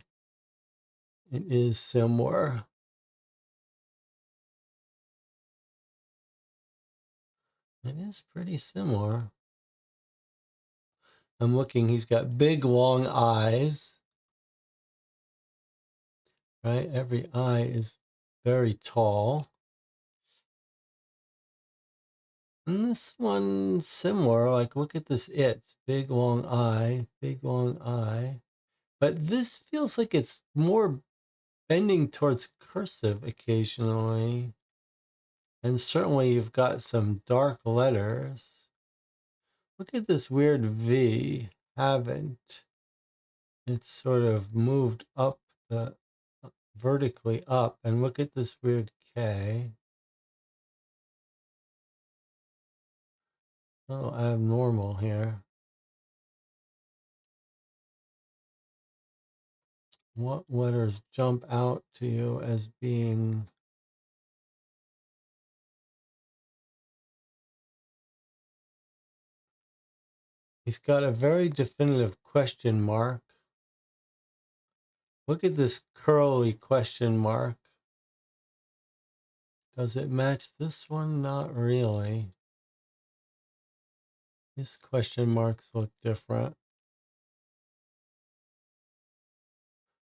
It is similar. It is pretty similar. I'm looking, he's got big, long eyes, right? Every eye is very tall. And this one, similar, like look at this it. Big, long eye, big, long eye. But this feels like it's more bending towards cursive occasionally. And certainly you've got some dark letters. Look at this weird V. Haven't. It's sort of moved up the vertically up, and look at this weird K. Oh, abnormal here. What letters jump out to you as being He's got a very definitive question mark. Look at this curly question mark. Does it match this one? Not really. These question marks look different.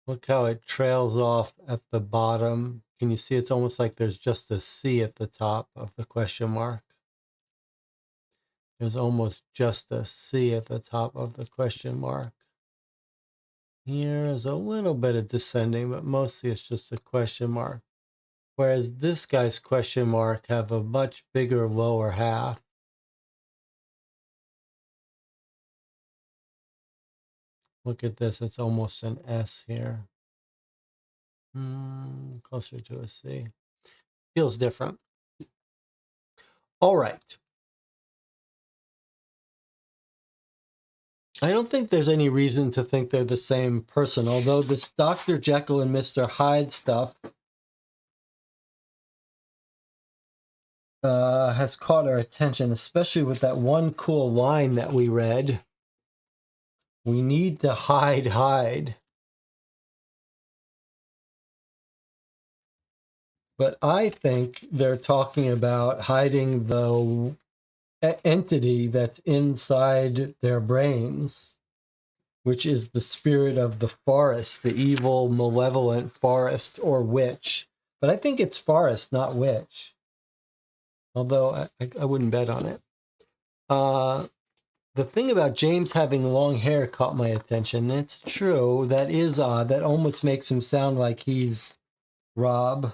Look how it trails off at the bottom. Can you see it's almost like there's just a C at the top of the question mark? There's almost just a C at the top of the question mark. Here is a little bit of descending, but mostly it's just a question mark. Whereas this guy's question mark have a much bigger lower half. Look at this, it's almost an S here. Closer to a C. Feels different. All right. I don't think there's any reason to think they're the same person, although this Dr. Jekyll and Mr. Hyde stuff has caught our attention, especially with that one cool line that we read. We need to hide. But I think they're talking about hiding the entity that's inside their brains, which is the spirit of the forest, the evil, malevolent forest or witch. But I think it's forest, not witch. Although I wouldn't bet on it. The thing about James having long hair caught my attention. It's true. That is odd. That almost makes him sound like he's Rob.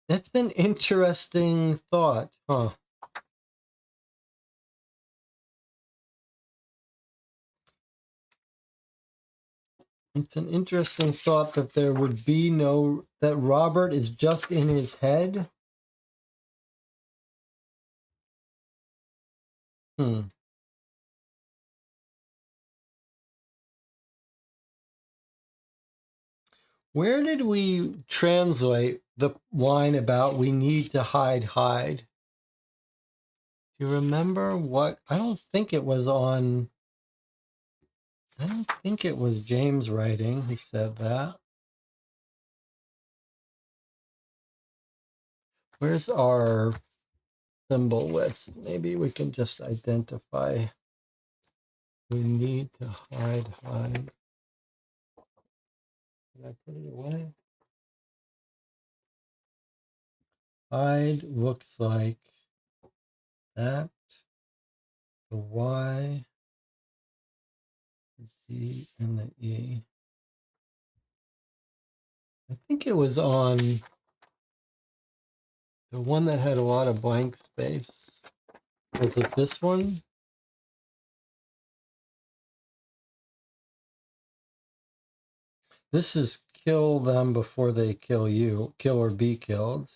That's an interesting thought, huh? It's an interesting thought that there would be that Robert is just in his head. Where did we translate the line about we need to hide? Do you remember what? I don't think it was James writing who said that. Where's our symbol list? Maybe we can just identify. We need to hide. Did I put it away? Hide looks like that. The Y, the D, and the E. I think it was on the one that had a lot of blank space. Was it this one? This is kill them before they kill you. Kill or be killed.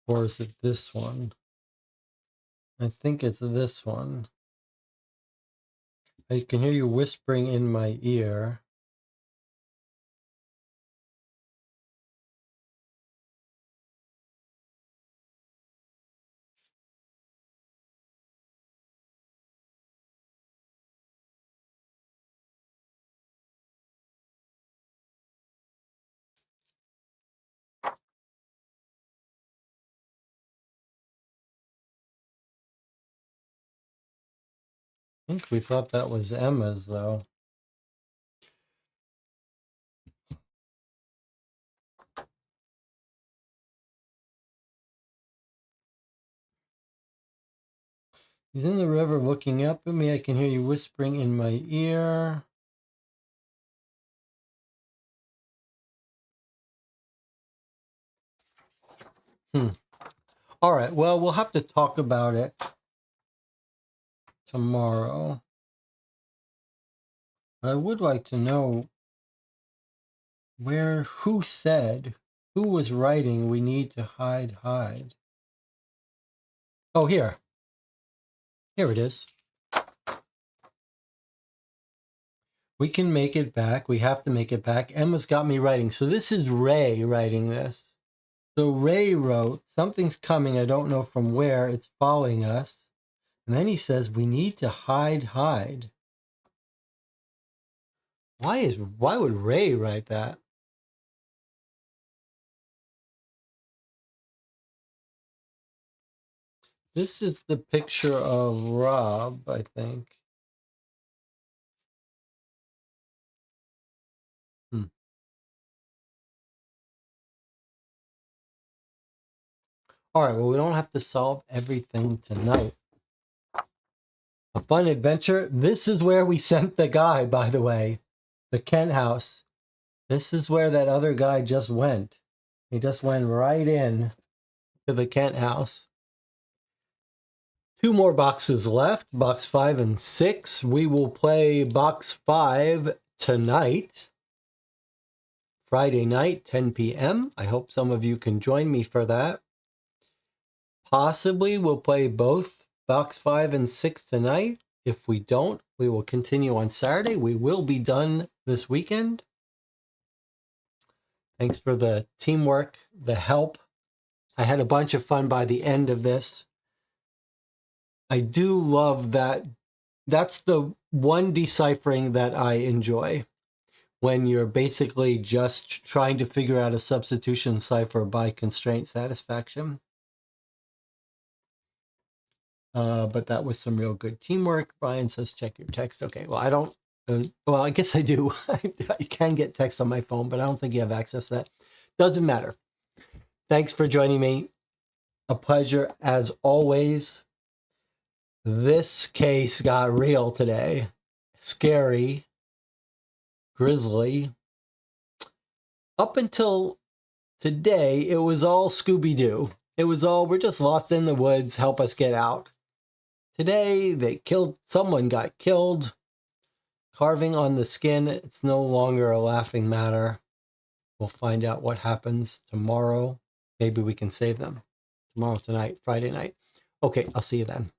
Or is it this one? I think it's this one. I can hear you whispering in my ear. I think we thought that was Emma's, though. He's in the river looking up at me. I can hear you whispering in my ear. All right. Well, we'll have to talk about it tomorrow. But I would like to know who was writing we need to hide. Oh, here. Here it is. We can make it back. We have to make it back. Emma's got me writing. So this is Ray writing this. So Ray wrote, something's coming. I don't know from where. It's following us. And then he says, we need to hide. Why would Ray write that? This is the picture of Rob, I think. All right, well, we don't have to solve everything tonight. A fun adventure. This is where we sent the guy, by the way. The Kent house. This is where that other guy just went. He just went right in to the Kent house. 2 more boxes left, box 5 and 6. We will play box 5 tonight, Friday night, 10 p.m. I hope some of you can join me for that. Possibly we'll play both box 5 and 6 tonight. If we don't, we will continue on Saturday. We will be done this weekend. Thanks for the teamwork, the help. I had a bunch of fun by the end of this. I do love that. That's the one deciphering that I enjoy, when you're basically just trying to figure out a substitution cipher by constraint satisfaction. But that was some real good teamwork. Brian says, check your text. Okay, well, I don't, well, I guess I do. I can get text on my phone, but I don't think you have access to that. Doesn't matter. Thanks for joining me. A pleasure as always. This case got real today. Scary. Grisly. Up until today, it was all Scooby-Doo. It was all, we're just lost in the woods, help us get out. Today, someone got killed. Carving on the skin, it's no longer a laughing matter. We'll find out what happens tomorrow. Maybe we can save them. Tomorrow, tonight, Friday night. Okay, I'll see you then.